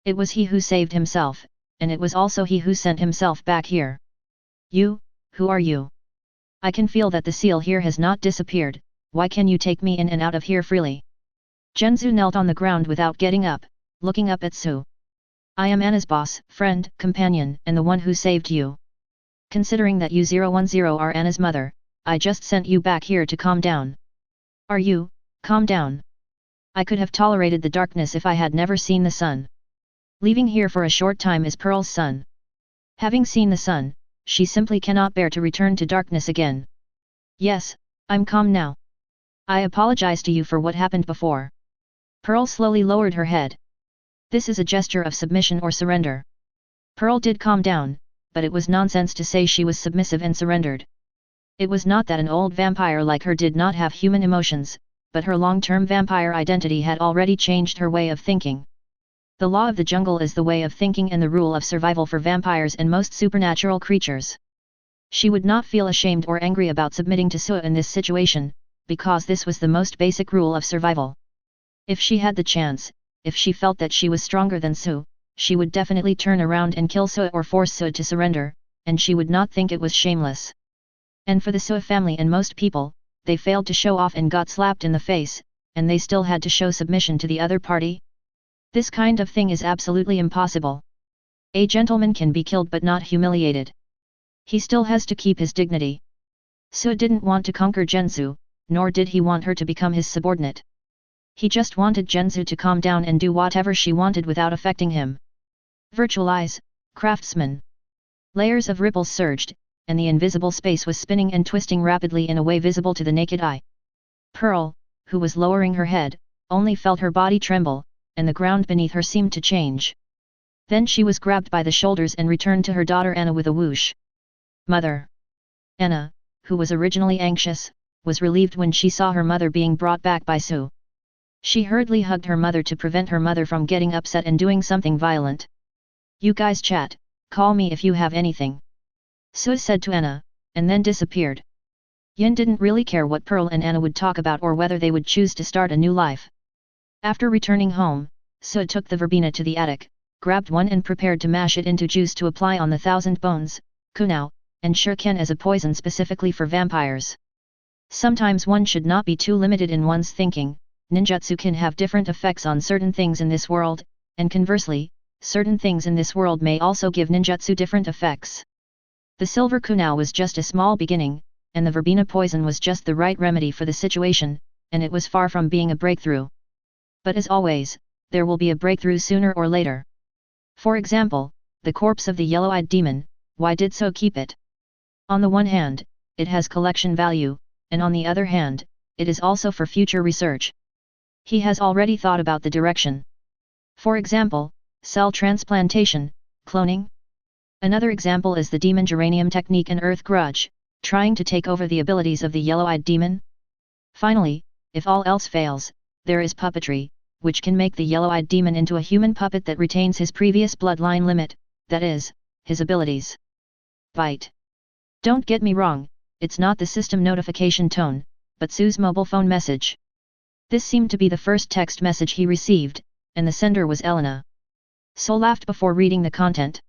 It was he who saved himself, and it was also he who sent himself back here. You, who are you? I can feel that the seal here has not disappeared, why can you take me in and out of here freely? Genzu knelt on the ground without getting up, looking up at Su. I am Anna's boss, friend, companion, and the one who saved you. Considering that you 010 are Anna's mother, I just sent you back here to calm down. Are you? Calm down. I could have tolerated the darkness if I had never seen the sun. Leaving here for a short time is Pearl's son. Having seen the sun, she simply cannot bear to return to darkness again. Yes, I'm calm now. I apologize to you for what happened before. Pearl slowly lowered her head. This is a gesture of submission or surrender. Pearl did calm down, but it was nonsense to say she was submissive and surrendered. It was not that an old vampire like her did not have human emotions, but her long-term vampire identity had already changed her way of thinking. The law of the jungle is the way of thinking and the rule of survival for vampires and most supernatural creatures. She would not feel ashamed or angry about submitting to Su in this situation, because this was the most basic rule of survival. If she had the chance, if she felt that she was stronger than Su, she would definitely turn around and kill Su or force Su to surrender, and she would not think it was shameless. And for the Su family and most people, they failed to show off and got slapped in the face, and they still had to show submission to the other party? This kind of thing is absolutely impossible. A gentleman can be killed but not humiliated. He still has to keep his dignity. Su didn't want to conquer Genzu, nor did he want her to become his subordinate. He just wanted Genzu to calm down and do whatever she wanted without affecting him. Virtualize, craftsman. Layers of ripples surged, and the invisible space was spinning and twisting rapidly in a way visible to the naked eye. Pearl, who was lowering her head, only felt her body tremble, and the ground beneath her seemed to change. Then she was grabbed by the shoulders and returned to her daughter Anna with a whoosh. Mother. Anna, who was originally anxious, was relieved when she saw her mother being brought back by Su. She hurriedly hugged her mother to prevent her mother from getting upset and doing something violent. You guys chat, call me if you have anything. Su said to Anna, and then disappeared. Yin didn't really care what Pearl and Anna would talk about or whether they would choose to start a new life. After returning home, Su took the verbena to the attic, grabbed one and prepared to mash it into juice to apply on the 1,000 bones, kunai, and shuriken as a poison specifically for vampires. Sometimes one should not be too limited in one's thinking. Ninjutsu can have different effects on certain things in this world, and conversely, certain things in this world may also give ninjutsu different effects. The silver kunai was just a small beginning, and the verbena poison was just the right remedy for the situation, and it was far from being a breakthrough. But as always, there will be a breakthrough sooner or later. For example, the corpse of the yellow-eyed demon, why did so keep it? On the one hand, it has collection value, and on the other hand, it is also for future research. He has already thought about the direction. For example, cell transplantation, cloning. Another example is the demon geranium technique and earth grudge, trying to take over the abilities of the yellow-eyed demon. Finally, if all else fails, there is puppetry, which can make the yellow-eyed demon into a human puppet that retains his previous bloodline limit, that is, his abilities. Bite. Don't get me wrong, it's not the system notification tone, but Sue's mobile phone message. This seemed to be the first text message he received, and the sender was Elena. So laughed before reading the content.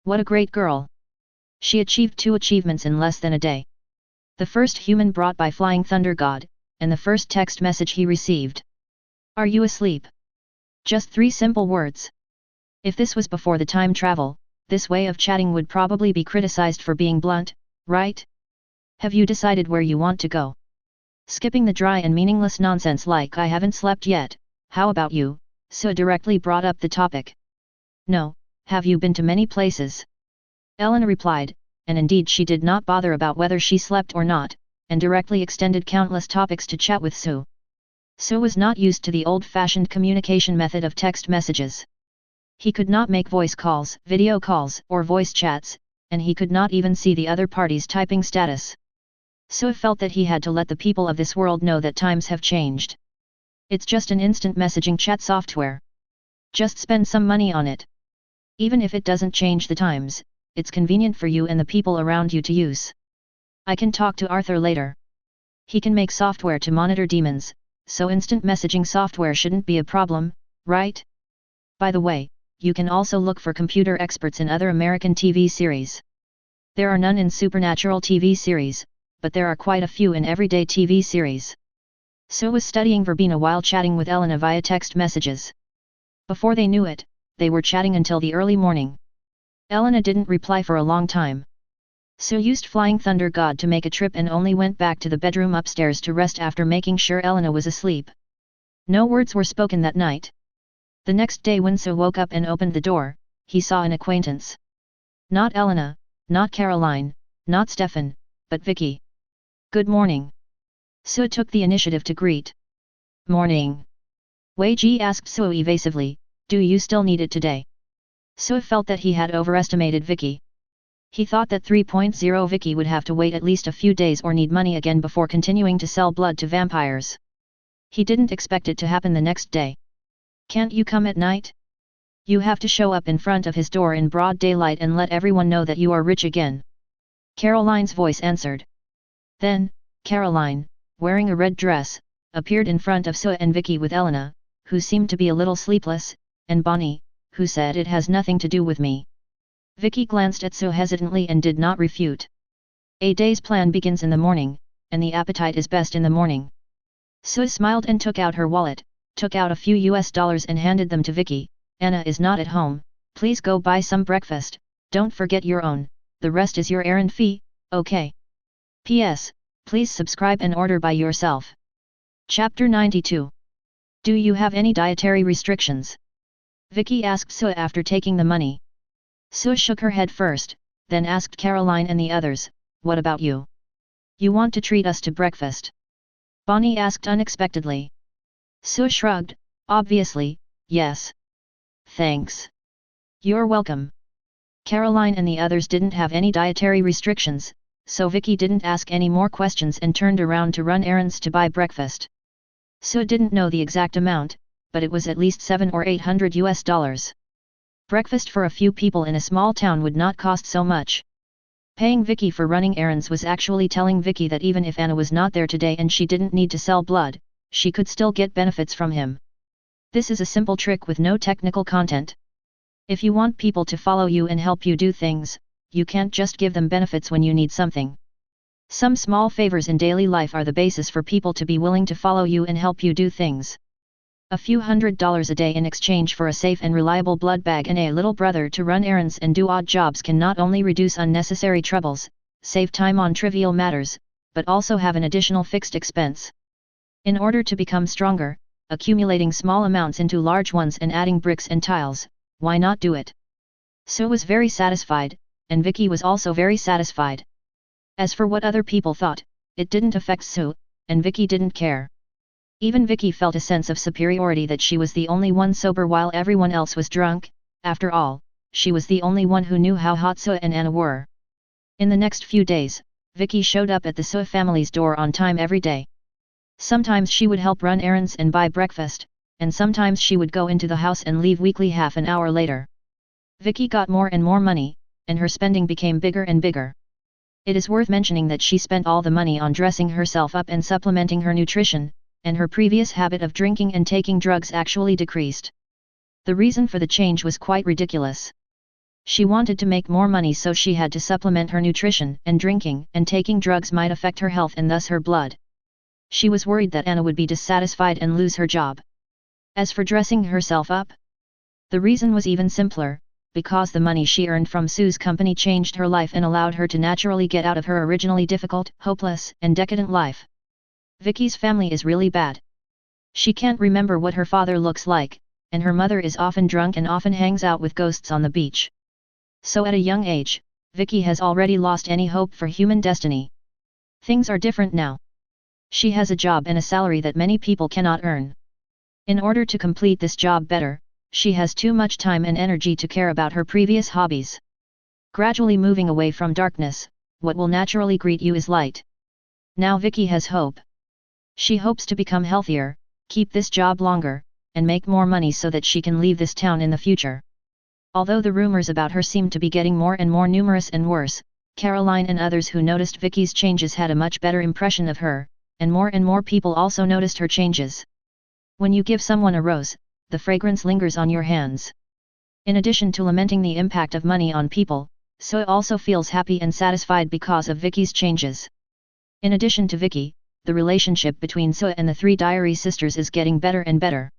What a great girl! She achieved 2 achievements in less than a day. The first human brought by Flying Thunder God, and the first text message he received. Are you asleep? Just 3 simple words. If this was before the time travel, this way of chatting would probably be criticized for being blunt, right? Have you decided where you want to go? Skipping the dry and meaningless nonsense like I haven't slept yet, how about you? Sue directly brought up the topic. No, have you been to many places? Elena replied, and indeed she did not bother about whether she slept or not, and directly extended countless topics to chat with Sue. Sue was not used to the old-fashioned communication method of text messages. He could not make voice calls, video calls, or voice chats, and he could not even see the other party's typing status. Sue felt that he had to let the people of this world know that times have changed. It's just an instant messaging chat software. Just spend some money on it. Even if it doesn't change the times, it's convenient for you and the people around you to use. I can talk to Arthur later. He can make software to monitor demons, so instant messaging software shouldn't be a problem, right? By the way, you can also look for computer experts in other American TV series. There are none in supernatural TV series, but there are quite a few in everyday TV series. Sue was studying verbena while chatting with Elena via text messages. Before they knew it, they were chatting until the early morning. Elena didn't reply for a long time. Sue used Flying Thunder God to make a trip and only went back to the bedroom upstairs to rest after making sure Elena was asleep. No words were spoken that night. The next day when Sue woke up and opened the door, he saw an acquaintance. Not Elena, not Caroline, not Stefan, but Vicky. Good morning. Sue took the initiative to greet. Morning. Wei Ji asked Sue evasively, do you still need it today? Sue felt that he had overestimated Vicky. He thought that 3.0 Vicky would have to wait at least a few days or need money again before continuing to sell blood to vampires. He didn't expect it to happen the next day. Can't you come at night? You have to show up in front of his door in broad daylight and let everyone know that you are rich again. Caroline's voice answered. Then, Caroline, wearing a red dress, appeared in front of Sue and Vicky with Elena, who seemed to be a little sleepless, and Bonnie, who said it has nothing to do with me. Vicky glanced at Sue hesitantly and did not refute. A day's plan begins in the morning, and the appetite is best in the morning. Sue smiled and took out her wallet, took out a few US dollars and handed them to Vicky. Anna is not at home, please go buy some breakfast, don't forget your own, the rest is your errand fee, okay? P.S. Please subscribe and order by yourself. Chapter 92. Do you have any dietary restrictions? Vicky asked Sue after taking the money. Sue shook her head first, then asked Caroline and the others, what about you? You want to treat us to breakfast? Bonnie asked unexpectedly. Sue shrugged, obviously, yes. Thanks. You're welcome. Caroline and the others didn't have any dietary restrictions, so Vicky didn't ask any more questions and turned around to run errands to buy breakfast. Sue didn't know the exact amount, but it was at least $700 or $800. Breakfast for a few people in a small town would not cost so much. Paying Vicky for running errands was actually telling Vicky that even if Anna was not there today and she didn't need to sell blood, she could still get benefits from him. This is a simple trick with no technical content. If you want people to follow you and help you do things, you can't just give them benefits when you need something. Some small favors in daily life are the basis for people to be willing to follow you and help you do things. A few $100s a day in exchange for a safe and reliable blood bag and a little brother to run errands and do odd jobs can not only reduce unnecessary troubles, save time on trivial matters, but also have an additional fixed expense. In order to become stronger, accumulating small amounts into large ones and adding bricks and tiles, why not do it? Sue was very satisfied, and Vicky was also very satisfied. As for what other people thought, it didn't affect Sue, and Vicky didn't care. Even Vicky felt a sense of superiority that she was the only one sober while everyone else was drunk. After all, she was the only one who knew how hot Sue and Anna were. In the next few days, Vicky showed up at the Sue family's door on time every day. Sometimes she would help run errands and buy breakfast, and sometimes she would go into the house and leave weekly half an hour later. Vicky got more and more money, and her spending became bigger and bigger. It is worth mentioning that she spent all the money on dressing herself up and supplementing her nutrition, and her previous habit of drinking and taking drugs actually decreased. The reason for the change was quite ridiculous. She wanted to make more money, so she had to supplement her nutrition, and drinking and taking drugs might affect her health and thus her blood. She was worried that Anna would be dissatisfied and lose her job. As for dressing herself up, the reason was even simpler, because the money she earned from Sue's company changed her life and allowed her to naturally get out of her originally difficult, hopeless, and decadent life. Vicky's family is really bad. She can't remember what her father looks like, and her mother is often drunk and often hangs out with ghosts on the beach. So at a young age, Vicky has already lost any hope for human destiny. Things are different now. She has a job and a salary that many people cannot earn. In order to complete this job better, she has too much time and energy to care about her previous hobbies. Gradually moving away from darkness, what will naturally greet you is light. Now Vicky has hope. She hopes to become healthier, keep this job longer, and make more money so that she can leave this town in the future. Although the rumors about her seemed to be getting more and more numerous and worse, Caroline and others who noticed Vicky's changes had a much better impression of her, and more people also noticed her changes. When you give someone a rose, the fragrance lingers on your hands. In addition to lamenting the impact of money on people, Sue also feels happy and satisfied because of Vicky's changes. In addition to Vicky, the relationship between Sue and the three diary sisters is getting better and better.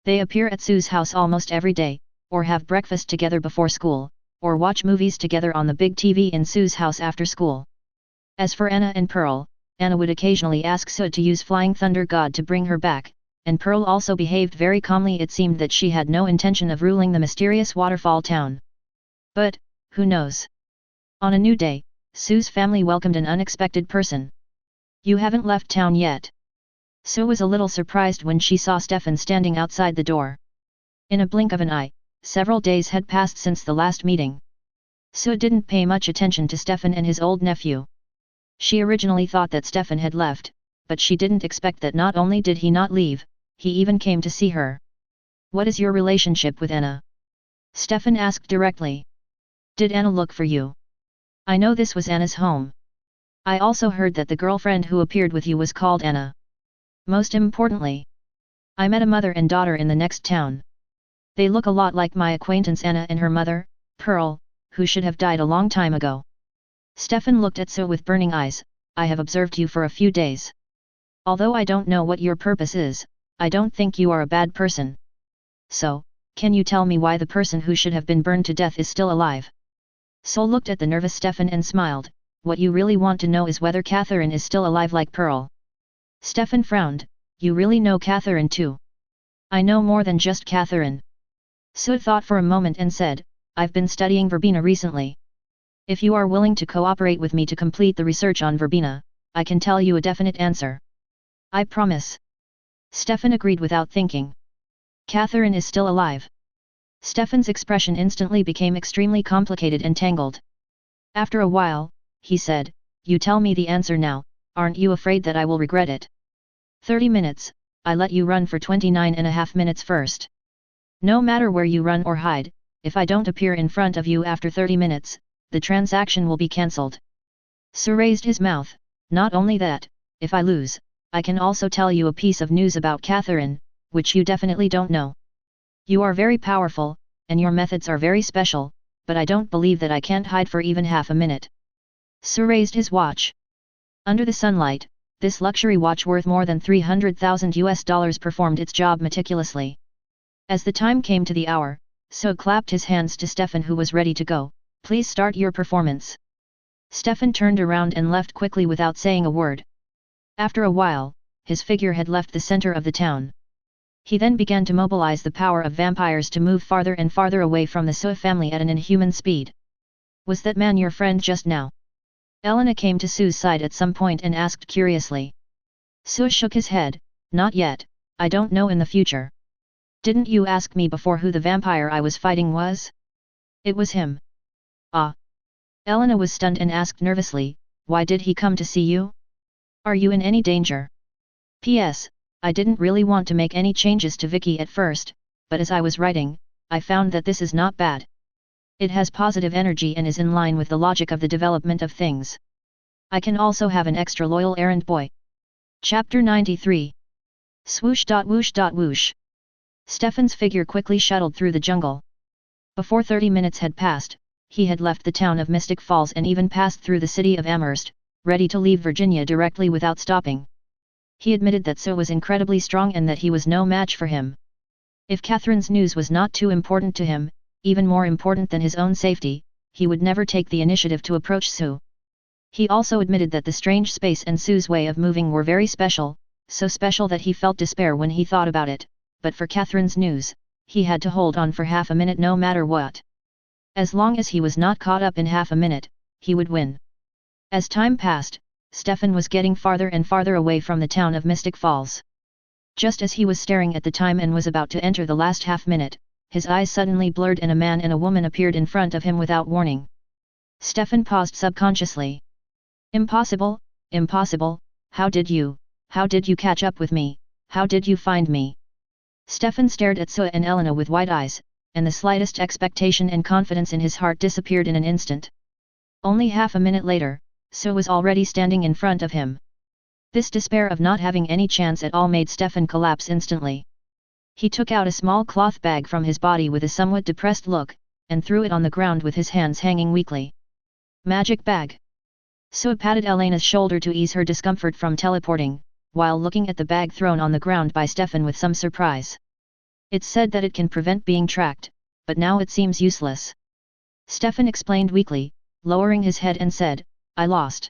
They appear at Sue's house almost every day, or have breakfast together before school, or watch movies together on the big TV in Sue's house after school. As for Anna and Pearl, Anna would occasionally ask Sue to use Flying Thunder God to bring her back, and Pearl also behaved very calmly. It seemed that she had no intention of ruling the mysterious waterfall town. But, who knows? On a new day, Sue's family welcomed an unexpected person. "You haven't left town yet?" Sue was a little surprised when she saw Stefan standing outside the door. In a blink of an eye, several days had passed since the last meeting. Sue didn't pay much attention to Stefan and his old nephew. She originally thought that Stefan had left, but she didn't expect that not only did he not leave, he even came to see her. "What is your relationship with Anna?" Stefan asked directly. "Did Anna look for you?" "I know this was Anna's home. I also heard that the girlfriend who appeared with you was called Anna. Most importantly, I met a mother and daughter in the next town. They look a lot like my acquaintance Anna and her mother, Pearl, who should have died a long time ago." Stefan looked at Sue with burning eyes. "I have observed you for a few days. Although I don't know what your purpose is, I don't think you are a bad person. So, can you tell me why the person who should have been burned to death is still alive?" Sue looked at the nervous Stefan and smiled. "What you really want to know is whether Catherine is still alive like Pearl." Stefan frowned. "You really know Catherine too?" "I know more than just Catherine." Sue thought for a moment and said, "I've been studying Verbena recently. If you are willing to cooperate with me to complete the research on Verbena, I can tell you a definite answer." "I promise." Stefan agreed without thinking. "Catherine is still alive." Stefan's expression instantly became extremely complicated and tangled. After a while, he said, "You tell me the answer now, aren't you afraid that I will regret it?" 30 minutes, I let you run for 29.5 minutes first. No matter where you run or hide, if I don't appear in front of you after 30 minutes, the transaction will be cancelled. Sue raised his mouth. "Not only that, if I lose, I can also tell you a piece of news about Catherine, which you definitely don't know. You are very powerful, and your methods are very special, but I don't believe that I can't hide for even half a minute. Su raised his watch. Under the sunlight, this luxury watch worth more than $300,000 performed its job meticulously. As the time came to the hour, Su clapped his hands to Stefan, who was ready to go. Please start your performance. Stefan turned around and left quickly without saying a word. After a while, his figure had left the center of the town. He then began to mobilize the power of vampires to move farther and farther away from the Su family at an inhuman speed. Was that man your friend just now? Elena came to Su's side at some point and asked curiously. Su shook his head. Not yet, I don't know in the future. Didn't you ask me before who the vampire I was fighting was? It was him. Ah. Elena was stunned and asked nervously, why did he come to see you? Are you in any danger? P.S. I didn't really want to make any changes to Vicky at first, but as I was writing, I found that this is not bad. It has positive energy and is in line with the logic of the development of things. I can also have an extra loyal errand boy. Chapter 93. Swoosh. Whoosh. Whoosh. Stefan's figure quickly shuttled through the jungle. Before 30 minutes had passed, he had left the town of Mystic Falls and even passed through the city of Amherst, ready to leave Virginia directly without stopping. He admitted that Su was incredibly strong and that he was no match for him. If Catherine's news was not too important to him, even more important than his own safety, he would never take the initiative to approach Su. He also admitted that the strange space and Su's way of moving were very special, so special that he felt despair when he thought about it, but for Catherine's news, he had to hold on for half a minute no matter what. As long as he was not caught up in half a minute, he would win. As time passed, Stefan was getting farther and farther away from the town of Mystic Falls. Just as he was staring at the time and was about to enter the last half minute, his eyes suddenly blurred and a man and a woman appeared in front of him without warning. Stefan paused subconsciously. Impossible, impossible, how did you catch up with me, how did you find me? Stefan stared at Su and Elena with wide eyes, and the slightest expectation and confidence in his heart disappeared in an instant. Only half a minute later, Su was already standing in front of him. This despair of not having any chance at all made Stefan collapse instantly. He took out a small cloth bag from his body with a somewhat depressed look, and threw it on the ground with his hands hanging weakly. Magic bag. Su patted Elena's shoulder to ease her discomfort from teleporting, while looking at the bag thrown on the ground by Stefan with some surprise. It's said that it can prevent being tracked, but now it seems useless. Stefan explained weakly, lowering his head and said, I lost.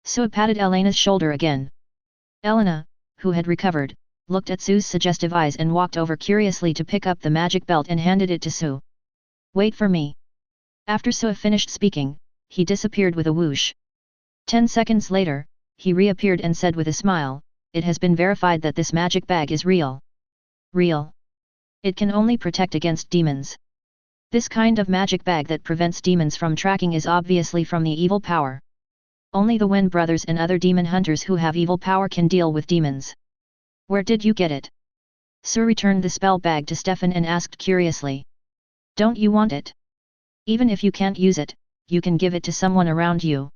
Su patted Elena's shoulder again. Elena, who had recovered, looked at Su's suggestive eyes and walked over curiously to pick up the magic belt and handed it to Su. Wait for me. After Su finished speaking, he disappeared with a whoosh. 10 seconds later, he reappeared and said with a smile, it has been verified that this magic bag is real. Real. It can only protect against demons. This kind of magic bag that prevents demons from tracking is obviously from the evil power. Only the Wen brothers and other demon hunters who have evil power can deal with demons. Where did you get it? Su returned the spell bag to Stefan and asked curiously. Don't you want it? Even if you can't use it, you can give it to someone around you.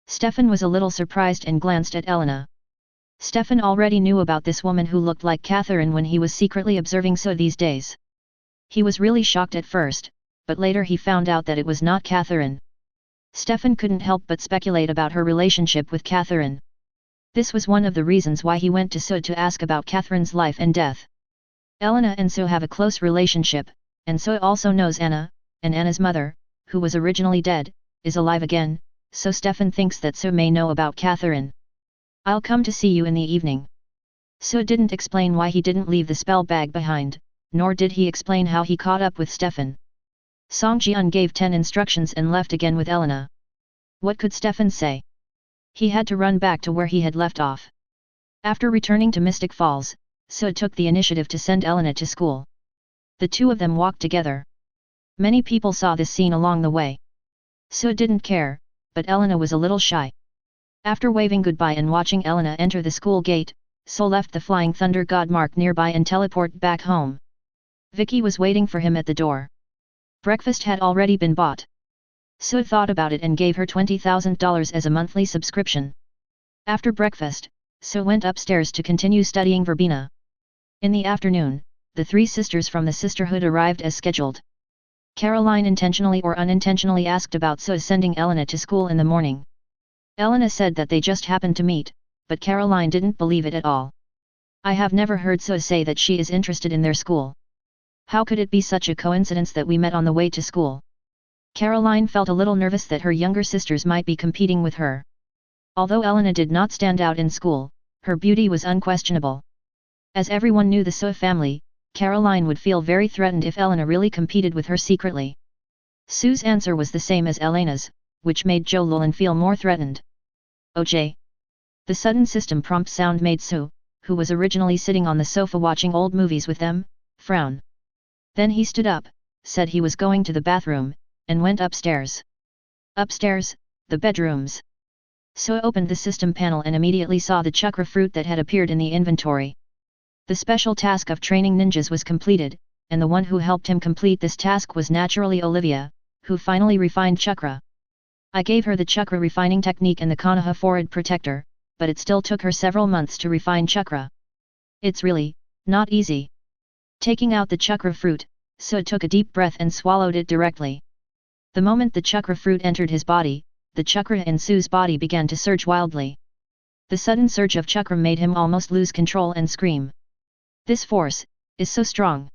Stefan was a little surprised and glanced at Elena. Stefan already knew about this woman who looked like Catherine when he was secretly observing Su these days. He was really shocked at first, but later he found out that it was not Catherine. Stefan couldn't help but speculate about her relationship with Catherine. This was one of the reasons why he went to Su to ask about Catherine's life and death. Elena and Su have a close relationship, and Su also knows Anna, and Anna's mother, who was originally dead, is alive again, so Stefan thinks that Su may know about Catherine. I'll come to see you in the evening. Su didn't explain why he didn't leave the spell bag behind, nor did he explain how he caught up with Stefan. Song Jian gave 10 instructions and left again with Elena. What could Stefan say? He had to run back to where he had left off. After returning to Mystic Falls, Su took the initiative to send Elena to school. The two of them walked together. Many people saw this scene along the way. Su didn't care, but Elena was a little shy. After waving goodbye and watching Elena enter the school gate, Su left the Flying Thunder God mark nearby and teleported back home. Vicky was waiting for him at the door. Breakfast had already been bought. Su thought about it and gave her $20,000 as a monthly subscription. After breakfast, Su went upstairs to continue studying Verbena. In the afternoon, the three sisters from the sisterhood arrived as scheduled. Caroline intentionally or unintentionally asked about So sending Elena to school in the morning. Elena said that they just happened to meet, but Caroline didn't believe it at all. I have never heard So say that she is interested in their school. How could it be such a coincidence that we met on the way to school? Caroline felt a little nervous that her younger sisters might be competing with her. Although Elena did not stand out in school, her beauty was unquestionable. As everyone knew the So family, Caroline would feel very threatened if Elena really competed with her secretly. Sue's answer was the same as Elena's, which made Joe Lulin feel more threatened. OJ. The sudden system prompt sound made Sue, who was originally sitting on the sofa watching old movies with them, frown. Then he stood up, said he was going to the bathroom, and went upstairs. Upstairs, the bedrooms. Sue opened the system panel and immediately saw the chakra fruit that had appeared in the inventory. The special task of training ninjas was completed, and the one who helped him complete this task was naturally Olivia, who finally refined chakra. I gave her the chakra refining technique and the Konoha forehead protector, but it still took her several months to refine chakra. It's really not easy. Taking out the chakra fruit, Sue took a deep breath and swallowed it directly. The moment the chakra fruit entered his body, the chakra in Sue's body began to surge wildly. The sudden surge of chakra made him almost lose control and scream. This force is so strong.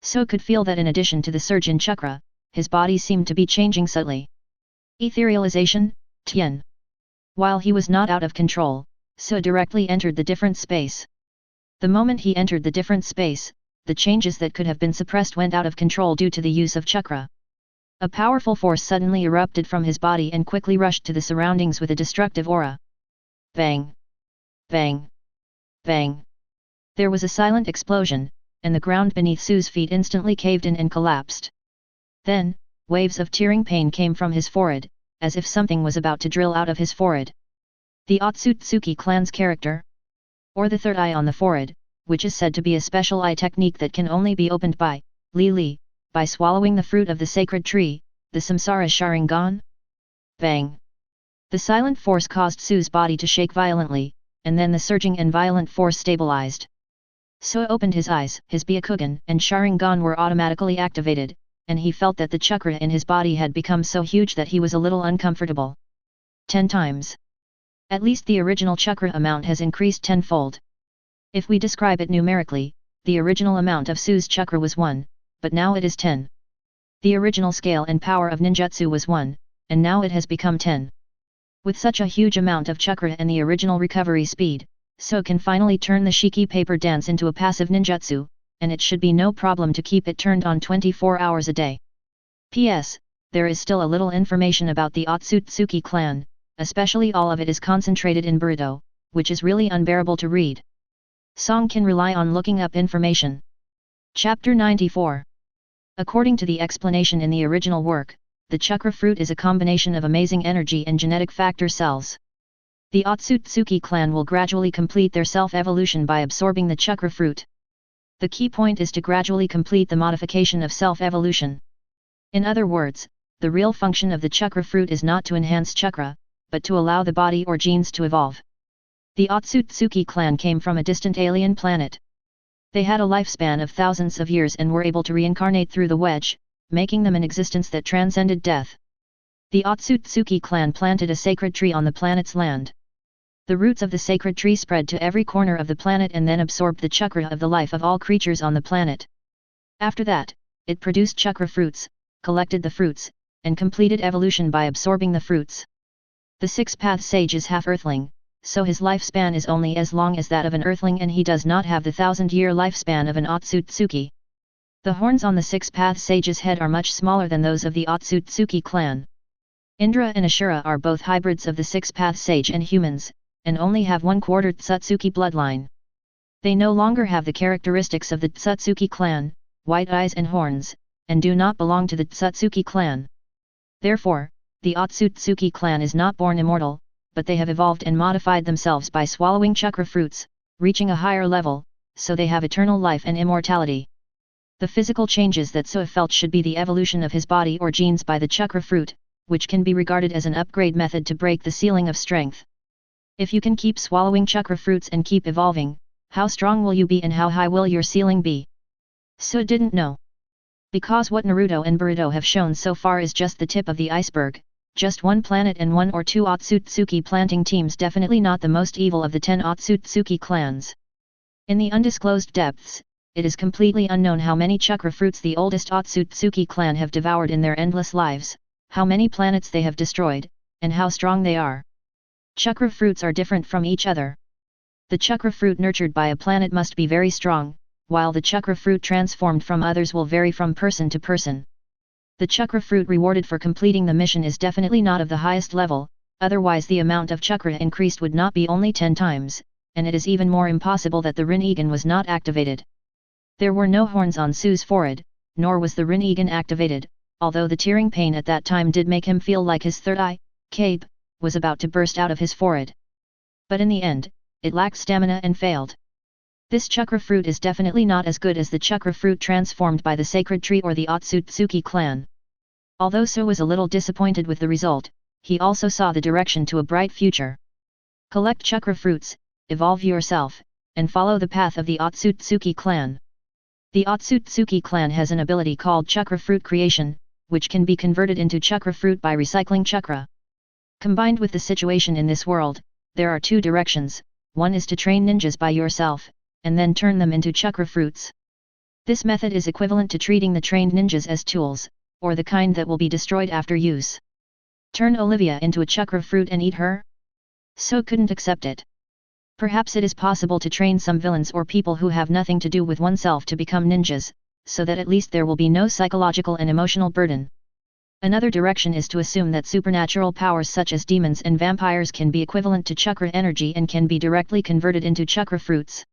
Sue could feel that in addition to the surge in chakra, his body seemed to be changing subtly. Etherealization, Tien. While he was not out of control, Sue directly entered the different space. The moment he entered the different space, the changes that could have been suppressed went out of control due to the use of chakra. A powerful force suddenly erupted from his body and quickly rushed to the surroundings with a destructive aura. Bang! Bang! Bang! There was a silent explosion, and the ground beneath Sue's feet instantly caved in and collapsed. Then, waves of tearing pain came from his forehead, as if something was about to drill out of his forehead. The Otsutsuki clan's character, or the third eye on the forehead, which is said to be a special eye technique that can only be opened by Li, by swallowing the fruit of the sacred tree, the Samsara Sharingan. Bang! The silent force caused Sue's body to shake violently, and then the surging and violent force stabilized. Sue opened his eyes, his Byakugan and Sharingan were automatically activated, and he felt that the chakra in his body had become so huge that he was a little uncomfortable. 10 times. At least the original chakra amount has increased tenfold. If we describe it numerically, the original amount of Sue's chakra was 1, but now it is 10. The original scale and power of ninjutsu was 1, and now it has become 10. With such a huge amount of chakra and the original recovery speed, Sue can finally turn the shiki paper dance into a passive ninjutsu, and it should be no problem to keep it turned on 24 hours a day. P.S. There is still a little information about the Otsutsuki clan, especially all of it is concentrated in Boruto, which is really unbearable to read. Song can rely on looking up information. Chapter 94. According to the explanation in the original work, the chakra fruit is a combination of amazing energy and genetic factor cells. The Otsutsuki clan will gradually complete their self-evolution by absorbing the chakra fruit. The key point is to gradually complete the modification of self-evolution. In other words, the real function of the chakra fruit is not to enhance chakra, but to allow the body or genes to evolve. The Otsutsuki clan came from a distant alien planet. They had a lifespan of thousands of years and were able to reincarnate through the wedge, making them an existence that transcended death. The Otsutsuki clan planted a sacred tree on the planet's land. The roots of the sacred tree spread to every corner of the planet and then absorbed the chakra of the life of all creatures on the planet. After that, it produced chakra fruits, collected the fruits, and completed evolution by absorbing the fruits. The six-path sage is half-earthling, so his lifespan is only as long as that of an earthling and he does not have the 1,000-year lifespan of an Otsutsuki. The horns on the six-path sage's head are much smaller than those of the Otsutsuki clan. Indra and Ashura are both hybrids of the six-path sage and humans, and only have 1/4 Tsutsuki bloodline. They no longer have the characteristics of the Tsutsuki clan, white eyes and horns, and do not belong to the Tsutsuki clan. Therefore, the Otsutsuki clan is not born immortal, but they have evolved and modified themselves by swallowing chakra fruits, reaching a higher level, so they have eternal life and immortality. The physical changes that Sue felt should be the evolution of his body or genes by the chakra fruit, which can be regarded as an upgrade method to break the ceiling of strength. If you can keep swallowing chakra fruits and keep evolving, how strong will you be and how high will your ceiling be? Sue didn't know. Because what Naruto and Boruto have shown so far is just the tip of the iceberg, just one planet and one or two Otsutsuki planting teams, definitely not the most evil of the 10 Otsutsuki clans. In the undisclosed depths, it is completely unknown how many chakra fruits the oldest Otsutsuki clan have devoured in their endless lives, how many planets they have destroyed, and how strong they are. Chakra fruits are different from each other. The chakra fruit nurtured by a planet must be very strong, while the chakra fruit transformed from others will vary from person to person. The chakra fruit rewarded for completing the mission is definitely not of the highest level, otherwise the amount of chakra increased would not be only 10 times, and it is even more impossible that the Rinnegan was not activated. There were no horns on Sue's forehead, nor was the Rinnegan activated, although the tearing pain at that time did make him feel like his third eye, Cape, was about to burst out of his forehead. But in the end, it lacked stamina and failed. This chakra fruit is definitely not as good as the chakra fruit transformed by the sacred tree or the Otsutsuki clan. Although Sue was a little disappointed with the result, he also saw the direction to a bright future. Collect chakra fruits, evolve yourself, and follow the path of the Otsutsuki clan. The Otsutsuki clan has an ability called chakra fruit creation, which can be converted into chakra fruit by recycling chakra. Combined with the situation in this world, there are two directions. One is to train ninjas by yourself, and then turn them into chakra fruits. This method is equivalent to treating the trained ninjas as tools, or the kind that will be destroyed after use. Turn Olivia into a chakra fruit and eat her? So couldn't accept it. Perhaps it is possible to train some villains or people who have nothing to do with oneself to become ninjas, so that at least there will be no psychological and emotional burden. Another direction is to assume that supernatural powers such as demons and vampires can be equivalent to chakra energy and can be directly converted into chakra fruits.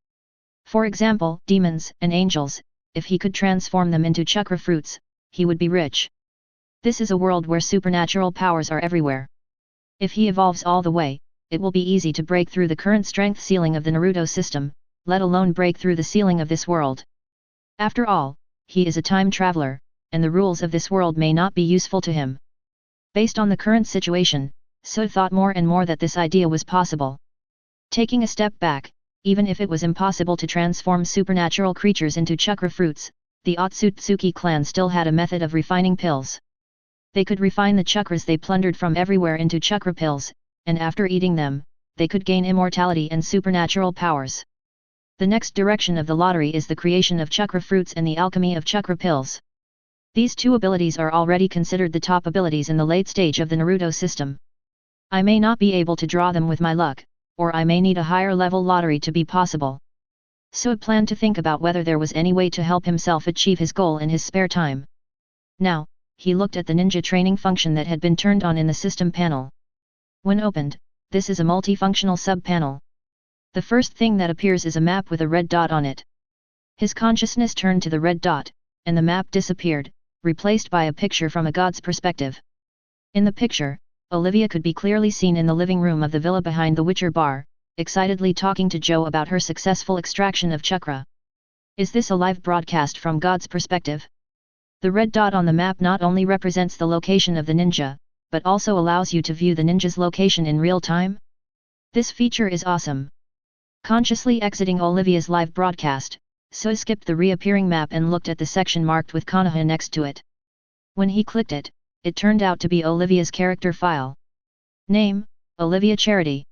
For example, demons and angels, if he could transform them into chakra fruits, he would be rich. This is a world where supernatural powers are everywhere. If he evolves all the way, it will be easy to break through the current strength ceiling of the Naruto system, let alone break through the ceiling of this world. After all, he is a time traveler, and the rules of this world may not be useful to him. Based on the current situation, Sue thought more and more that this idea was possible. Taking a step back, even if it was impossible to transform supernatural creatures into chakra fruits, the Otsutsuki clan still had a method of refining pills. They could refine the chakras they plundered from everywhere into chakra pills, and after eating them, they could gain immortality and supernatural powers. The next direction of the lottery is the creation of chakra fruits and the alchemy of chakra pills. These two abilities are already considered the top abilities in the late stage of the Naruto system. I may not be able to draw them with my luck, or I may need a higher level lottery to be possible. So planned to think about whether there was any way to help himself achieve his goal in his spare time. Now, he looked at the ninja training function that had been turned on in the system panel. When opened, this is a multifunctional sub-panel. The first thing that appears is a map with a red dot on it. His consciousness turned to the red dot, and the map disappeared, replaced by a picture from a god's perspective. In the picture, Olivia could be clearly seen in the living room of the villa behind the Witcher bar, excitedly talking to Joe about her successful extraction of chakra. Is this a live broadcast from God's perspective? The red dot on the map not only represents the location of the ninja, but also allows you to view the ninja's location in real time. This feature is awesome. Consciously exiting Olivia's live broadcast, Sue skipped the reappearing map and looked at the section marked with Konoha next to it. When he clicked it, it turned out to be Olivia's character file. Name, Olivia Charity.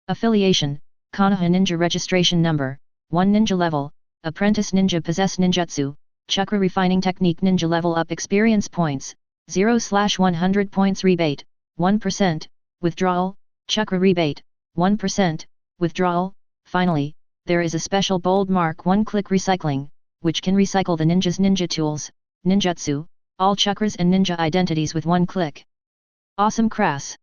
Affiliation, Konoha Ninja Registration Number, 1 Ninja Level, Apprentice Ninja Possess Ninjutsu, Chakra Refining Technique Ninja Level Up Experience Points, 0/100 points rebate, 1%, withdrawal, Chakra rebate, 1%, withdrawal. Finally, there is a special bold mark one-click recycling, which can recycle the ninja's ninja tools, ninjutsu, all chakras and ninja identities with one click. Awesome crass.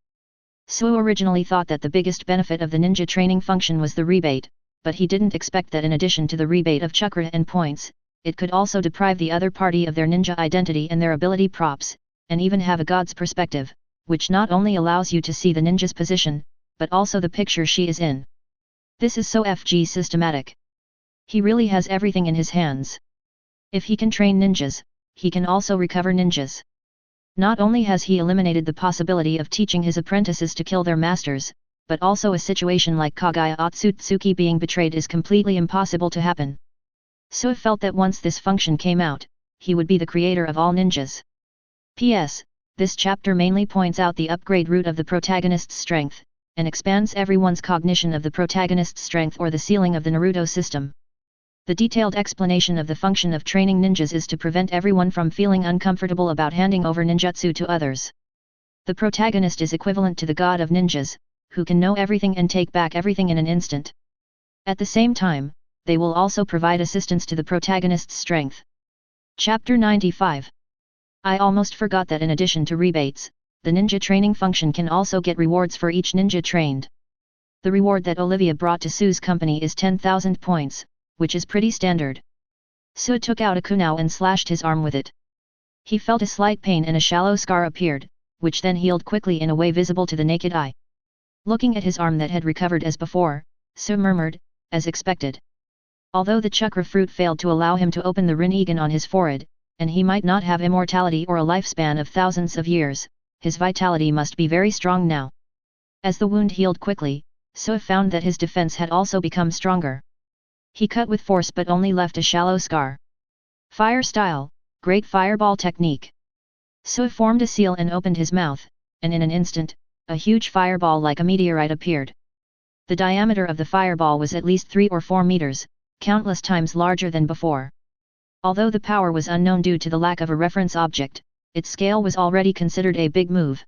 Sue originally thought that the biggest benefit of the ninja training function was the rebate, but he didn't expect that in addition to the rebate of chakra and points, it could also deprive the other party of their ninja identity and their ability props, and even have a god's perspective, which not only allows you to see the ninja's position, but also the picture she is in. This is so FG systematic. He really has everything in his hands. If he can train ninjas, he can also recover ninjas. Not only has he eliminated the possibility of teaching his apprentices to kill their masters, but also a situation like Kaguya Otsutsuki being betrayed is completely impossible to happen. Sue felt that once this function came out, he would be the creator of all ninjas. P.S. This chapter mainly points out the upgrade route of the protagonist's strength, and expands everyone's cognition of the protagonist's strength or the ceiling of the Naruto system. The detailed explanation of the function of training ninjas is to prevent everyone from feeling uncomfortable about handing over ninjutsu to others. The protagonist is equivalent to the god of ninjas, who can know everything and take back everything in an instant. At the same time, they will also provide assistance to the protagonist's strength. Chapter 95. I almost forgot that in addition to rebates, the ninja training function can also get rewards for each ninja trained. The reward that Olivia brought to Sue's company is 10,000 points, which is pretty standard. Sue took out a kunai and slashed his arm with it. He felt a slight pain and a shallow scar appeared, which then healed quickly in a way visible to the naked eye. Looking at his arm that had recovered as before, Sue murmured, as expected. Although the chakra fruit failed to allow him to open the Rinnegan on his forehead, and he might not have immortality or a lifespan of thousands of years, his vitality must be very strong now. As the wound healed quickly, Sue found that his defense had also become stronger. He cut with force but only left a shallow scar. Fire style, great fireball technique. Sue formed a seal and opened his mouth, and in an instant, a huge fireball like a meteorite appeared. The diameter of the fireball was at least 3 or 4 meters, countless times larger than before. Although the power was unknown due to the lack of a reference object, its scale was already considered a big move.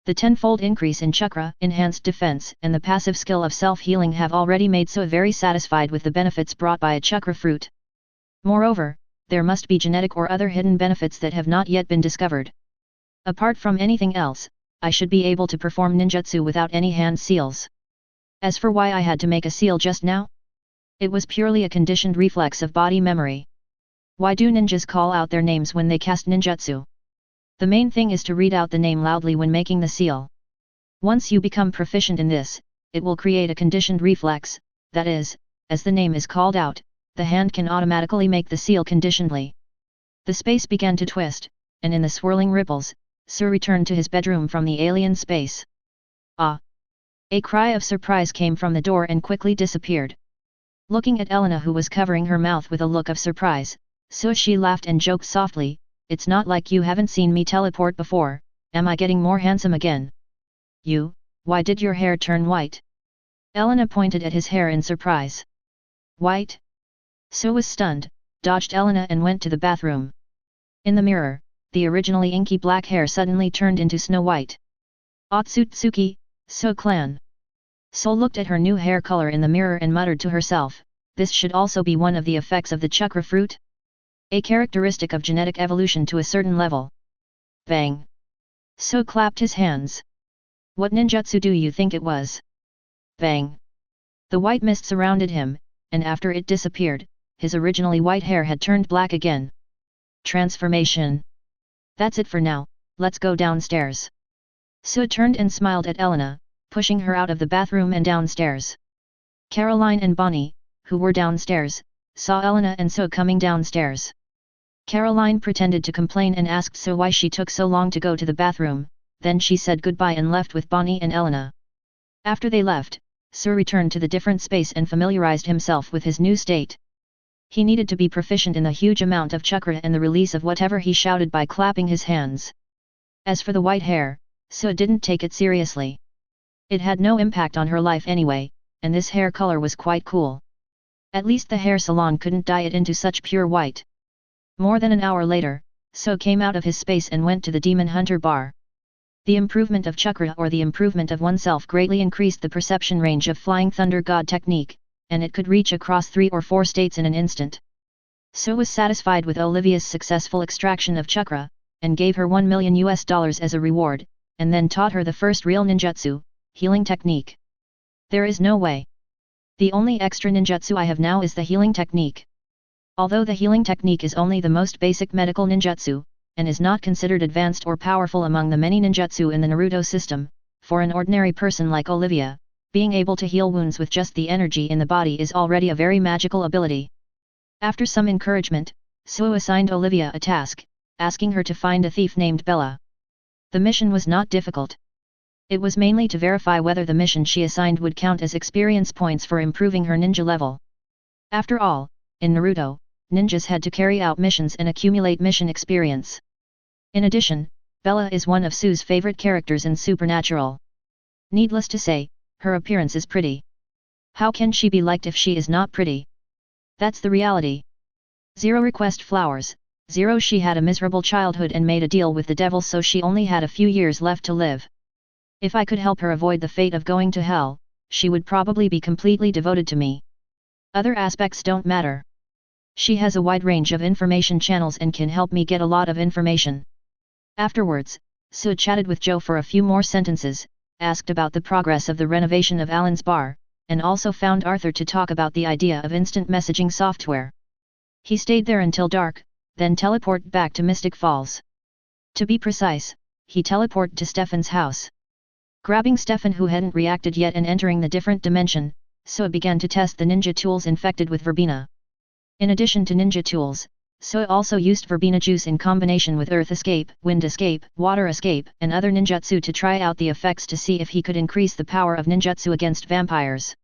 The tenfold increase in chakra, enhanced defense, and the passive skill of self-healing have already made Sue very satisfied with the benefits brought by a chakra fruit. Moreover, there must be genetic or other hidden benefits that have not yet been discovered. Apart from anything else, I should be able to perform ninjutsu without any hand seals. As for why I had to make a seal just now? It was purely a conditioned reflex of body memory. Why do ninjas call out their names when they cast ninjutsu? The main thing is to read out the name loudly when making the seal. Once you become proficient in this, it will create a conditioned reflex, that is, as the name is called out, the hand can automatically make the seal conditionally. The space began to twist, and in the swirling ripples, Sue returned to his bedroom from the alien space. Ah! A cry of surprise came from the door and quickly disappeared. Looking at Elena, who was covering her mouth with a look of surprise, she laughed and joked softly, "It's not like you haven't seen me teleport before, am I getting more handsome again?" Why did your hair turn white?" Elena pointed at his hair in surprise. "White?" Sue was stunned, dodged Elena and went to the bathroom. In the mirror, the originally inky black hair suddenly turned into snow white. "Otsutsuki, Sue-clan." Sue looked at her new hair color in the mirror and muttered to herself, "This should also be one of the effects of the chakra fruit? A characteristic of genetic evolution to a certain level." Bang! Sue clapped his hands. "What ninjutsu do you think it was?" Bang! The white mist surrounded him, and after it disappeared, his originally white hair had turned black again. Transformation. "That's it for now, let's go downstairs." Sue turned and smiled at Elena, pushing her out of the bathroom and downstairs. Caroline and Bonnie, who were downstairs, saw Elena and Sue coming downstairs. Caroline pretended to complain and asked Sue why she took so long to go to the bathroom, then she said goodbye and left with Bonnie and Elena. After they left, Sue returned to the different space and familiarized himself with his new state. He needed to be proficient in the huge amount of chakra and the release of whatever he shouted by clapping his hands. As for the white hair, Sue didn't take it seriously. It had no impact on her life anyway, and this hair color was quite cool. At least the hair salon couldn't dye it into such pure white. More than an hour later, Sue came out of his space and went to the Demon Hunter bar. The improvement of chakra or the improvement of oneself greatly increased the perception range of Flying Thunder God technique, and it could reach across 3 or 4 states in an instant. Sue was satisfied with Olivia's successful extraction of chakra, and gave her $1 million as a reward, and then taught her the first real ninjutsu, healing technique. There is no way. The only extra ninjutsu I have now is the healing technique. Although the healing technique is only the most basic medical ninjutsu, and is not considered advanced or powerful among the many ninjutsu in the Naruto system, for an ordinary person like Olivia, being able to heal wounds with just the energy in the body is already a very magical ability. After some encouragement, Sue assigned Olivia a task, asking her to find a thief named Bella. The mission was not difficult. It was mainly to verify whether the mission she assigned would count as experience points for improving her ninja level. After all, in Naruto, ninjas had to carry out missions and accumulate mission experience. In addition, Bella is one of Sue's favorite characters in Supernatural. Needless to say, her appearance is pretty. How can she be liked if she is not pretty? That's the reality. 0 request flowers. 0 She had a miserable childhood and made a deal with the devil, so she only had a few years left to live. If I could help her avoid the fate of going to hell, she would probably be completely devoted to me. Other aspects don't matter. She has a wide range of information channels and can help me get a lot of information. Afterwards, Sue chatted with Joe for a few more sentences, asked about the progress of the renovation of Alan's bar, and also found Arthur to talk about the idea of instant messaging software. He stayed there until dark, then teleported back to Mystic Falls. To be precise, he teleported to Stefan's house. Grabbing Stefan, who hadn't reacted yet, and entering the different dimension, Sue began to test the ninja tools infected with verbena. In addition to ninja tools, Sue also used verbena juice in combination with earth escape, wind escape, water escape, and other ninjutsu to try out the effects to see if he could increase the power of ninjutsu against vampires.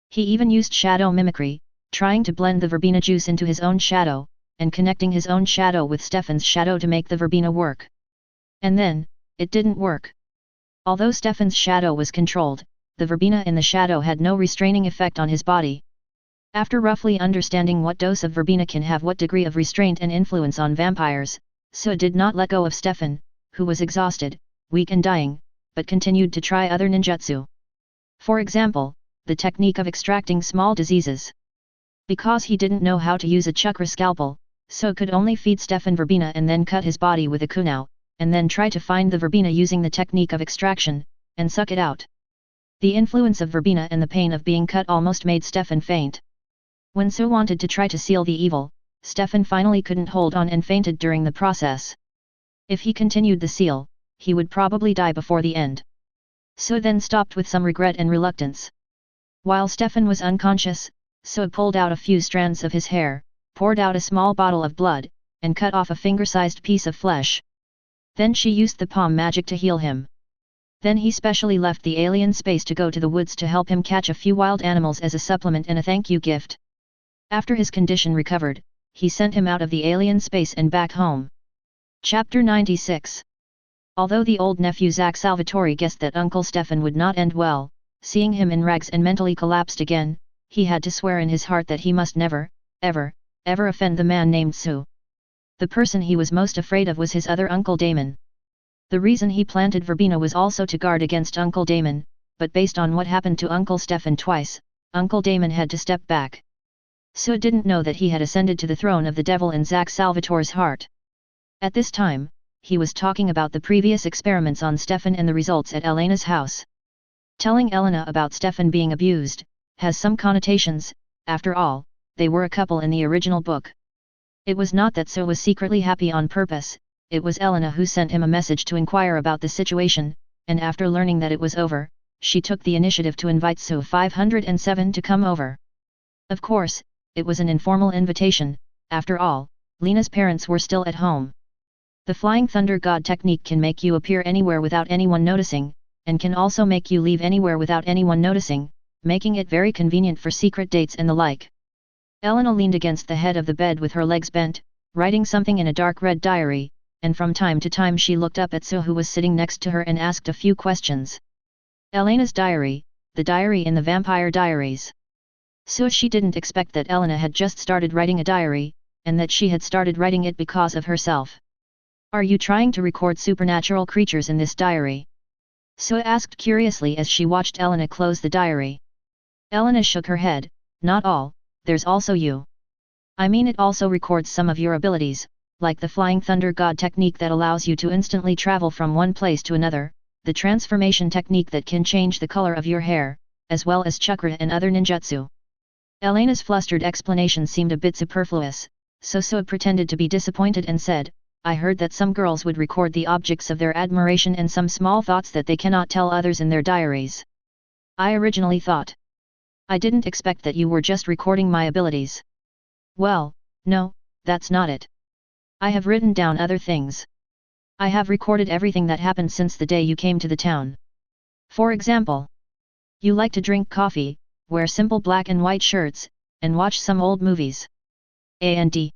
He even used shadow mimicry, trying to blend the verbena juice into his own shadow, and connecting his own shadow with Stefan's shadow to make the verbena work. And then, it didn't work. Although Stefan's shadow was controlled, the verbena in the shadow had no restraining effect on his body. After roughly understanding what dose of verbena can have what degree of restraint and influence on vampires, Sue did not let go of Stefan, who was exhausted, weak and dying, but continued to try other ninjutsu. For example, the technique of extracting small diseases. Because he didn't know how to use a chakra scalpel, Sue could only feed Stefan verbena and then cut his body with a kunai, and then try to find the verbena using the technique of extraction, and suck it out. The influence of verbena and the pain of being cut almost made Stefan faint. When Sue wanted to try to seal the evil, Stefan finally couldn't hold on and fainted during the process. If he continued the seal, he would probably die before the end. Sue then stopped with some regret and reluctance. While Stefan was unconscious, Sue pulled out a few strands of his hair, poured out a small bottle of blood, and cut off a finger-sized piece of flesh. Then she used the palm magic to heal him. Then he specially left the alien space to go to the woods to help him catch a few wild animals as a supplement and a thank you gift. After his condition recovered, he sent him out of the alien space and back home. Chapter 96. Although the old nephew Zach Salvatore guessed that Uncle Stefan would not end well, seeing him in rags and mentally collapsed again, he had to swear in his heart that he must never, ever, ever offend the man named Sue. The person he was most afraid of was his other Uncle Damon. The reason he planted verbena was also to guard against Uncle Damon, but based on what happened to Uncle Stefan twice, Uncle Damon had to step back. Sue didn't know that he had ascended to the throne of the devil in Zach Salvatore's heart. At this time, he was talking about the previous experiments on Stefan and the results at Elena's house. Telling Elena about Stefan being abused has some connotations. After all, they were a couple in the original book. It was not that Sue was secretly happy on purpose, it was Elena who sent him a message to inquire about the situation, and after learning that it was over, she took the initiative to invite Sue 507 to come over. Of course, it was an informal invitation. After all, Lena's parents were still at home. The Flying Thunder God technique can make you appear anywhere without anyone noticing, and can also make you leave anywhere without anyone noticing, making it very convenient for secret dates and the like. Elena leaned against the head of the bed with her legs bent, writing something in a dark red diary, and from time to time she looked up at Sue, who was sitting next to her, and asked a few questions. Elena's diary, the diary in the Vampire Diaries. So she didn't expect that Elena had just started writing a diary, and that she had started writing it because of herself. Are you trying to record supernatural creatures in this diary? Sue asked curiously as she watched Elena close the diary. Elena shook her head. Not all, there's also you. I mean, it also records some of your abilities, like the Flying Thunder God technique that allows you to instantly travel from one place to another, the transformation technique that can change the color of your hair, as well as chakra and other ninjutsu. Elena's flustered explanation seemed a bit superfluous, so Sue pretended to be disappointed and said, I heard that some girls would record the objects of their admiration and some small thoughts that they cannot tell others in their diaries. I originally thought. I didn't expect that you were just recording my abilities. Well, no, that's not it. I have written down other things. I have recorded everything that happened since the day you came to the town. For example, you like to drink coffee, wear simple black and white shirts, and watch some old movies. And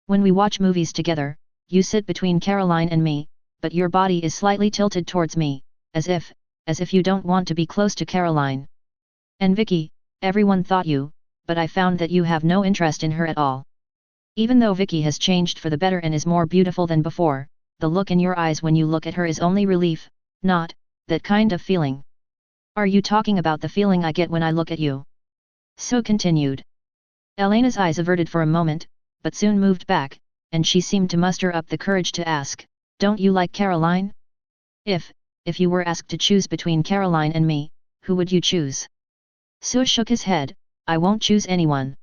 when we watch movies together, you sit between Caroline and me, but your body is slightly tilted towards me, as if you don't want to be close to Caroline. And Vicky, everyone thought you, but I found that you have no interest in her at all. Even though Vicky has changed for the better and is more beautiful than before, the look in your eyes when you look at her is only relief, not that kind of feeling. Are you talking about the feeling I get when I look at you? So continued. Elena's eyes averted for a moment, but soon moved back, and she seemed to muster up the courage to ask, "Don't you like Caroline? If you were asked to choose between Caroline and me, who would you choose?" Sue shook his head, "I won't choose anyone."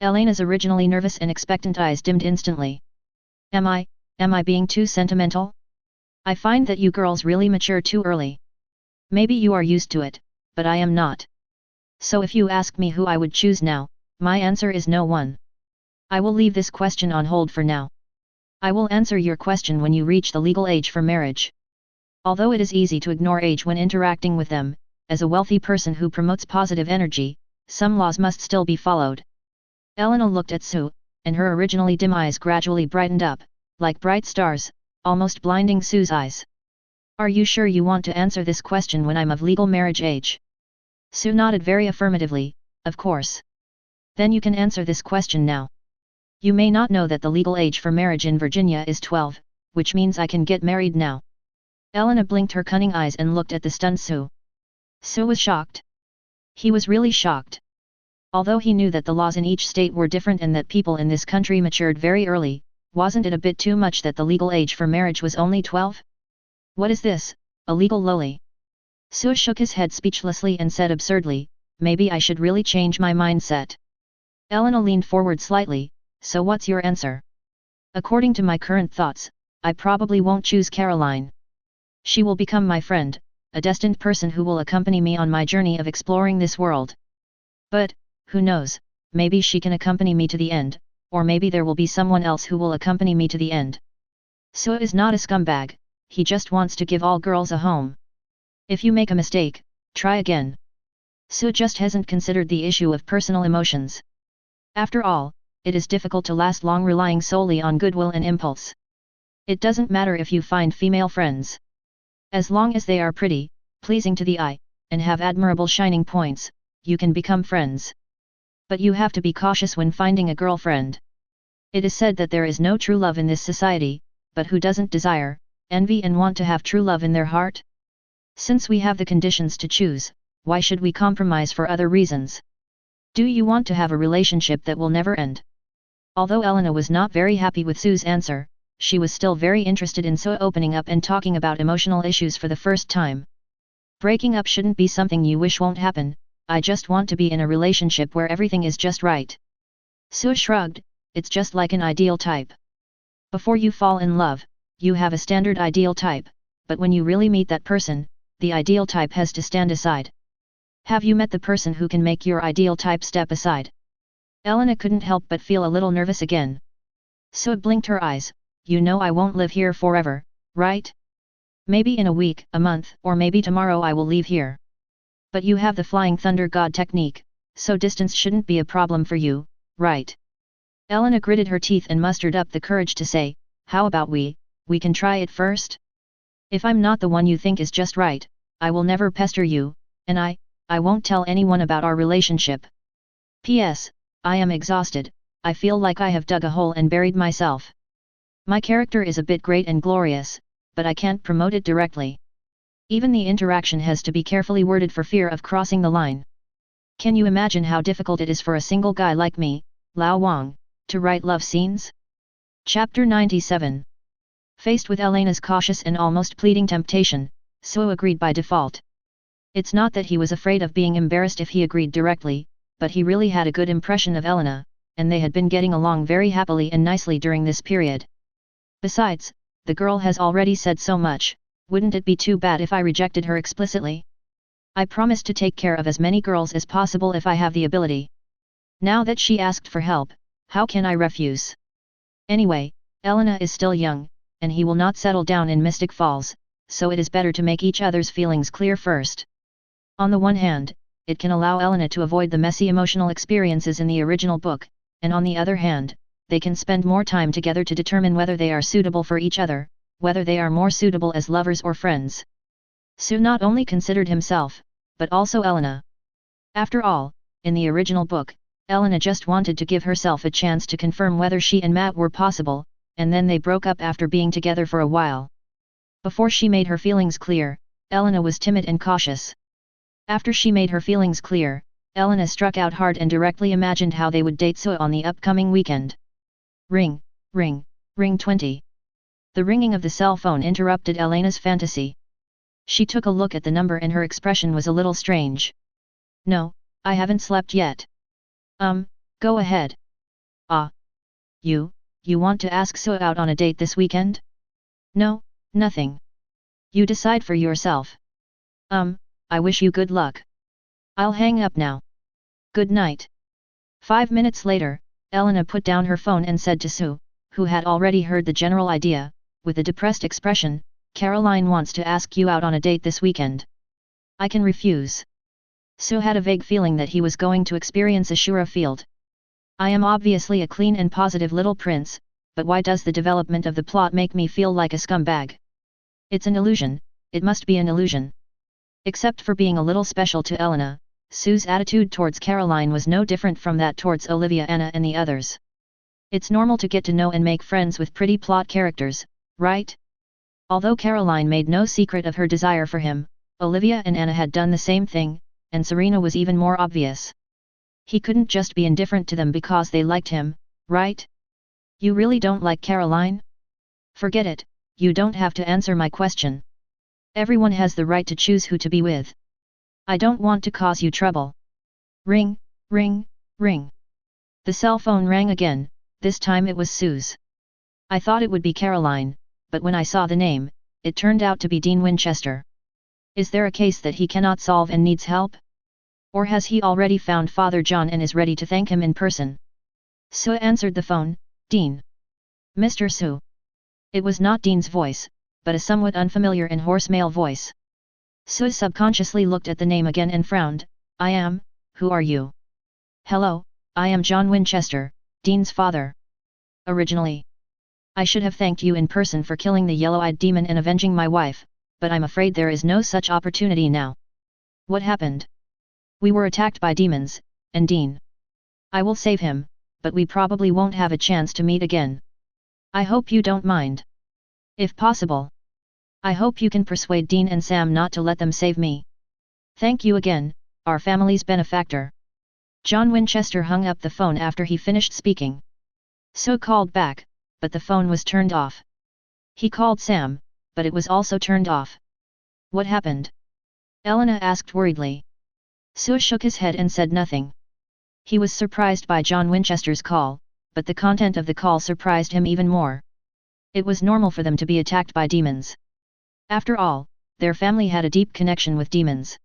Elena's originally nervous and expectant eyes dimmed instantly. Am I being too sentimental? I find that you girls really mature too early. Maybe you are used to it, but I am not. So if you ask me who I would choose now, my answer is no one. I will leave this question on hold for now. I will answer your question when you reach the legal age for marriage. Although it is easy to ignore age when interacting with them, as a wealthy person who promotes positive energy, some laws must still be followed. Elena looked at Sue, and her originally dim eyes gradually brightened up, like bright stars, almost blinding Sue's eyes. Are you sure you want to answer this question when I'm of legal marriage age? Sue nodded very affirmatively, of course. Then you can answer this question now. You may not know that the legal age for marriage in Virginia is 12, which means I can get married now. Elena blinked her cunning eyes and looked at the stunned Sue. Sue was shocked. He was really shocked. Although he knew that the laws in each state were different and that people in this country matured very early, wasn't it a bit too much that the legal age for marriage was only 12? What is this, a legal loli? Sue shook his head speechlessly and said absurdly, maybe I should really change my mindset. Elena leaned forward slightly, so what's your answer? According to my current thoughts, I probably won't choose Caroline. She will become my friend, a destined person who will accompany me on my journey of exploring this world. But, who knows, maybe she can accompany me to the end, or maybe there will be someone else who will accompany me to the end. Sue is not a scumbag, he just wants to give all girls a home. If you make a mistake, try again. Sue just hasn't considered the issue of personal emotions. After all, it is difficult to last long relying solely on goodwill and impulse. It doesn't matter if you find female friends. As long as they are pretty, pleasing to the eye, and have admirable shining points, you can become friends. But you have to be cautious when finding a girlfriend. It is said that there is no true love in this society, but who doesn't desire, envy and want to have true love in their heart? Since we have the conditions to choose, why should we compromise for other reasons? Do you want to have a relationship that will never end? Although Elena was not very happy with Sue's answer, she was still very interested in Sue opening up and talking about emotional issues for the first time. Breaking up shouldn't be something you wish won't happen, I just want to be in a relationship where everything is just right. Sue shrugged, it's just like an ideal type. Before you fall in love, you have a standard ideal type, but when you really meet that person, the ideal type has to stand aside. Have you met the person who can make your ideal type step aside? Elena couldn't help but feel a little nervous again. Sue blinked her eyes, you know I won't live here forever, right? Maybe in a week, a month, or maybe tomorrow I will leave here. But you have the flying thunder god technique, so distance shouldn't be a problem for you, right? Elena gritted her teeth and mustered up the courage to say, how about we can try it first? If I'm not the one you think is just right, I will never pester you, and I won't tell anyone about our relationship. P.S. I am exhausted, I feel like I have dug a hole and buried myself. My character is a bit great and glorious, but I can't promote it directly. Even the interaction has to be carefully worded for fear of crossing the line. Can you imagine how difficult it is for a single guy like me, Lao Wang, to write love scenes? Chapter 97. Faced with Elena's cautious and almost pleading temptation, Sue agreed by default. It's not that he was afraid of being embarrassed if he agreed directly, but he really had a good impression of Elena, and they had been getting along very happily and nicely during this period. Besides, the girl has already said so much, wouldn't it be too bad if I rejected her explicitly? I promise to take care of as many girls as possible if I have the ability. Now that she asked for help, how can I refuse? Anyway, Elena is still young, and he will not settle down in Mystic Falls, so it is better to make each other's feelings clear first. On the one hand, it can allow Elena to avoid the messy emotional experiences in the original book, and on the other hand, they can spend more time together to determine whether they are suitable for each other, whether they are more suitable as lovers or friends. Sue not only considered himself, but also Elena. After all, in the original book, Elena just wanted to give herself a chance to confirm whether she and Matt were possible, and then they broke up after being together for a while. Before she made her feelings clear, Elena was timid and cautious. After she made her feelings clear, Elena struck out hard and directly imagined how they would date Sue on the upcoming weekend. Ring, ring, ring 20. The ringing of the cell phone interrupted Elena's fantasy. She took a look at the number and her expression was a little strange. No, I haven't slept yet. Go ahead. You want to ask Sue out on a date this weekend? No, nothing. You decide for yourself. I wish you good luck. I'll hang up now. Good night. 5 minutes later, Elena put down her phone and said to Sue, who had already heard the general idea, with a depressed expression, Caroline wants to ask you out on a date this weekend. I can refuse. Sue had a vague feeling that he was going to experience a Shura field. I am obviously a clean and positive little prince, but why does the development of the plot make me feel like a scumbag? It's an illusion, it must be an illusion. Except for being a little special to Elena, Sue's attitude towards Caroline was no different from that towards Olivia, Anna and the others. It's normal to get to know and make friends with pretty plot characters, right? Although Caroline made no secret of her desire for him, Olivia and Anna had done the same thing, and Serena was even more obvious. He couldn't just be indifferent to them because they liked him, right? You really don't like Caroline? Forget it, you don't have to answer my question. Everyone has the right to choose who to be with. I don't want to cause you trouble. Ring, ring, ring. The cell phone rang again, this time it was Sue's. I thought it would be Caroline, but when I saw the name, it turned out to be Dean Winchester. Is there a case that he cannot solve and needs help? Or has he already found Father John and is ready to thank him in person? Sue answered the phone. Dean. Mr. Sue. It was not Dean's voice, but a somewhat unfamiliar and hoarse male voice. Sue subconsciously looked at the name again and frowned. Who are you? Hello, I am John Winchester, Dean's father. Originally, I should have thanked you in person for killing the yellow-eyed demon and avenging my wife, but I'm afraid there is no such opportunity now. What happened? We were attacked by demons, and Dean. I will save him, but we probably won't have a chance to meet again. I hope you don't mind. If possible, I hope you can persuade Dean and Sam not to let them save me. Thank you again, our family's benefactor. John Winchester hung up the phone after he finished speaking. Sue called back, but the phone was turned off. He called Sam, but it was also turned off. What happened? Elena asked worriedly. Sue shook his head and said nothing. He was surprised by John Winchester's call, but the content of the call surprised him even more. It was normal for them to be attacked by demons. After all, their family had a deep connection with demons.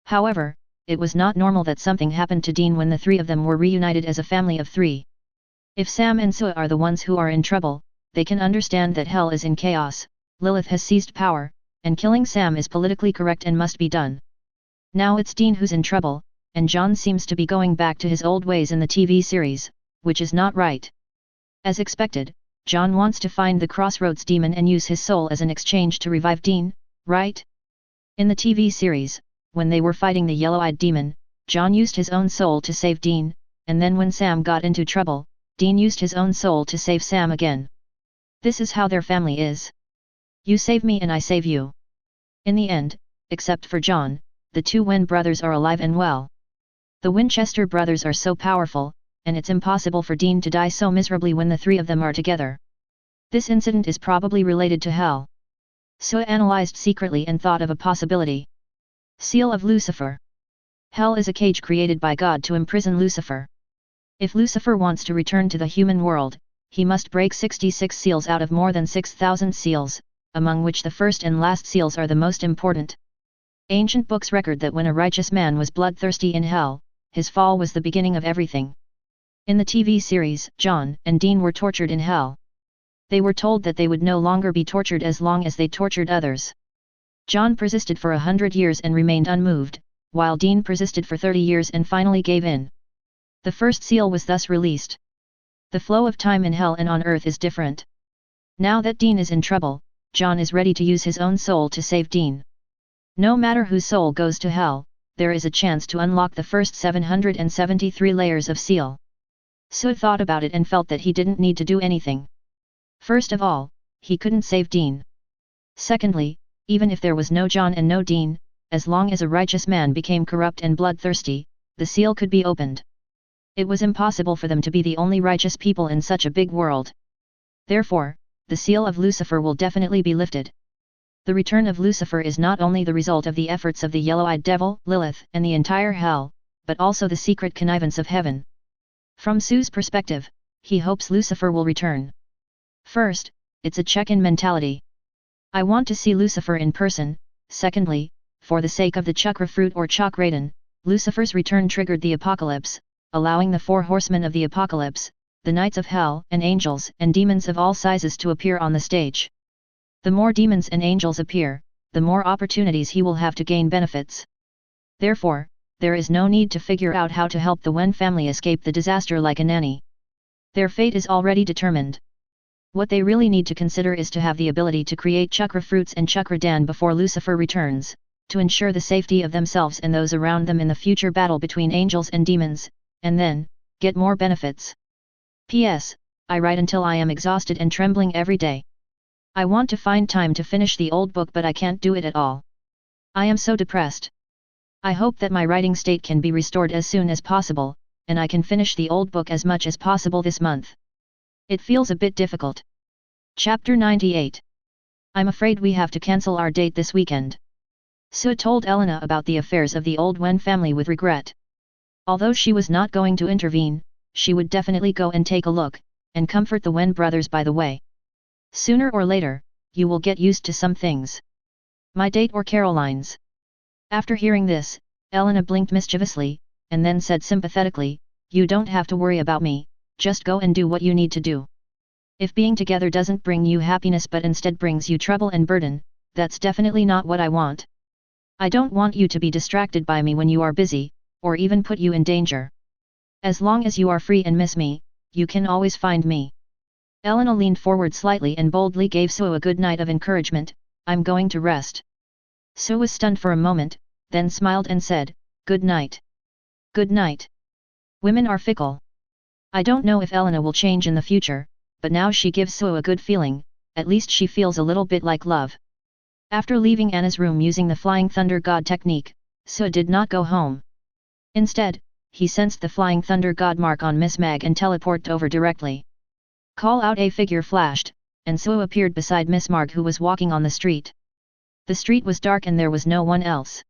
However, it was not normal that something happened to Dean when the three of them were reunited as a family of three. If Sam and Sue are the ones who are in trouble, they can understand that hell is in chaos, Lilith has seized power, and killing Sam is politically correct and must be done. Now it's Dean who's in trouble, and John seems to be going back to his old ways in the TV series, which is not right. As expected, John wants to find the Crossroads demon and use his soul as an exchange to revive Dean, right? In the TV series, when they were fighting the yellow-eyed demon, John used his own soul to save Dean, and then when Sam got into trouble, Dean used his own soul to save Sam again. This is how their family is. You save me and I save you. In the end, except for John, the two Wen brothers are alive and well. The Winchester brothers are so powerful, and it's impossible for Dean to die so miserably when the three of them are together. This incident is probably related to hell. Sue analyzed secretly and thought of a possibility. Seal of Lucifer. Hell is a cage created by God to imprison Lucifer. If Lucifer wants to return to the human world, he must break 66 seals out of more than 6,000 seals, among which the first and last seals are the most important. Ancient books record that when a righteous man was bloodthirsty in hell, his fall was the beginning of everything. In the TV series, John and Dean were tortured in hell. They were told that they would no longer be tortured as long as they tortured others. John persisted for 100 years and remained unmoved, while Dean persisted for 30 years and finally gave in. The first seal was thus released. The flow of time in hell and on earth is different. Now that Dean is in trouble, John is ready to use his own soul to save Dean. No matter whose soul goes to hell, there is a chance to unlock the first 773 layers of seal. Sue thought about it and felt that he didn't need to do anything. First of all, he couldn't save Dean. Secondly, even if there was no John and no Dean, as long as a righteous man became corrupt and bloodthirsty, the seal could be opened. It was impossible for them to be the only righteous people in such a big world. Therefore, the seal of Lucifer will definitely be lifted. The return of Lucifer is not only the result of the efforts of the yellow-eyed devil, Lilith, and the entire hell, but also the secret connivance of heaven. From Sue's perspective, he hopes Lucifer will return. First, it's a check-in mentality. I want to see Lucifer in person. Secondly, for the sake of the Chakra fruit or Chakradan, Lucifer's return triggered the apocalypse, allowing the 4 horsemen of the apocalypse, the knights of hell and angels and demons of all sizes to appear on the stage. The more demons and angels appear, the more opportunities he will have to gain benefits. Therefore, there is no need to figure out how to help the Wen family escape the disaster like a nanny. Their fate is already determined. What they really need to consider is to have the ability to create Chakra fruits and Chakradan before Lucifer returns, to ensure the safety of themselves and those around them in the future battle between angels and demons, and then, get more benefits. P.S. I write until I am exhausted and trembling every day. I want to find time to finish the old book but I can't do it at all. I am so depressed. I hope that my writing state can be restored as soon as possible, and I can finish the old book as much as possible this month. It feels a bit difficult. Chapter 98. I'm afraid we have to cancel our date this weekend. Sue told Elena about the affairs of the old Wen family with regret. Although she was not going to intervene, she would definitely go and take a look, and comfort the Wen brothers by the way. Sooner or later, you will get used to some things. My date or Caroline's? After hearing this, Elena blinked mischievously, and then said sympathetically, you don't have to worry about me, just go and do what you need to do. If being together doesn't bring you happiness but instead brings you trouble and burden, that's definitely not what I want. I don't want you to be distracted by me when you are busy, or even put you in danger. As long as you are free and miss me, you can always find me. Elena leaned forward slightly and boldly gave Sue a good night of encouragement. I'm going to rest. Sue was stunned for a moment, then smiled and said, good night. Good night. Women are fickle. I don't know if Elena will change in the future, but now she gives Sue a good feeling, at least she feels a little bit like love. After leaving Anna's room using the Flying Thunder God technique, Sue did not go home. Instead, he sensed the Flying Thunder God mark on Miss Mag and teleported over directly. Call out a figure flashed, and Sue appeared beside Miss Marg who was walking on the street. The street was dark and there was no one else.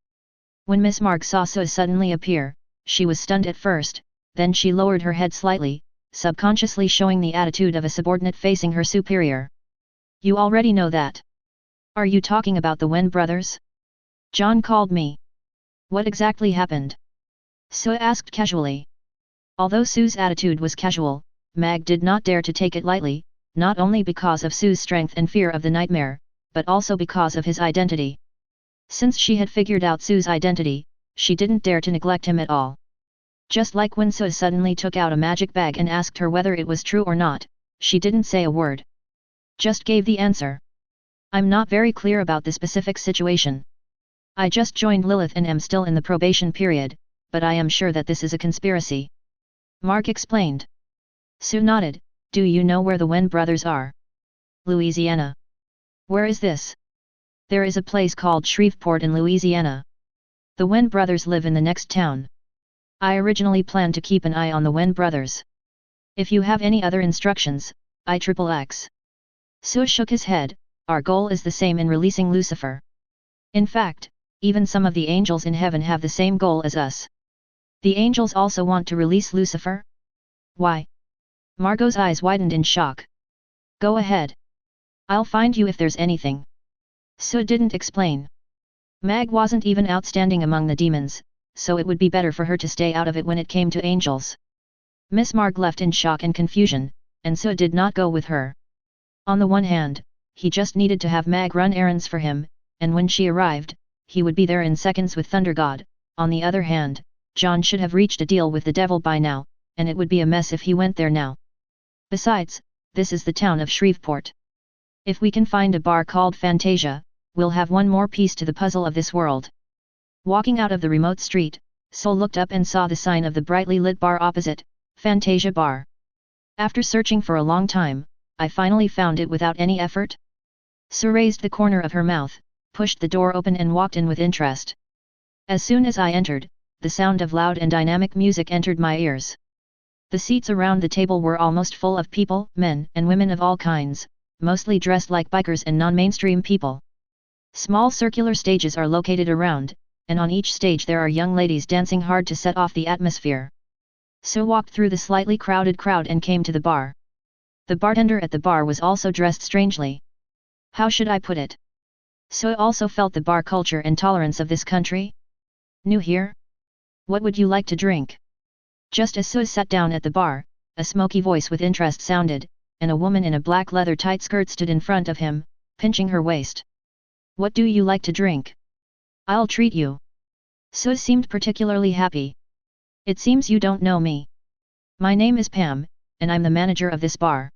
When Miss Marg saw Sue suddenly appear, she was stunned at first, then she lowered her head slightly, subconsciously showing the attitude of a subordinate facing her superior. You already know that. Are you talking about the Wen brothers? John called me. What exactly happened? Sue asked casually. Although Sue's attitude was casual, Mag did not dare to take it lightly, not only because of Sue's strength and fear of the nightmare, but also because of his identity. Since she had figured out Sue's identity, she didn't dare to neglect him at all. Just like when Sue suddenly took out a magic bag and asked her whether it was true or not, she didn't say a word. Just gave the answer. I'm not very clear about the specific situation. I just joined Lilith and am still in the probation period, but I am sure that this is a conspiracy. Mark explained. Sue nodded. Do you know where the Wen brothers are? Louisiana. Where is this? There is a place called Shreveport in Louisiana. The Wen brothers live in the next town. I originally planned to keep an eye on the Wen brothers. If you have any other instructions, XXX. Sue shook his head. Our goal is the same in releasing Lucifer. In fact, even some of the angels in heaven have the same goal as us. The angels also want to release Lucifer? Why? Margot's eyes widened in shock. Go ahead. I'll find you if there's anything. Sue didn't explain. Mag wasn't even outstanding among the demons, so it would be better for her to stay out of it when it came to angels. Miss Marg left in shock and confusion, and Sue did not go with her. On the one hand, he just needed to have Mag run errands for him, and when she arrived, he would be there in seconds with Thunder God. On the other hand, John should have reached a deal with the devil by now, and it would be a mess if he went there now. Besides, this is the town of Shreveport. If we can find a bar called Fantasia, we'll have one more piece to the puzzle of this world. Walking out of the remote street, Sol looked up and saw the sign of the brightly lit bar opposite, Fantasia Bar. After searching for a long time, I finally found it without any effort. Sue raised the corner of her mouth, pushed the door open and walked in with interest. As soon as I entered, the sound of loud and dynamic music entered my ears. The seats around the table were almost full of people, men and women of all kinds, mostly dressed like bikers and non-mainstream people. Small circular stages are located around, and on each stage there are young ladies dancing hard to set off the atmosphere. Sue walked through the slightly crowded crowd and came to the bar. The bartender at the bar was also dressed strangely. How should I put it? Sue also felt the bar culture and tolerance of this country. New here? What would you like to drink? Just as Sue sat down at the bar, a smoky voice with interest sounded, and a woman in a black leather tight skirt stood in front of him, pinching her waist. What do you like to drink? I'll treat you. Sue seemed particularly happy. It seems you don't know me. My name is Pam, and I'm the manager of this bar.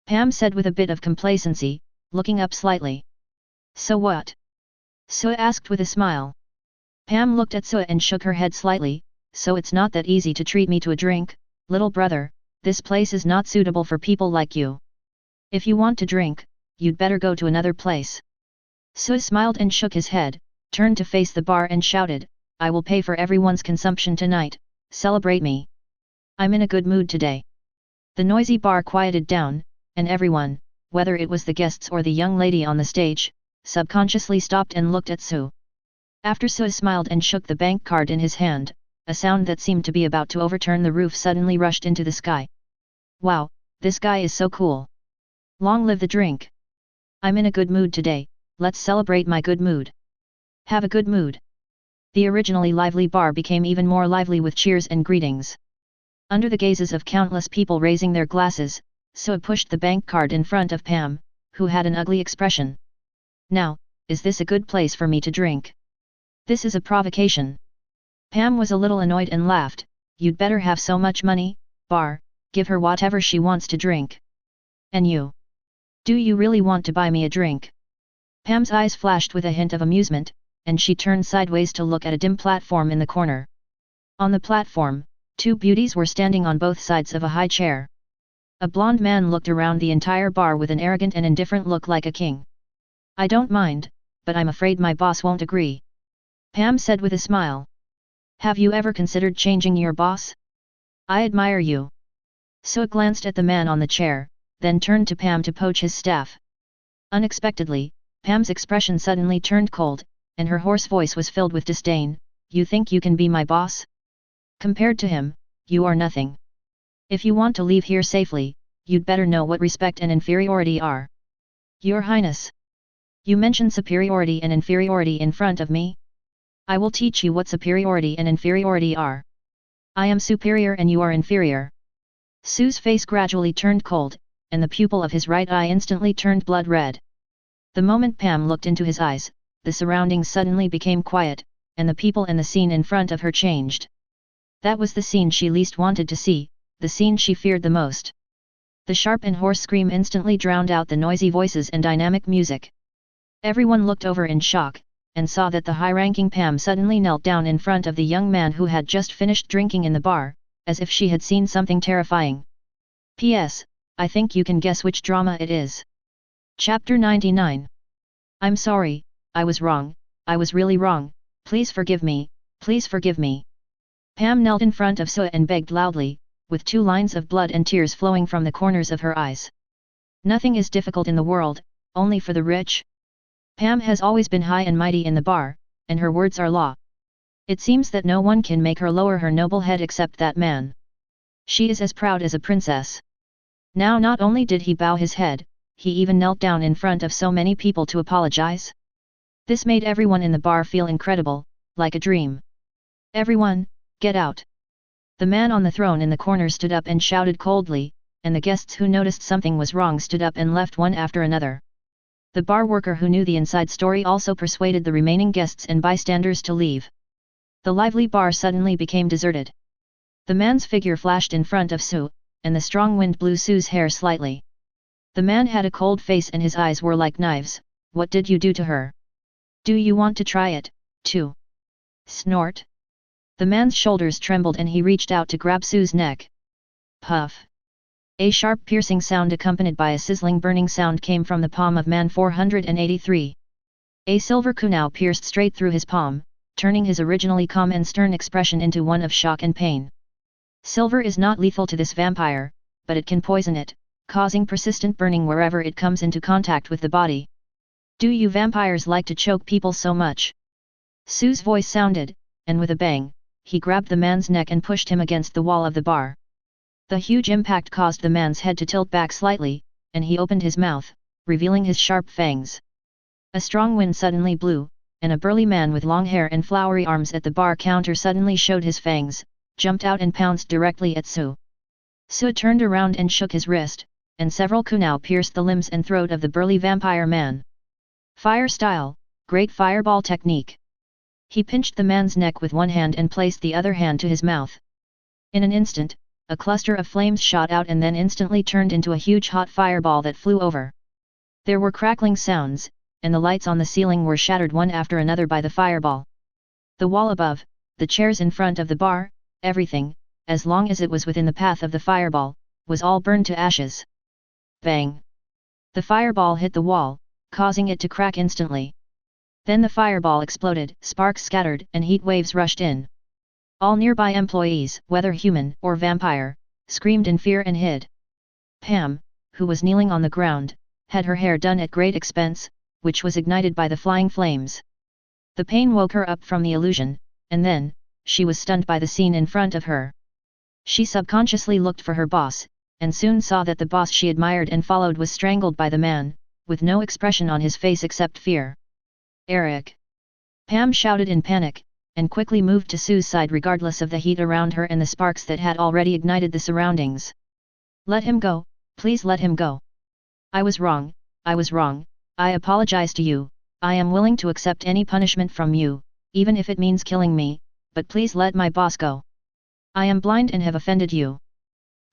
Pam said with a bit of complacency, looking up slightly. So what? Sue asked with a smile. Pam looked at Sue and shook her head slightly. So it's not that easy to treat me to a drink, little brother, this place is not suitable for people like you. If you want to drink, you'd better go to another place. Sue smiled and shook his head, turned to face the bar and shouted, I will pay for everyone's consumption tonight, celebrate me. I'm in a good mood today. The noisy bar quieted down, and everyone, whether it was the guests or the young lady on the stage, subconsciously stopped and looked at Sue. After Sue smiled and shook the bank card in his hand, a sound that seemed to be about to overturn the roof suddenly rushed into the sky. Wow, this guy is so cool. Long live the drink. I'm in a good mood today, let's celebrate my good mood. Have a good mood. The originally lively bar became even more lively with cheers and greetings. Under the gazes of countless people raising their glasses, Sue pushed the bank card in front of Pam, who had an ugly expression. Now, is this a good place for me to drink? This is a provocation. Pam was a little annoyed and laughed, you'd better have so much money, bar, give her whatever she wants to drink. And you? Do you really want to buy me a drink? Pam's eyes flashed with a hint of amusement, and she turned sideways to look at a dim platform in the corner. On the platform, two beauties were standing on both sides of a high chair. A blonde man looked around the entire bar with an arrogant and indifferent look like a king. I don't mind, but I'm afraid my boss won't agree. Pam said with a smile. Have you ever considered changing your boss? I admire you. Sue glanced at the man on the chair, then turned to Pam to poach his staff. Unexpectedly, Pam's expression suddenly turned cold, and her hoarse voice was filled with disdain. You think you can be my boss? Compared to him, you are nothing. If you want to leave here safely, you'd better know what respect and inferiority are. Your Highness. You mention superiority and inferiority in front of me? I will teach you what superiority and inferiority are. I am superior and you are inferior. Sue's face gradually turned cold, and the pupil of his right eye instantly turned blood red. The moment Pam looked into his eyes, the surroundings suddenly became quiet, and the people and the scene in front of her changed. That was the scene she least wanted to see, the scene she feared the most. The sharp and hoarse scream instantly drowned out the noisy voices and dynamic music. Everyone looked over in shock, and saw that the high-ranking Pam suddenly knelt down in front of the young man who had just finished drinking in the bar, as if she had seen something terrifying. P.S. I think you can guess which drama it is. Chapter 99. I'm sorry, I was wrong, I was really wrong, please forgive me, please forgive me. Pam knelt in front of Sue and begged loudly, with 2 lines of blood and tears flowing from the corners of her eyes. Nothing is difficult in the world, only for the rich. Pam has always been high and mighty in the bar, and her words are law. It seems that no one can make her lower her noble head except that man. She is as proud as a princess. Now not only did he bow his head, he even knelt down in front of so many people to apologize. This made everyone in the bar feel incredible, like a dream. Everyone, get out. The man on the throne in the corner stood up and shouted coldly, and the guests who noticed something was wrong stood up and left one after another. The bar worker who knew the inside story also persuaded the remaining guests and bystanders to leave. The lively bar suddenly became deserted. The man's figure flashed in front of Sue, and the strong wind blew Sue's hair slightly. The man had a cold face and his eyes were like knives. What did you do to her? Do you want to try it, too? Snort. The man's shoulders trembled and he reached out to grab Sue's neck. Puff. A sharp piercing sound accompanied by a sizzling burning sound came from the palm of man 483. A silver kunai pierced straight through his palm, turning his originally calm and stern expression into one of shock and pain. Silver is not lethal to this vampire, but it can poison it, causing persistent burning wherever it comes into contact with the body. Do you vampires like to choke people so much? Sue's voice sounded, and with a bang, he grabbed the man's neck and pushed him against the wall of the bar. The huge impact caused the man's head to tilt back slightly, and he opened his mouth, revealing his sharp fangs. A strong wind suddenly blew, and a burly man with long hair and flowery arms at the bar counter suddenly showed his fangs, jumped out and pounced directly at Sue. Sue turned around and shook his wrist, and several kunai pierced the limbs and throat of the burly vampire man. Fire style, great fireball technique. He pinched the man's neck with one hand and placed the other hand to his mouth. In an instant, a cluster of flames shot out and then instantly turned into a huge hot fireball that flew over. There were crackling sounds, and the lights on the ceiling were shattered one after another by the fireball. The wall above, the chairs in front of the bar, everything, as long as it was within the path of the fireball, was all burned to ashes. Bang! The fireball hit the wall, causing it to crack instantly. Then the fireball exploded, sparks scattered, and heat waves rushed in. All nearby employees, whether human or vampire, screamed in fear and hid. Pam, who was kneeling on the ground, had her hair done at great expense, which was ignited by the flying flames. The pain woke her up from the illusion, and then, she was stunned by the scene in front of her. She subconsciously looked for her boss, and soon saw that the boss she admired and followed was strangled by the man, with no expression on his face except fear. Eric! Pam shouted in panic, and quickly moved to Sue's side regardless of the heat around her and the sparks that had already ignited the surroundings. Let him go, please let him go. I was wrong, I apologize to you, I am willing to accept any punishment from you, even if it means killing me, but please let my boss go. I am blind and have offended you.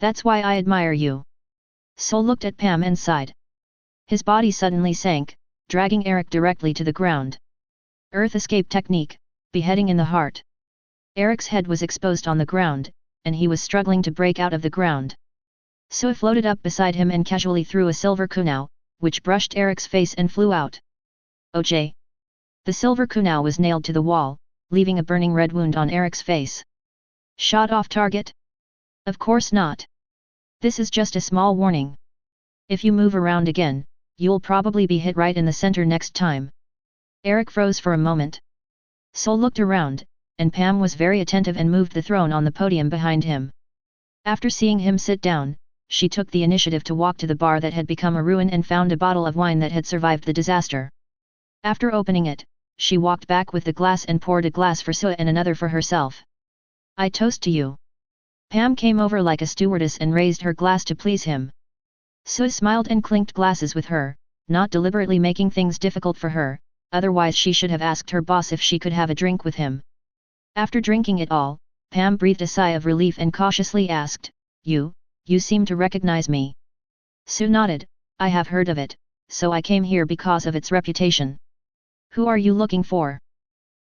That's why I admire you. Sol looked at Pam and sighed. His body suddenly sank, dragging Eric directly to the ground. Earth escape technique, beheading in the heart. Eric's head was exposed on the ground, and he was struggling to break out of the ground. Sue floated up beside him and casually threw a silver kunai, which brushed Eric's face and flew out. OJ! The silver kunai was nailed to the wall, leaving a burning red wound on Eric's face. Shot off target? Of course not. This is just a small warning. If you move around again, you'll probably be hit right in the center next time. Eric froze for a moment. Sol looked around, and Pam was very attentive and moved the throne on the podium behind him. After seeing him sit down, she took the initiative to walk to the bar that had become a ruin and found a bottle of wine that had survived the disaster. After opening it, she walked back with the glass and poured a glass for Sue and another for herself. I toast to you. Pam came over like a stewardess and raised her glass to please him. Sue smiled and clinked glasses with her, not deliberately making things difficult for her, otherwise she should have asked her boss if she could have a drink with him. After drinking it all, Pam breathed a sigh of relief and cautiously asked, You seem to recognize me. Sue nodded, I have heard of it, so I came here because of its reputation. Who are you looking for?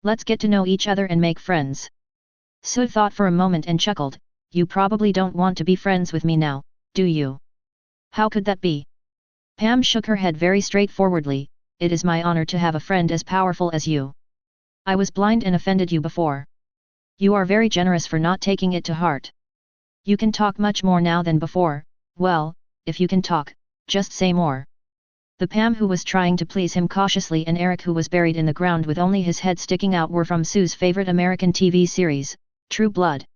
Let's get to know each other and make friends. Sue thought for a moment and chuckled, You probably don't want to be friends with me now, do you? How could that be? Pam shook her head very straightforwardly, It is my honor to have a friend as powerful as you. I was blind and offended you before. You are very generous for not taking it to heart. You can talk much more now than before, well, if you can talk, just say more. The Pam who was trying to please him cautiously and Eric who was buried in the ground with only his head sticking out were from Sue's favorite American TV series, True Blood.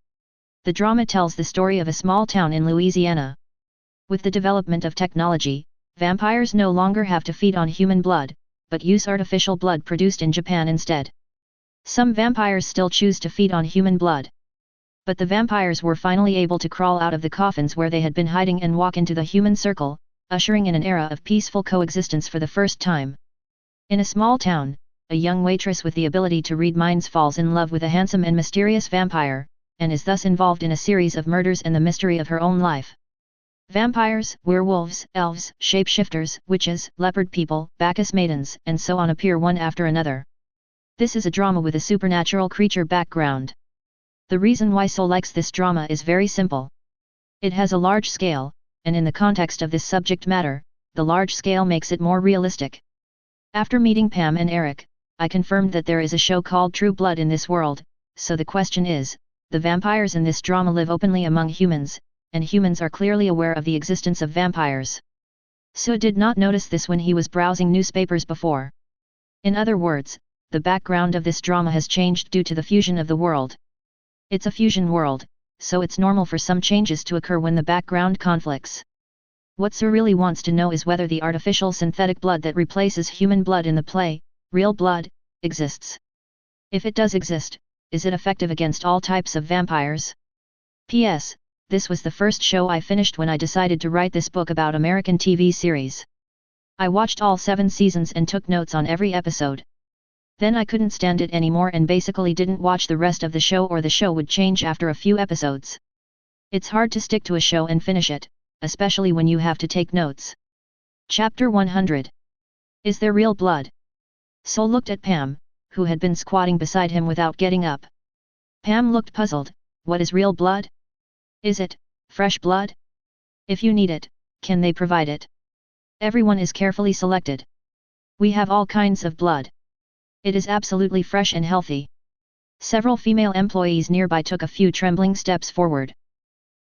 The drama tells the story of a small town in Louisiana. With the development of technology, vampires no longer have to feed on human blood, but use artificial blood produced in Japan instead. Some vampires still choose to feed on human blood. But the vampires were finally able to crawl out of the coffins where they had been hiding and walk into the human circle, ushering in an era of peaceful coexistence for the first time. In a small town, a young waitress with the ability to read minds falls in love with a handsome and mysterious vampire, and is thus involved in a series of murders and the mystery of her own life. Vampires, werewolves, elves, shapeshifters, witches, leopard people, Bacchus maidens, and so on appear one after another. This is a drama with a supernatural creature background. The reason why So likes this drama is very simple. It has a large scale, and in the context of this subject matter, the large scale makes it more realistic. After meeting Pam and Eric, I confirmed that there is a show called True Blood in this world, so the question is, the vampires in this drama live openly among humans, and humans are clearly aware of the existence of vampires. So did not notice this when he was browsing newspapers before. In other words, the background of this drama has changed due to the fusion of the world. It's a fusion world, so it's normal for some changes to occur when the background conflicts. What Sue really wants to know is whether the artificial synthetic blood that replaces human blood in the play, real blood, exists. If it does exist, is it effective against all types of vampires? P.S. This was the first show I finished when I decided to write this book about American TV series. I watched all 7 seasons and took notes on every episode. Then I couldn't stand it anymore and basically didn't watch the rest of the show, or the show would change after a few episodes. It's hard to stick to a show and finish it, especially when you have to take notes. Chapter 100. Is there real blood? Sol looked at Pam, who had been squatting beside him without getting up. Pam looked puzzled. What is real blood? Is it fresh blood? If you need it, can they provide it? Everyone is carefully selected. We have all kinds of blood. It is absolutely fresh and healthy. Several female employees nearby took a few trembling steps forward.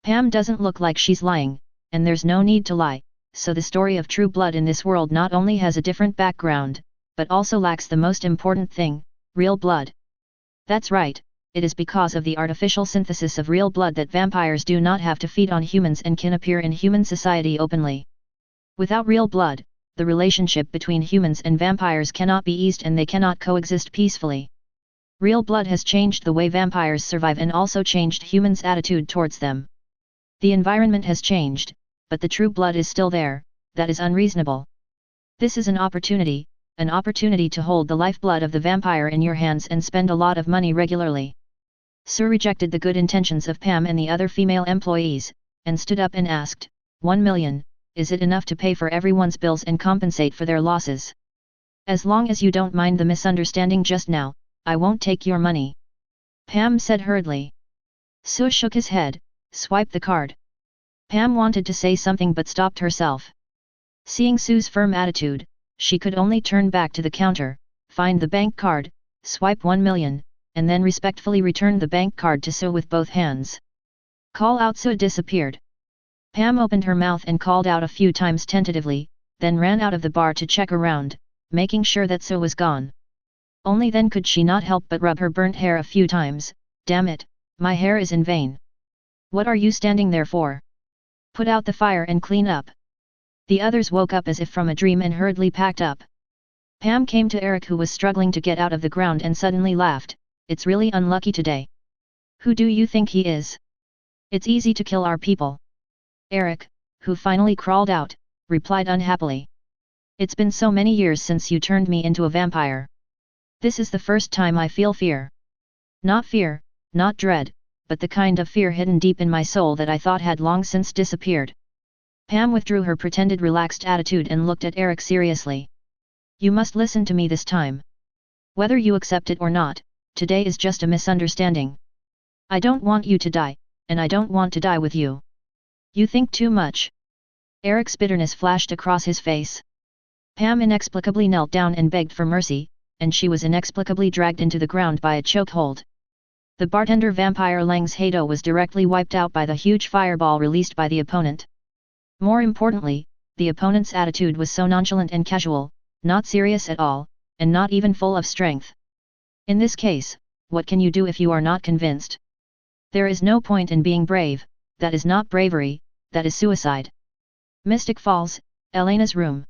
Pam doesn't look like she's lying, and there's no need to lie, so the story of true blood in this world not only has a different background, but also lacks the most important thing, real blood. That's right. It is because of the artificial synthesis of real blood that vampires do not have to feed on humans and can appear in human society openly. Without real blood, the relationship between humans and vampires cannot be eased and they cannot coexist peacefully. Real blood has changed the way vampires survive and also changed humans' attitude towards them. The environment has changed, but the true blood is still there. That is unreasonable. This is an opportunity to hold the lifeblood of the vampire in your hands and spend a lot of money regularly. Sir rejected the good intentions of Pam and the other female employees, and stood up and asked, 1 million, is it enough to pay for everyone's bills and compensate for their losses? As long as you don't mind the misunderstanding just now, I won't take your money. Pam said hurriedly. Sue shook his head, swiped the card. Pam wanted to say something but stopped herself. Seeing Sue's firm attitude, she could only turn back to the counter, find the bank card, swipe 1 million, and then respectfully returned the bank card to Sue with both hands. Call out. Sue disappeared. Pam opened her mouth and called out a few times tentatively, then ran out of the bar to check around, making sure that Sue was gone. Only then could she not help but rub her burnt hair a few times. Damn it, my hair is in vain. What are you standing there for? Put out the fire and clean up. The others woke up as if from a dream and hurriedly packed up. Pam came to Eric, who was struggling to get out of the ground, and suddenly laughed. It's really unlucky today. Who do you think he is? It's easy to kill our people. Eric, who finally crawled out, replied unhappily. It's been so many years since you turned me into a vampire. This is the first time I feel fear. Not fear, not dread, but the kind of fear hidden deep in my soul that I thought had long since disappeared. Pam withdrew her pretended relaxed attitude and looked at Eric seriously. You must listen to me this time. Whether you accept it or not, today is just a misunderstanding. I don't want you to die, and I don't want to die with you. You think too much. Eric's bitterness flashed across his face. Pam inexplicably knelt down and begged for mercy, and she was inexplicably dragged into the ground by a chokehold. The bartender vampire Lang's halo was directly wiped out by the huge fireball released by the opponent. More importantly, the opponent's attitude was so nonchalant and casual, not serious at all, and not even full of strength. In this case, what can you do if you are not convinced? There is no point in being brave. That is not bravery, that is suicide. Mystic Falls, Elena's room.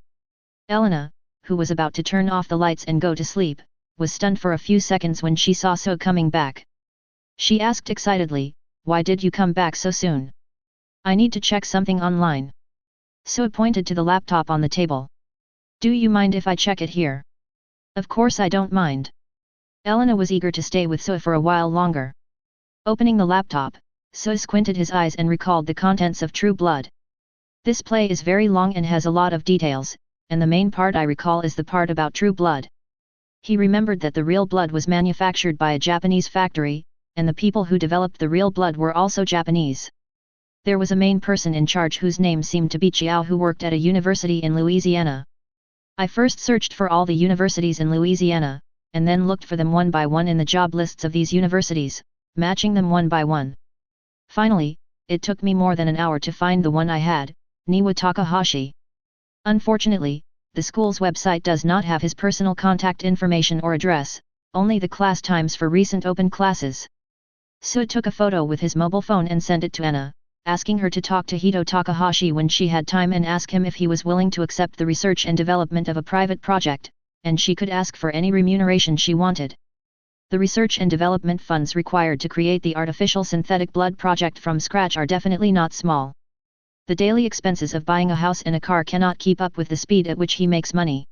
Elena, who was about to turn off the lights and go to sleep, was stunned for a few seconds when she saw Sue coming back. She asked excitedly, "Why did you come back so soon?" "I need to check something online." Sue pointed to the laptop on the table. "Do you mind if I check it here?" "Of course I don't mind." Elena was eager to stay with Sue for a while longer. Opening the laptop, Sue squinted his eyes and recalled the contents of True Blood. This play is very long and has a lot of details, and the main part I recall is the part about true blood. He remembered that the real blood was manufactured by a Japanese factory, and the people who developed the real blood were also Japanese. There was a main person in charge whose name seemed to be Chiao, who worked at a university in Louisiana. I first searched for all the universities in Louisiana, and then looked for them one by one in the job lists of these universities, matching them one by one. Finally, it took me more than an hour to find the one I had, Niwa Takahashi. Unfortunately, the school's website does not have his personal contact information or address, only the class times for recent open classes. Suo took a photo with his mobile phone and sent it to Anna, asking her to talk to Hito Takahashi when she had time and ask him if he was willing to accept the research and development of a private project, and she could ask for any remuneration she wanted. The research and development funds required to create the artificial synthetic blood project from scratch are definitely not small. The daily expenses of buying a house and a car cannot keep up with the speed at which he makes money.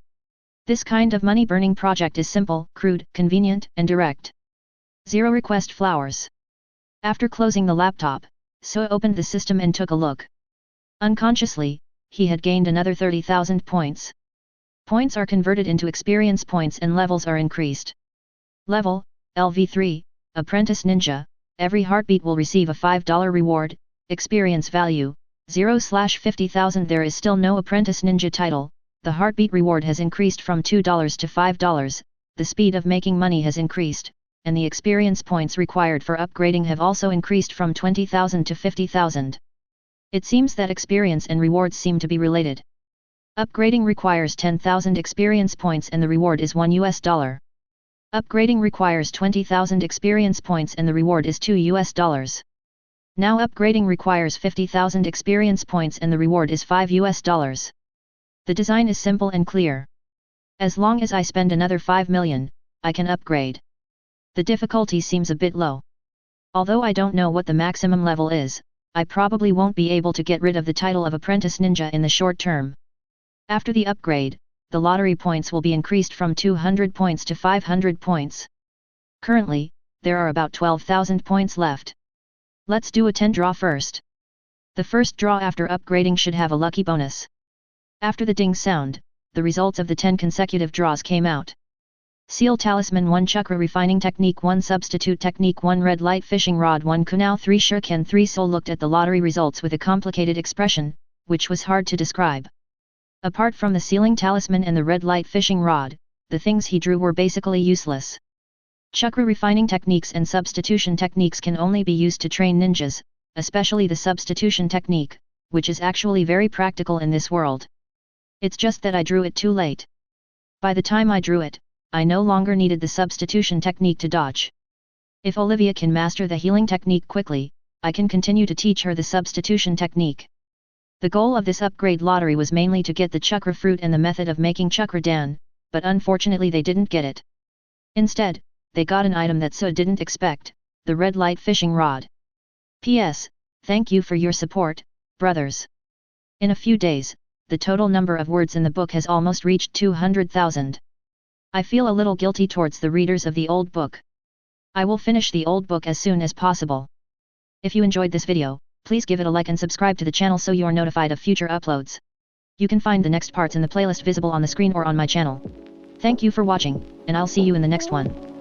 This kind of money-burning project is simple, crude, convenient, and direct. 0 request flowers. After closing the laptop, Suo opened the system and took a look. Unconsciously, he had gained another 30,000 points. Points are converted into experience points and levels are increased. Level, LV3, Apprentice Ninja, every heartbeat will receive a $5 reward, experience value, 0/50,000. There is still no Apprentice Ninja title, the heartbeat reward has increased from $2 to $5, the speed of making money has increased, and the experience points required for upgrading have also increased from 20,000 to 50,000. It seems that experience and rewards seem to be related. Upgrading requires 10,000 experience points and the reward is $1. Upgrading requires 20,000 experience points and the reward is $2. Now upgrading requires 50,000 experience points and the reward is $5. The design is simple and clear. As long as I spend another 5 million, I can upgrade. The difficulty seems a bit low. Although I don't know what the maximum level is, I probably won't be able to get rid of the title of Apprentice Ninja in the short term. After the upgrade, the lottery points will be increased from 200 points to 500 points. Currently, there are about 12,000 points left. Let's do a 10 draw first. The first draw after upgrading should have a lucky bonus. After the ding sound, the results of the 10 consecutive draws came out. Seal Talisman 1 Chakra Refining Technique 1 Substitute Technique 1 Red Light Fishing Rod 1 Kunai 3 Shuriken 3 Soul looked at the lottery results with a complicated expression, which was hard to describe. Apart from the sealing talisman and the red light fishing rod, the things he drew were basically useless. Chakra refining techniques and substitution techniques can only be used to train ninjas, especially the substitution technique, which is actually very practical in this world. It's just that I drew it too late. By the time I drew it, I no longer needed the substitution technique to dodge. If Olivia can master the healing technique quickly, I can continue to teach her the substitution technique. The goal of this upgrade lottery was mainly to get the chakra fruit and the method of making chakra dan, but unfortunately they didn't get it. Instead, they got an item that Suo didn't expect, the red light fishing rod. P.S. Thank you for your support, brothers. In a few days, the total number of words in the book has almost reached 200,000. I feel a little guilty towards the readers of the old book. I will finish the old book as soon as possible. If you enjoyed this video, please give it a like and subscribe to the channel so you are notified of future uploads. You can find the next parts in the playlist visible on the screen or on my channel. Thank you for watching, and I'll see you in the next one.